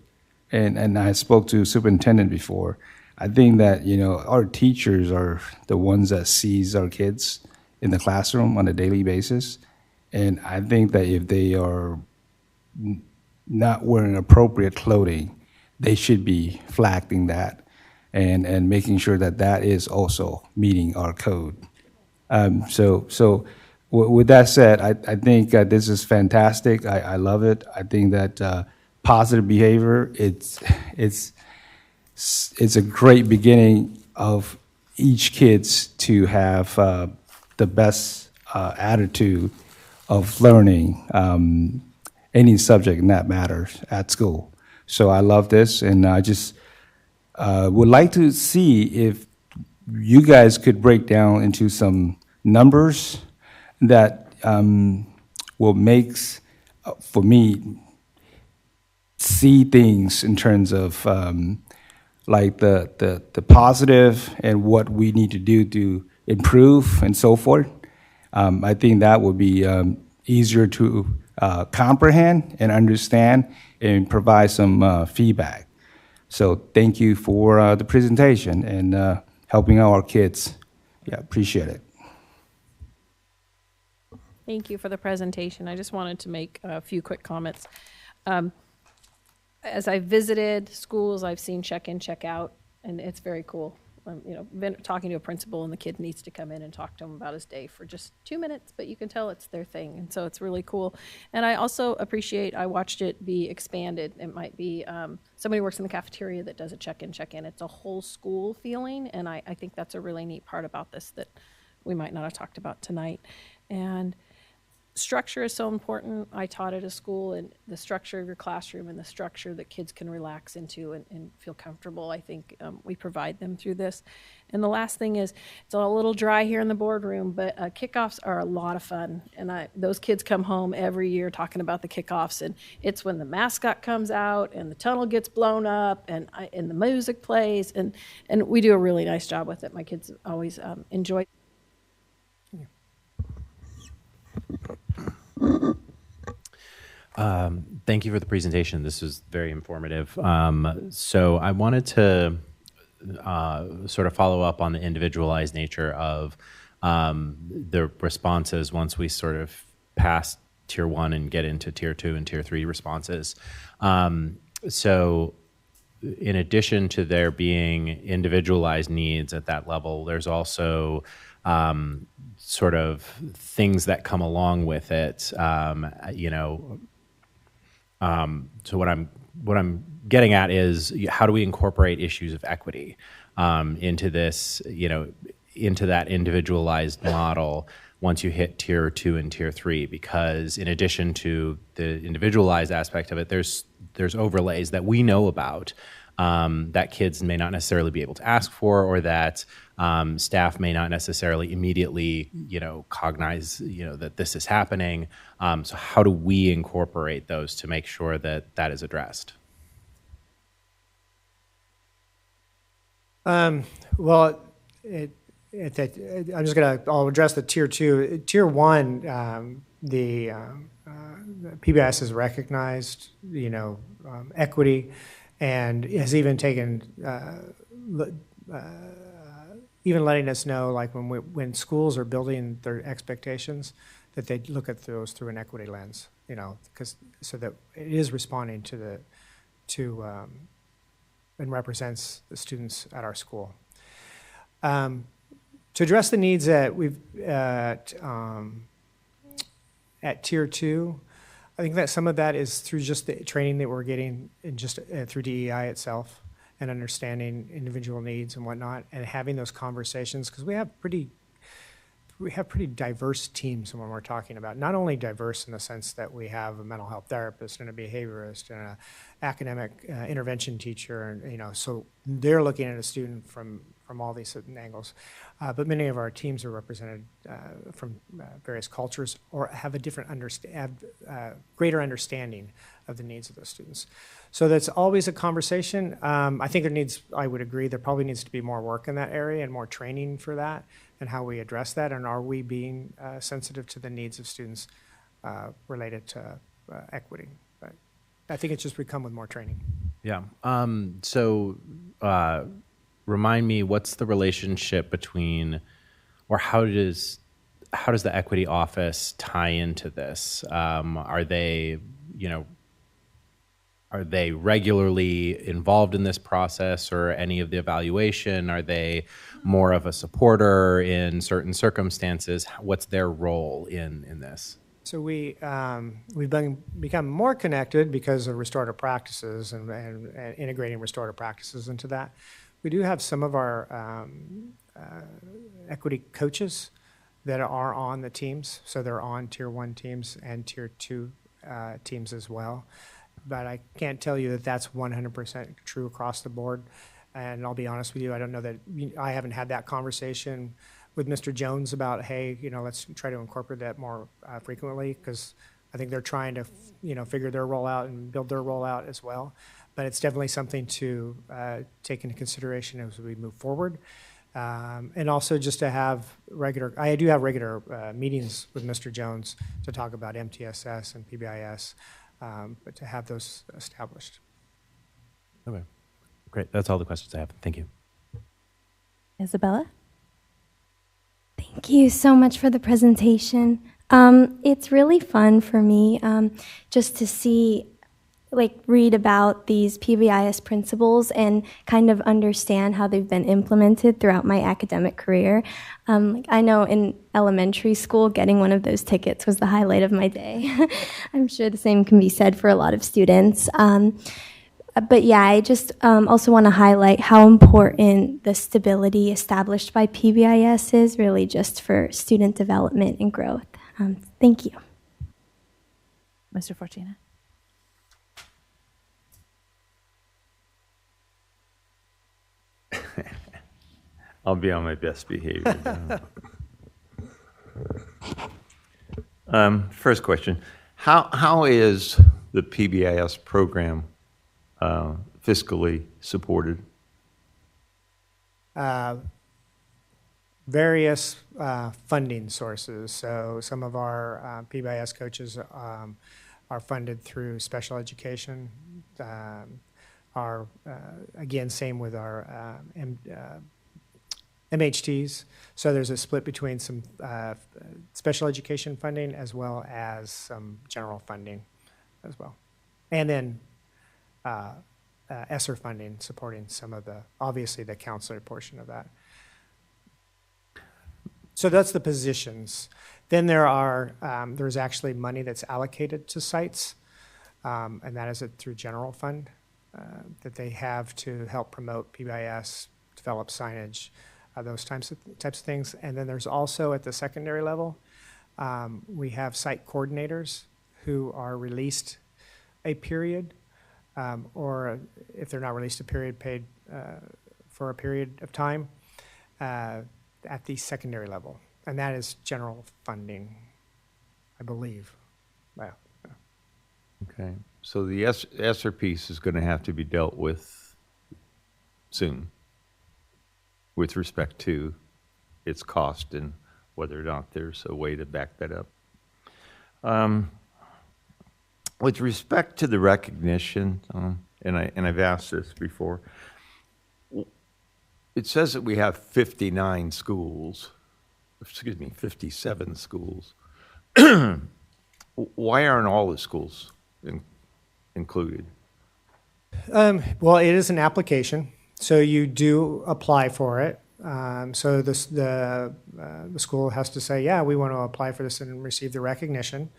and I spoke to superintendent before, I think that our teachers are the ones that sees our kids in the classroom on a daily basis, and I think that if they are not wearing appropriate clothing, they should be flagging that and making sure that that is also meeting our code. So with that said, I think this is fantastic. I love it. I think that positive behavior, it's a great beginning of each kids to have the best attitude of learning any subject that matters at school. So I love this, and I just would like to see if you guys could break down into some numbers that will makes, for me, see things in terms of like the positive and what we need to do to improve and so forth. I think that would be easier to comprehend and understand and provide some feedback. So thank you for the presentation and helping out our kids. Yeah, appreciate it. Thank you for the presentation. I just wanted to make a few quick comments. As I've visited schools, I've seen check-in, check-out, and it's very cool. You know, been talking to a principal and the kid needs to come in and talk to him about his day for just 2 minutes, but you can tell it's their thing, and so it's really cool. And I also appreciate, I watched it be expanded. It might be somebody works in the cafeteria that does a check-in, check-in. It's a whole school feeling, and I think that's a really neat part about this that we might not have talked about tonight. And structure is so important. I taught at a school, and the structure of your classroom and the structure that kids can relax into and feel comfortable, I think we provide them through this. And the last thing is, it's a little dry here in the boardroom, but kickoffs are a lot of fun. And those kids come home every year talking about the kickoffs, and it's when the mascot comes out and the tunnel gets blown up and the music plays, and we do a really nice job with it. My kids always enjoy. Thank you for the presentation. This was very informative. So I wanted to sort of follow up on the individualized nature of the responses once we sort of pass Tier 1 and get into Tier 2 and Tier 3 responses. So in addition to there being individualized needs at that level, there's also sort of things that come along with it, you know. So what I'm getting at is, how do we incorporate issues of equity into this, you know, into that individualized model once you hit Tier 2 and Tier 3? Because in addition to the individualized aspect of it, there's overlays that we know about that kids may not necessarily be able to ask for, or that staff may not necessarily immediately, you know, cognize, you know, that this is happening. So how do we incorporate those to make sure that that is addressed? Well, I'm just I'll address the Tier 2. Tier 1, the PBIS has recognized, you know, equity, and has even taken, even letting us know, like when schools are building their expectations, that they look at those through an equity lens, you know, so that it is responding to and represents the students at our school. To address the needs that we've at Tier 2, I think that some of that is through just the training that we're getting in just through DEI itself, and understanding individual needs and whatnot, and having those conversations, because we have pretty diverse teams when we're talking about, not only diverse in the sense that we have a mental health therapist and a behaviorist and an academic intervention teacher, and, you know, so they're looking at a student from all these certain angles, but many of our teams are represented from various cultures, or have a different greater understanding of the needs of those students. So that's always a conversation. I think I would agree, there probably needs to be more work in that area and more training for that, and how we address that, and are we being sensitive to the needs of students related to equity. But I think it's just become with more training. Yeah. So remind me, what's the relationship between, or how does the equity office tie into this? Are they, you know, are they regularly involved in this process or any of the evaluation? Are they more of a supporter in certain circumstances? What's their role in this? So we've become more connected because of restorative practices and integrating restorative practices into that. We do have some of our equity coaches that are on the teams, so they're on Tier 1 teams and Tier 2 teams as well. But I can't tell you that that's 100% true across the board. And I'll be honest with you, I don't know that, I haven't had that conversation with Mr. Jones about, hey, let's try to incorporate that more frequently, because I think they're trying to, figure their rollout and build their rollout as well. But it's definitely something to take into consideration as we move forward. And also just to have I do have regular meetings with Mr. Jones to talk about MTSS and PBIS, but to have those established. Okay, great. That's all the questions I have. Thank you. Isabella? Thank you so much for the presentation. It's really fun for me just to see, read about these PBIS principles and kind of understand how they've been implemented throughout my academic career. I know in elementary school, getting one of those tickets was the highlight of my day. I'm sure the same can be said for a lot of students. But yeah, I just also want to highlight how important the stability established by PBIS is, really just for student development and growth. Thank you. Mr. Fortuna? I'll be on my best behavior. First question, how is the PBIS program fiscally supported? Various funding sources. So some of our PBIS coaches are funded through special education. Again, same with our MHTs. So there's a split between some special education funding as well as some general funding as well. And then ESSER funding supporting some of obviously the counselor portion of that. So that's the positions. Then there's actually money that's allocated to sites, and that is through general fund that they have to help promote PBIS, develop signage, those types of things. And then there's also at the secondary level, we have site coordinators who are released a period, or if they're not released a period, paid for a period of time at the secondary level. And that is general funding, I believe. Wow. Okay, so the ESSER piece is going to have to be dealt with soon with respect to its cost and whether or not there's a way to back that up. With respect to the recognition, and I've asked this before, it says that we have 57 schools. Why aren't all the schools included? Well, it is an application, so you do apply for it. So the school has to say, yeah, we want to apply for this and receive the recognition.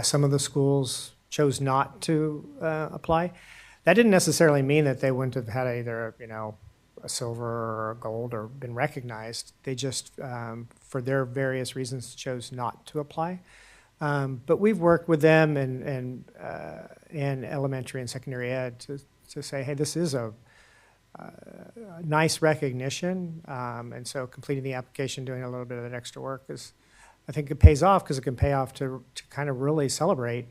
Some of the schools chose not to apply. That didn't necessarily mean that they wouldn't have had either, a silver or a gold or been recognized. They just, for their various reasons, chose not to apply. But we've worked with them in elementary and secondary ed to say, hey, this is a nice recognition. And so completing the application, doing a little bit of that extra work I think it pays off, because it can pay off to kind of really celebrate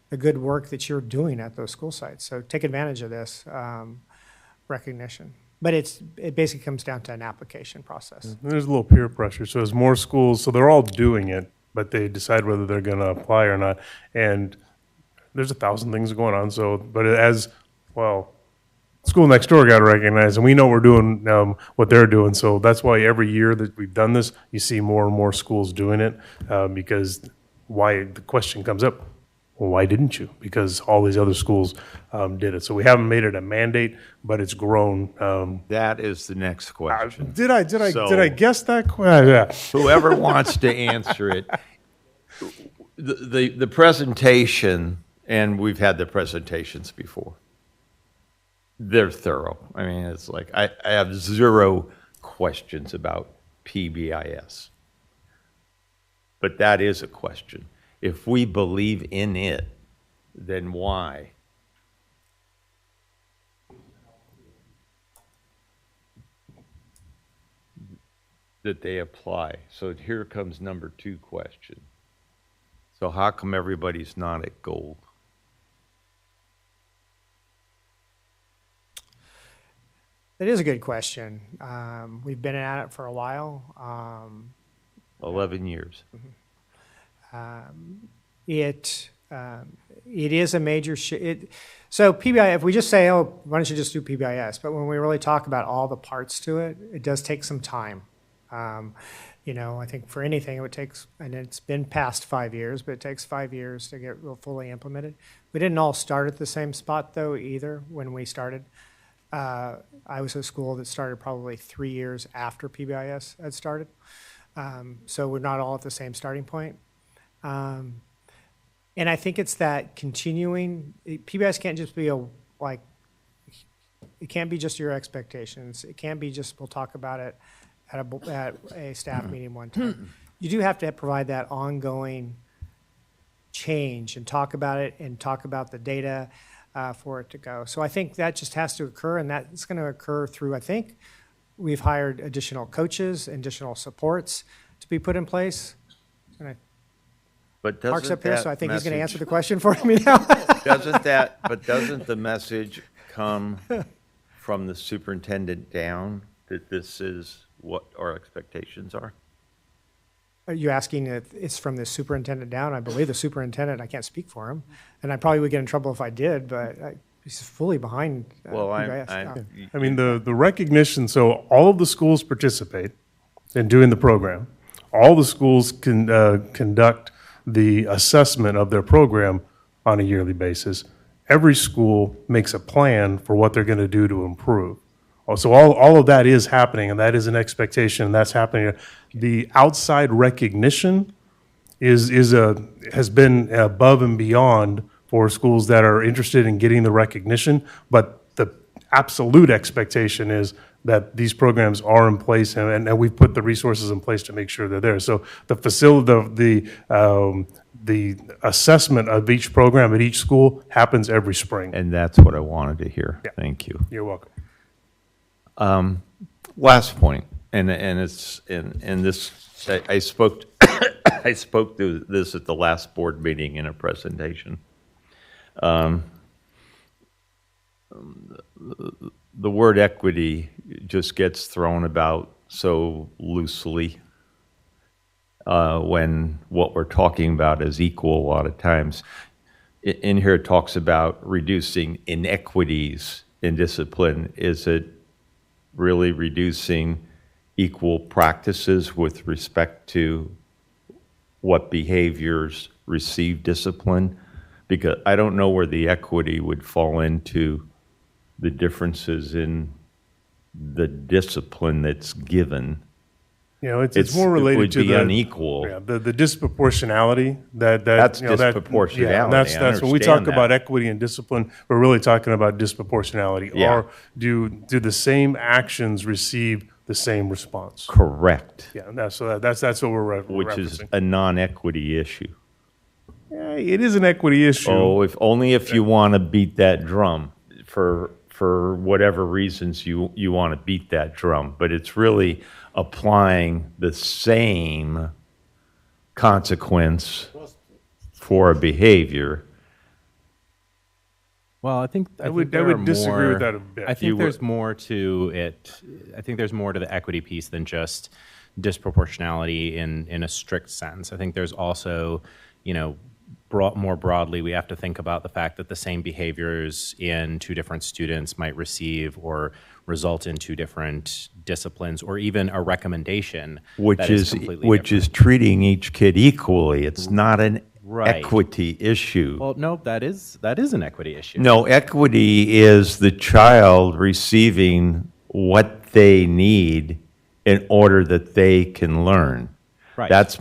the good work that you're doing at those school sites. So take advantage of this recognition. But it basically comes down to an application process. There's a little peer pressure. So as more schools, so they're all doing it, but they decide whether they're going to apply or not. And there's 1,000 things going on. So, but as well, school next door got recognized, and we know we're doing what they're doing. So that's why every year that we've done this, you see more and more schools doing it, because the question comes up, well, why didn't you? Because all these other schools did it. So we haven't made it a mandate, but it's grown. That is the next question. Did I guess that? Yeah. Whoever wants to answer it, the presentation, and we've had the presentations before, they're thorough. I mean, it's like I have zero questions about PBIS. But that is a question. If we believe in it, then why? that they apply. So here comes number 2 question. So how come everybody's not at gold? That is a good question. We've been at it for a while. 11 years. It is a major so PBIS, if we just say, oh, why don't you just do PBIS? But when we really talk about all the parts to it, it does take some time. You know, I think for anything, it would take, and it's been past 5 years, but it takes 5 years to get real fully implemented. We didn't all start at the same spot, though, either, when we started. I was at a school that started probably 3 years after PBIS had started. So we're not all at the same starting point. And I think it's that continuing, PBIS can't just be it can't be just your expectations. It can't be just, we'll talk about it at a staff meeting one time. You do have to provide that ongoing change and talk about it and talk about the data for it to go. So I think that just has to occur, and that's going to occur through, I think, we've hired additional coaches, additional supports to be put in place. And But Mark's doesn't up here, that so I think he's going to message- answer the question for me now. doesn't the message come from the superintendent down that this is what our expectations are? Are you asking if it's from the superintendent down? I believe the superintendent, I can't speak for him, and I probably would get in trouble if I did, but he's fully behind PBIS. I mean, the recognition, so all of the schools participate in doing the program. All the schools can conduct the assessment of their program on a yearly basis. Every school makes a plan for what they're going to do to improve. So all of that is happening, and that is an expectation, and that's happening. The outside recognition has been above and beyond for schools that are interested in getting the recognition, but the absolute expectation is that these programs are in place, and we've put the resources in place to make sure they're there. So the facility, the assessment of each program at each school happens every spring. And that's what I wanted to hear. Yeah. Thank you. You're welcome. Last point, and it's in this. I spoke I spoke to this at the last board meeting in a presentation. The word equity just gets thrown about so loosely when what we're talking about is equal a lot of times. In here it talks about reducing inequities in discipline. Is it really reducing equal practices with respect to what behaviors receive discipline? Because I don't know where the equity would fall into the differences in the discipline that's given. You know, it's more related to it would be the unequal. Yeah, the disproportionality That's you know, disproportionality. Yeah, and that's when we talk about equity and discipline, we're really talking about disproportionality. Yeah. Or do the same actions receive the same response? Correct. Yeah, and that's what we're Which referencing. is a non-equity issue. Yeah, it is an equity issue. Oh, if you want to beat that drum for whatever reasons you want to beat that drum, but it's really applying the same consequence for a behavior. Well, I think I would disagree with that a bit. I think there's more to it. I think there's more to the equity piece than just disproportionality in a strict sense. I think there's also, more broadly, we have to think about the fact that the same behaviors in two different students might receive or result in two different disciplines, or even a recommendation Which is completely treating each kid equally. It's not an Right. equity issue. Well, no, that is an equity issue. No, equity is the child receiving what they need in order that they can learn. Right. That's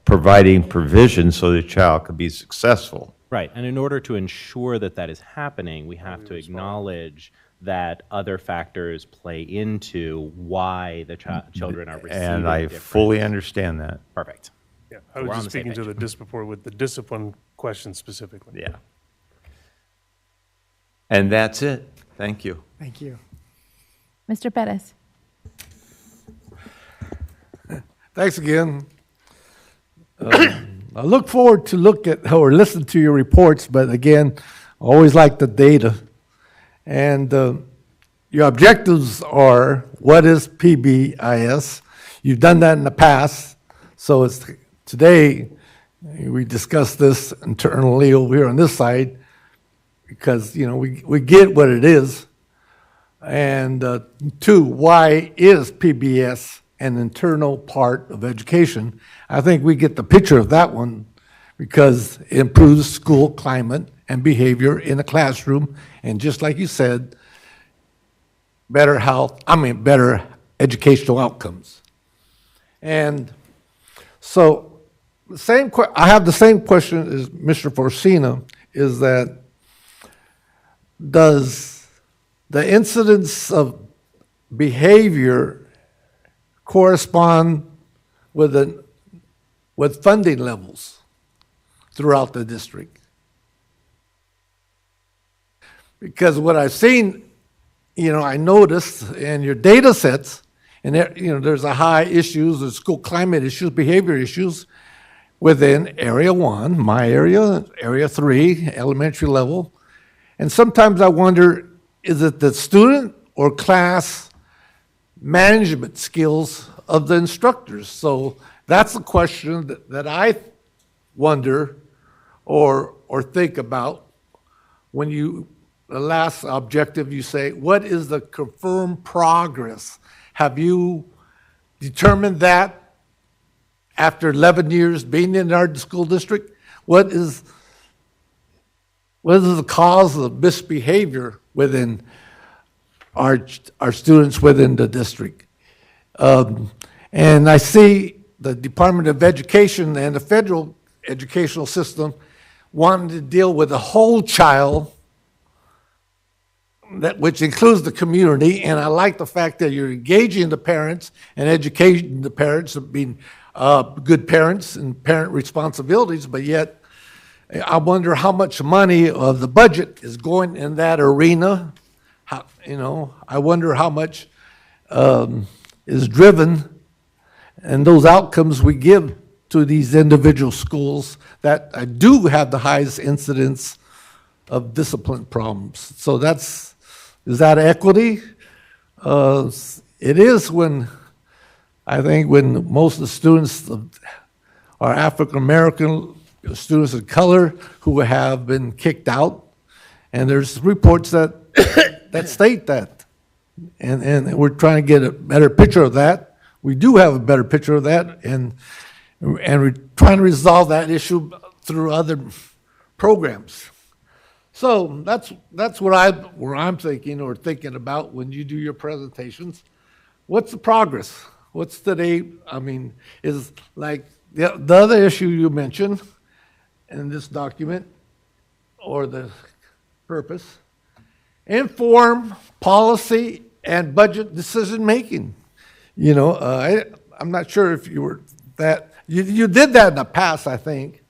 providing provision so the child can be successful. Right, and in order to ensure that that is happening, we have to acknowledge that other factors play into why the children are receiving And I different. fully understand that. Perfect. Yeah, So I we're was on just the same speaking to page. with the discipline question specifically. Yeah. And that's it. Thank you. Thank you. Mr. Pettis. Thanks again. I look forward to look at or listen to your reports, but again, I always like the data. And your objectives are, what is PBIS? You've done that in the past, so today we discussed this internally over here on this side because we get what it is. And two, why is PBS an internal part of education? I think we get the picture of that one because it improves school climate and behavior in the classroom, and just like you said, better educational outcomes. And so I have the same question as Mr. Forcina, is that does the incidence of behavior correspond with funding levels throughout the district? Because what I've seen, I noticed in your data sets, and there's a high issues, there's school climate issues, behavior issues within Area 1, my area, Area 3, elementary level. And sometimes I wonder, is it the student or class management skills of the instructors? So that's a question that I wonder or think about when the last objective you say, what is the confirmed progress? Have you determined that after 11 years being in our school district? What is the cause of misbehavior within our students within the district? And I see the Department of Education and the federal educational system wanting to deal with the whole child, which includes the community, and I like the fact that you're engaging the parents and educating the parents of being good parents and parent responsibilities, but yet I wonder how much money of the budget is going in that arena. I wonder how much is driven and those outcomes we give to these individual schools that do have the highest incidence of discipline problems. So is that equity? It is when most of the students are African American, students of color who have been kicked out, and there's reports that state that, and we're trying to get a better picture of that. We do have a better picture of that, and we're trying to resolve that issue through other programs. So that's what I'm thinking about when you do your presentations. What's the progress? What's today? Is like the other issue you mentioned in this document, or the purpose, inform policy and budget decision making. I'm not sure if you were that. You did that in the past, I think,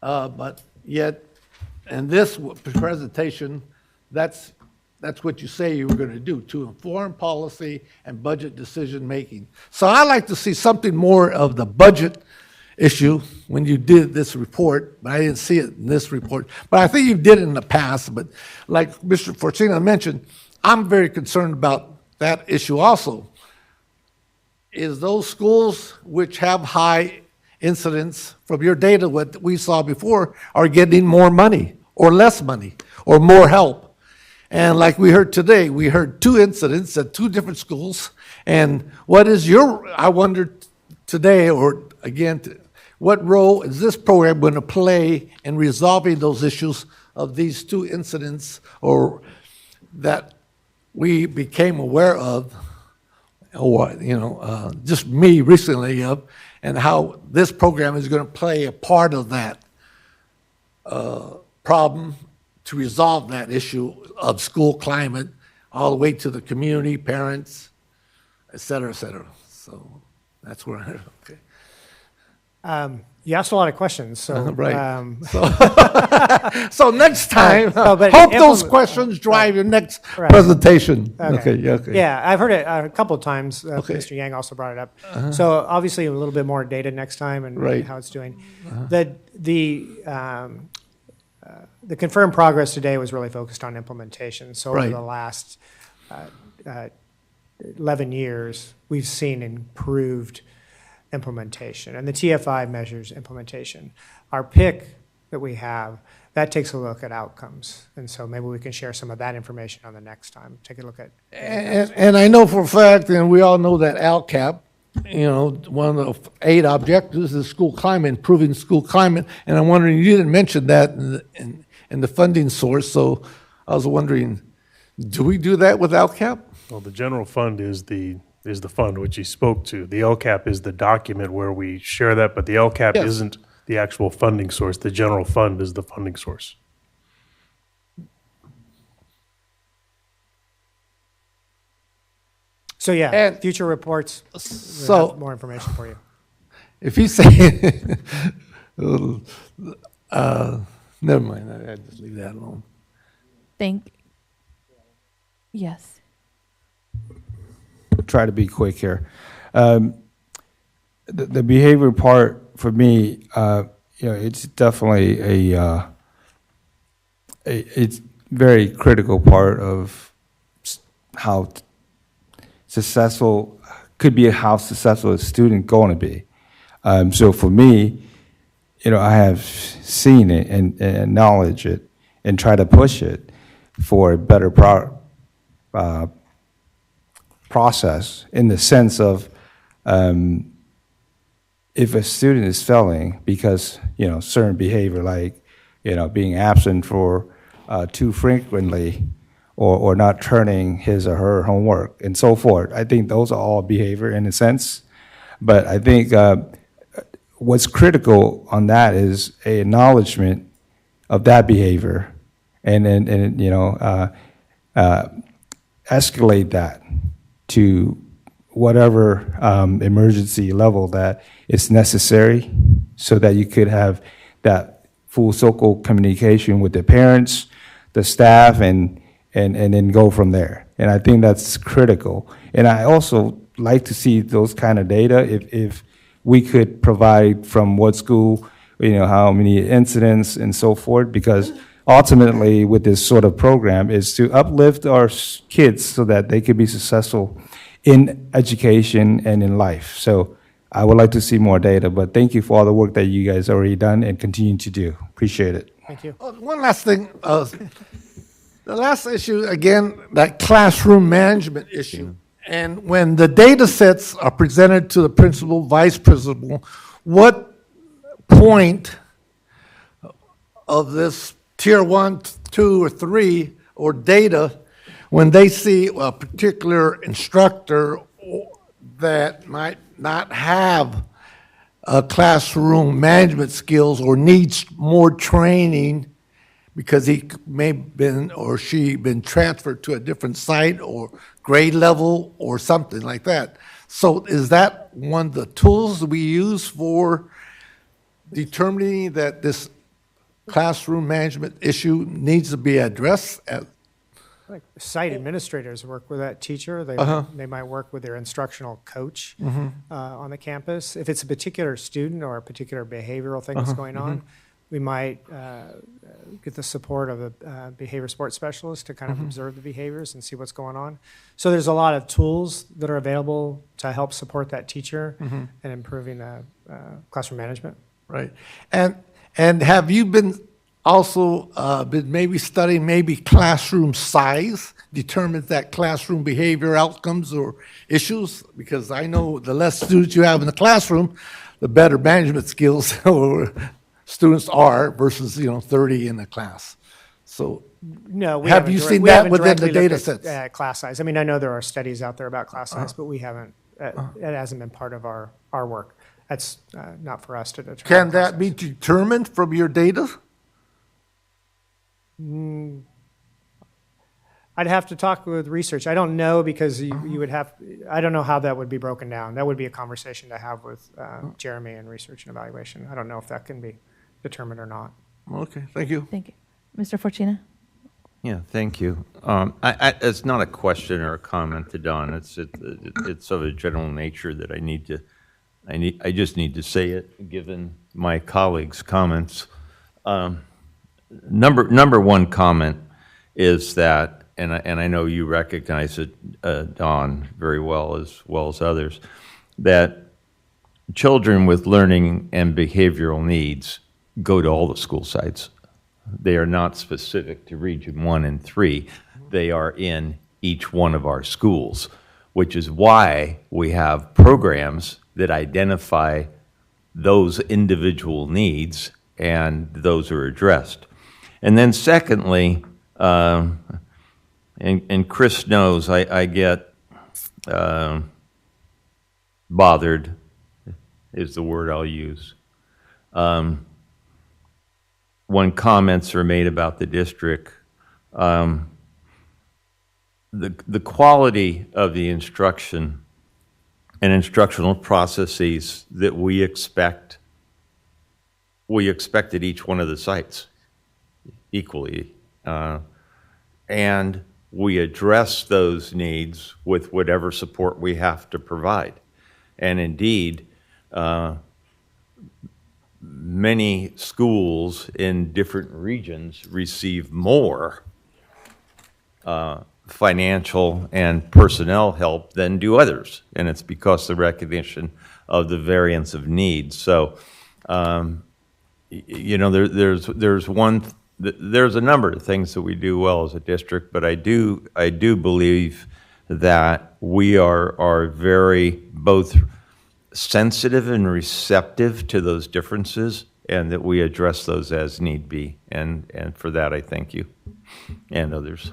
but yet. And this presentation, that's what you say you were going to do, to inform policy and budget decision making. So I like to see something more of the budget issue when you did this report, but I didn't see it in this report. But I think you did it in the past. But like Mr. Forcina mentioned, I'm very concerned about that issue also. Is those schools which have high incidents, from your data, what we saw before, are getting more money or less money or more help. And like we heard today, we heard 2 incidents at 2 different schools. And I wonder today, or again, what role is this program going to play in resolving those issues of these 2 incidents, or that we became aware of, or just me recently of, and how this program is going to play a part of that problem to resolve that issue of school climate all the way to the community, parents, et cetera, et cetera. So that's where okay. You asked a lot of questions, so right. So next time, hope those questions drive your next presentation. Okay. Yeah, I've heard it a couple of times. Mr. Yang also brought it up. So obviously a little bit more data next time and how it's doing. The confirmed progress today was really focused on implementation. So over the last 11 years, we've seen improved implementation, and the TFI measures implementation. Our PIC that we have, that takes a look at outcomes, and so maybe we can share some of that information on the next time. Take a look at. And I know for a fact, and we all know that LCAP, one of the 8 objectives is school climate, improving school climate, and I'm wondering, you didn't mention that in the funding source, so I was wondering, do we do that with LCAP? Well, the general fund is the fund which he spoke to. The LCAP is the document where we share that, but the LCAP isn't the actual funding source. The general fund is the funding source. So And future reports, so have more information for you. If you say, never mind, I just leave that alone. Yes. Try to be quick here. The behavior part for me, it's definitely it's very critical part of how successful how successful a student going to be. So for me, I have seen it and acknowledge it and try to push it for a better process in the sense of if a student is failing because certain behavior like being absent for too frequently or not turning his or her homework and so forth, I think those are all behavior in a sense. But I think what's critical on that is a acknowledgement of that behavior and then escalate that to whatever emergency level that is necessary so that you could have that full circle communication with the parents, the staff, and then go from there. And I think that's critical. And I also like to see those kind of data if we could provide from what school, how many incidents and so forth, because ultimately with this sort of program is to uplift our kids so that they could be successful in education and in life. So I would like to see more data, but thank you for all the work that you guys already done and continue to do. Appreciate it. Thank you. One last thing. The last issue, again, that classroom management issue. And when the data sets are presented to the principal, vice principal, what point of this tier 1, 2, or 3 or data when they see a particular instructor that might not have classroom management skills or needs more training because he may been or she been transferred to a different site or grade level or something like that. So is that one of the tools we use for determining that this classroom management issue needs to be addressed? Like site administrators work with that teacher. They might work with their instructional coach on the campus. If it's a particular student or a particular behavioral thing that's going on, we might get the support of a behavior sports specialist to kind of observe the behaviors and see what's going on. So there's a lot of tools that are available to help support that teacher in improving classroom management. Right. And have you been also been maybe studying maybe classroom size, determines that classroom behavior outcomes or issues? Because I know the less students you have in the classroom, the better management skills or students are versus 30 in the class. So no, have you seen that within the data sets? Class size. I mean, I know there are studies out there about class size, but we haven't. It hasn't been part of our work. That's not for us to determine. Can that be determined from your data? I'd have to talk with research. I don't know because you would have, I don't know how that would be broken down. That would be a conversation to have with Jeremy and research and evaluation. I don't know if that can be determined or not. Okay, thank you. Thank you. Mr. Fortuna? Yeah, thank you. It's not a question or a comment to Don. It's of a general nature that I just need to say it, given my colleagues' comments. Number one comment is that, and I know you recognize it, Don, very well as others, that children with learning and behavioral needs go to all the school sites. They are not specific to Region 1 and 3. They are in each one of our schools, which is why we have programs that identify those individual needs and those are addressed. And then secondly, and Chris knows I get bothered, is the word I'll use, when comments are made about the district. The quality of the instruction and instructional processes that we expect at each one of the sites equally. And we address those needs with whatever support we have to provide. And indeed, many schools in different regions receive more financial and personnel help than do others. And it's because of the recognition of the variance of needs. So, you know, there's a number of things that we do well as a district, but I do believe that we are very both sensitive and receptive to those differences, and that we address those as need be. And for that, I thank you and others.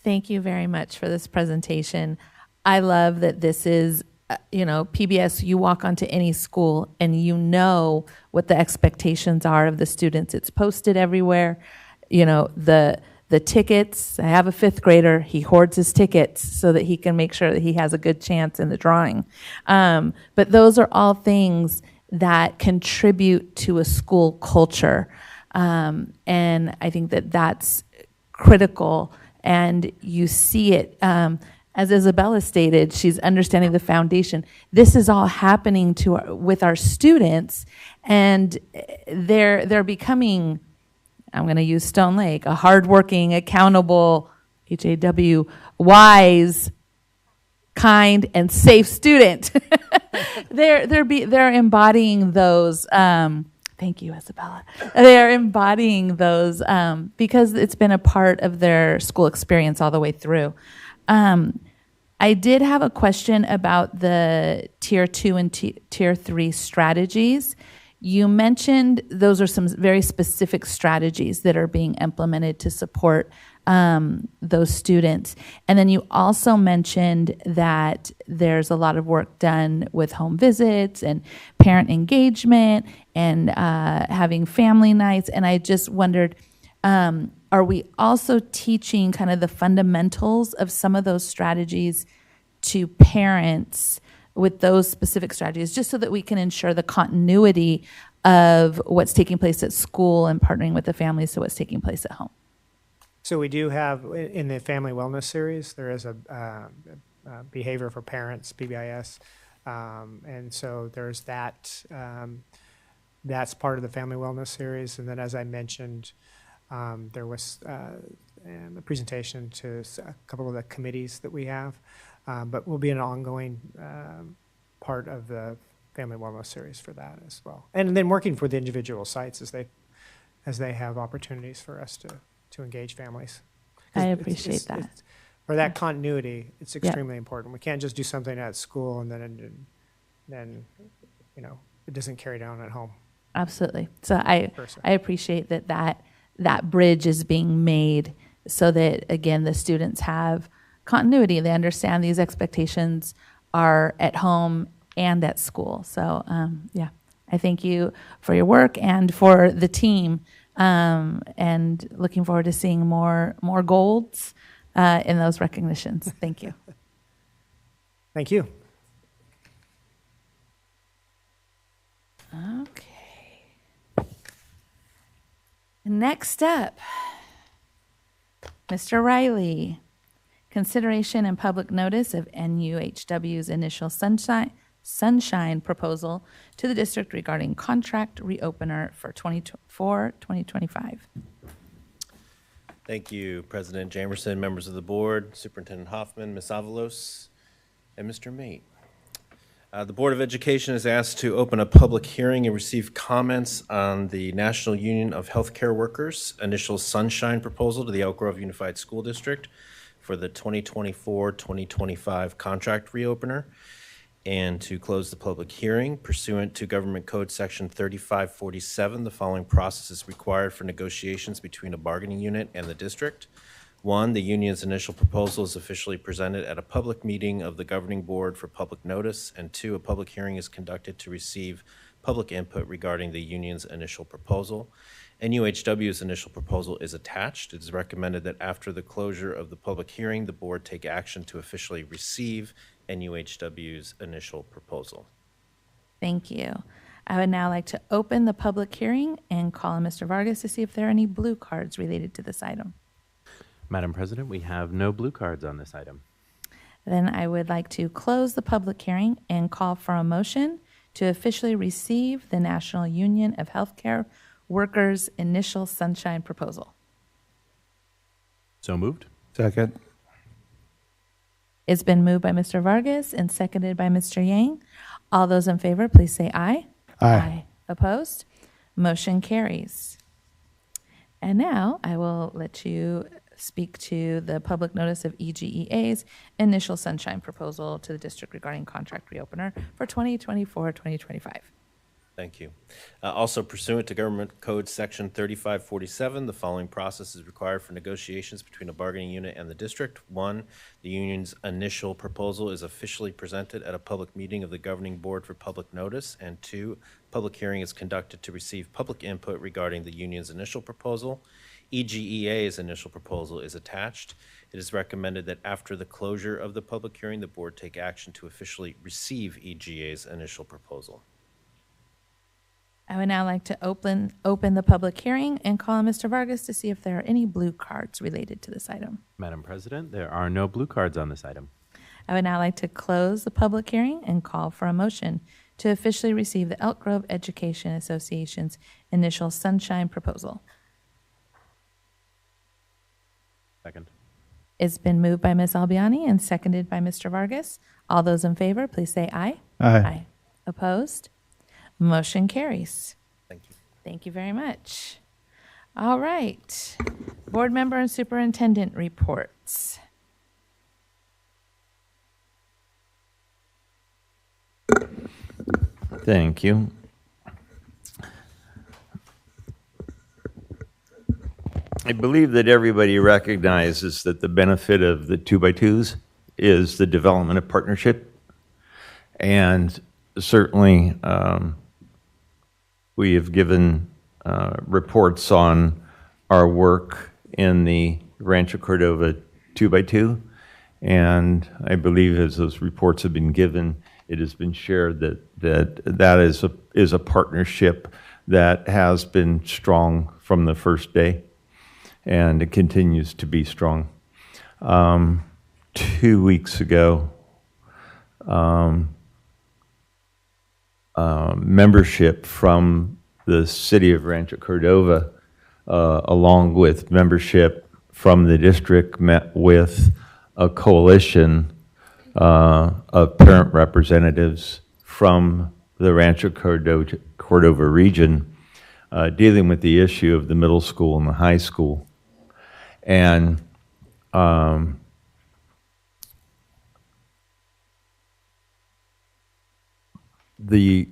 Thank you very much for this presentation. I love that this is, you know, PBS, you walk onto any school and you know what the expectations are of the students. It's posted everywhere. You know, the tickets, I have a 5th grader, he hoards his tickets so that he can make sure that he has a good chance in the drawing. But those are all things that contribute to a school culture. And I think that that's critical, and you see it. As Isabella stated, she's understanding the foundation. This is all happening with our students, and they're becoming, I'm going to use Stone Lake, a hardworking, accountable, EGEA, wise, kind, and safe student. They're embodying those. Thank you, Isabella. They're embodying those because it's been a part of their school experience all the way through. I did have a question about the Tier 2 and Tier 3 strategies. You mentioned those are some very specific strategies that are being implemented to support those students. And then you also mentioned that there's a lot of work done with home visits and parent engagement and having family nights. And I just wondered, are we also teaching kind of the fundamentals of some of those strategies to parents with those specific strategies, just so that we can ensure the continuity of what's taking place at school and partnering with the families to what's taking place at home? So we do have, in the Family Wellness Series, there is a Behavior for Parents, PBIS, and so there's that. That's part of the Family Wellness Series. And then, as I mentioned, there was a presentation to a couple of the committees that we have, but will be an ongoing part of the Family Wellness Series for that as well. And then working for the individual sites as they have opportunities for us to engage families. I appreciate that. For that continuity, it's extremely important. We can't just do something at school and then you know, it doesn't carry down at home. Absolutely. So I appreciate that bridge is being made so that, again, the students have continuity. They understand these expectations are at home and at school. So, I thank you for your work and for the team and looking forward to seeing more golds in those recognitions. Thank you. Thank you. Okay. Next up, Mr. Riley. Consideration and public notice of NUHW's initial sunshine proposal to the district regarding contract reopener for 2025. Thank you, President Jamerson, members of the board, Superintendent Hoffman, Ms. Avalos, and Mr. Mate. The Board of Education is asked to open a public hearing and receive comments on the National Union of Healthcare Workers initial sunshine proposal to the Elk Grove Unified School District for the 2024-2025 contract reopener, and to close the public hearing. Pursuant to Government Code Section 3547, the following process is required for negotiations between a bargaining unit and the district. 1, the union's initial proposal is officially presented at a public meeting of the governing board for public notice, and 2, a public hearing is conducted to receive public input regarding the union's initial proposal. NUHW's initial proposal is attached. It is recommended that after the closure of the public hearing, the board take action to officially receive NUHW's initial proposal. Thank you. I would now like to open the public hearing and call on Mr. Vargas to see if there are any blue cards related to this item. Madam President, we have no blue cards on this item. Then I would like to close the public hearing and call for a motion to officially receive the National Union of Healthcare Workers' initial sunshine proposal. So moved. Second. It's been moved by Mr. Vargas and seconded by Mr. Yang. All those in favor, please say aye. Aye. Opposed? Motion carries. And now I will let you speak to the public notice of EGEA's initial sunshine proposal to the district regarding contract reopener for 2024-2025. Thank you. Also pursuant to Government Code Section 3547, the following process is required for negotiations between a bargaining unit and the district. 1, the union's initial proposal is officially presented at a public meeting of the governing board for public notice, and 2, public hearing is conducted to receive public input regarding the union's initial proposal. EGEA's initial proposal is attached. It is recommended that after the closure of the public hearing, the board take action to officially receive EGEA's initial proposal. I would now like to open the public hearing and call on Mr. Vargas to see if there are any blue cards related to this item. Madam President, there are no blue cards on this item. I would now like to close the public hearing and call for a motion to officially receive the Elk Grove Education Association's initial sunshine proposal. Second. It's been moved by Ms. Albiani and seconded by Mr. Vargas. All those in favor, please say aye. Aye. Opposed? Motion carries. Thank you. Thank you very much. All right. Board member and superintendent reports. Thank you. I believe that everybody recognizes that the benefit of the 2x2s is the development of partnership. And certainly we have given reports on our work in the Rancho Cordova 2x2. And I believe as those reports have been given, it has been shared that is a partnership that has been strong from the first day, and it continues to be strong. 2 weeks ago, membership from the city of Rancho Cordova, along with membership from the district, met with a coalition of parent representatives from the Rancho Cordova region, dealing with the issue of the middle school and the high school. And the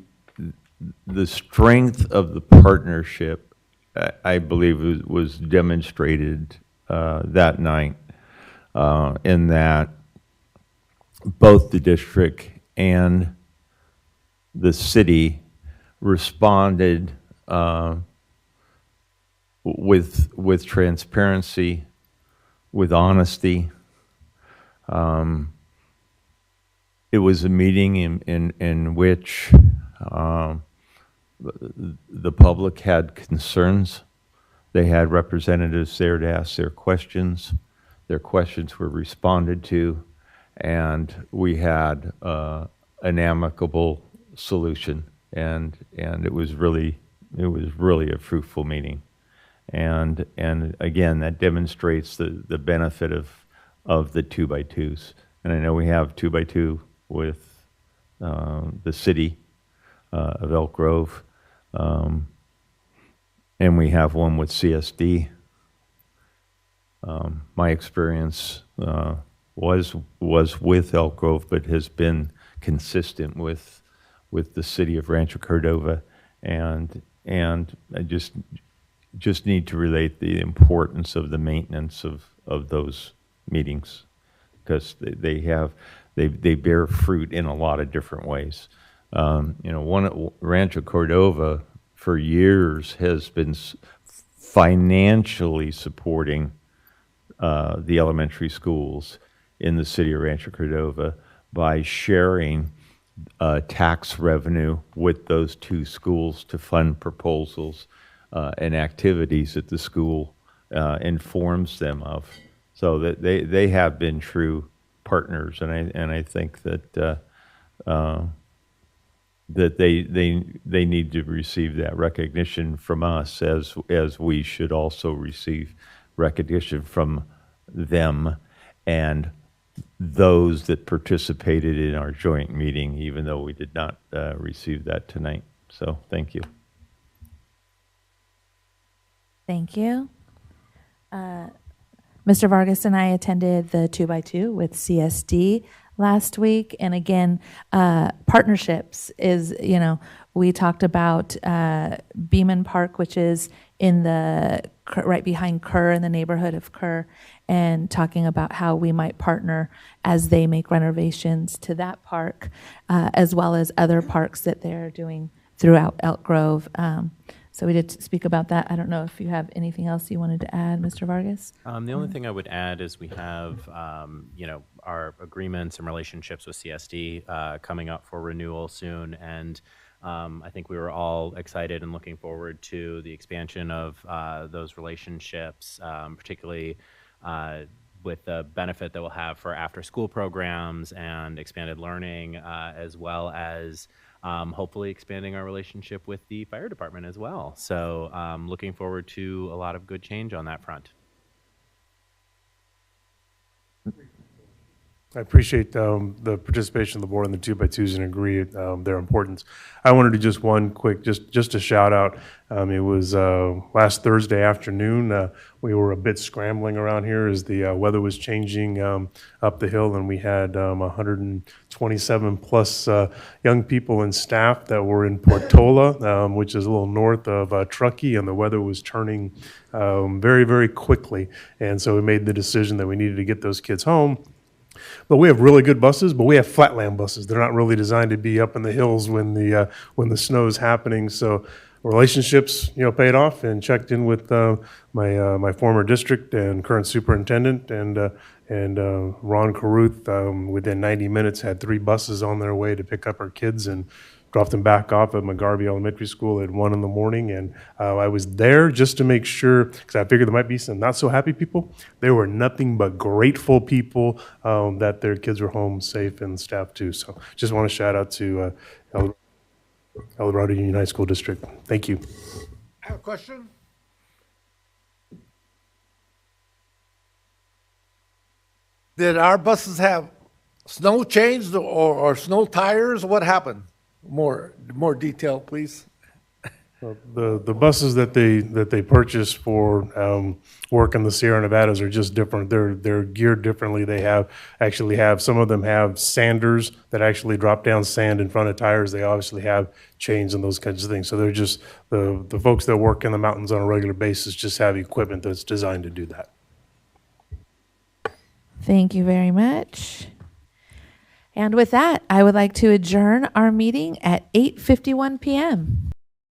strength of the partnership, I believe, was demonstrated that night, in that both the district and the city responded with transparency, with honesty. It was a meeting in which the public had concerns. They had representatives there to ask their questions. Their questions were responded to, and we had an amicable solution. And it was really a fruitful meeting. And again, that demonstrates the benefit of the 2x2s. And I know we have 2x2 with the city of Elk Grove, and we have one with CSD. My experience was with Elk Grove, but has been consistent with the city of Rancho Cordova, and I just need to relate the importance of the maintenance of those meetings, because they bear fruit in a lot of different ways. Rancho Cordova for years has been financially supporting the elementary schools in the city of Rancho Cordova by sharing tax revenue with those two schools to fund proposals and activities that the school informs them of. So that they have been true partners, and I think that that they need to receive that recognition from us, as we should also receive recognition from them and those that participated in our joint meeting, even though we did not receive that tonight. So thank you. Thank you. Mr. Vargas and I attended the 2x2 with CSD last week. And again, partnerships is, we talked about Beeman Park, which is in right behind Kerr, in the neighborhood of Kerr, and talking about how we might partner as they make renovations to that park, as well as other parks that they're doing throughout Elk Grove. So we did speak about that. I don't know if you have anything else you wanted to add, Mr. Vargas? The only thing I would add is we have, our agreements and relationships with CSD coming up for renewal soon, and I think we were all excited and looking forward to the expansion of those relationships, particularly with the benefit that we'll have for after-school programs and expanded learning, as well as hopefully expanding our relationship with the fire department as well. So looking forward to a lot of good change on that front. I appreciate the participation of the board on the 2x2s and agree their importance. I wanted to just one quick, just a shout out. It was last Thursday afternoon. We were a bit scrambling around here as the weather was changing up the hill, and we had 127 plus young people and staff that were in Portola, which is a little north of Truckee, and the weather was turning very, very quickly. And so we made the decision that we needed to get those kids home. But we have really good buses, but we have flatland buses. They're not really designed to be up in the hills when the snow is happening. So relationships, paid off, and checked in with my former district and current superintendent, and Ron Caruth within 90 minutes had 3 buses on their way to pick up our kids and dropped them back off at McGarvey Elementary School at 1 in the morning. And I was there just to make sure, because I figured there might be some not so happy people. There were nothing but grateful people that their kids were home safe, and staff too. So just want to shout out to El Dorado Union High School District. Thank you. I have a question. Did our buses have snow chains or snow tires? What happened? More detail, please. The buses that they purchased for work in the Sierra Nevadas are just different. They're geared differently. They actually have some of them have sanders that actually drop down sand in front of tires. They obviously have chains and those kinds of things. So they're just the folks that work in the mountains on a regular basis just have equipment that's designed to do that. Thank you very much. And with that, I would like to adjourn our meeting at 8:51 p.m.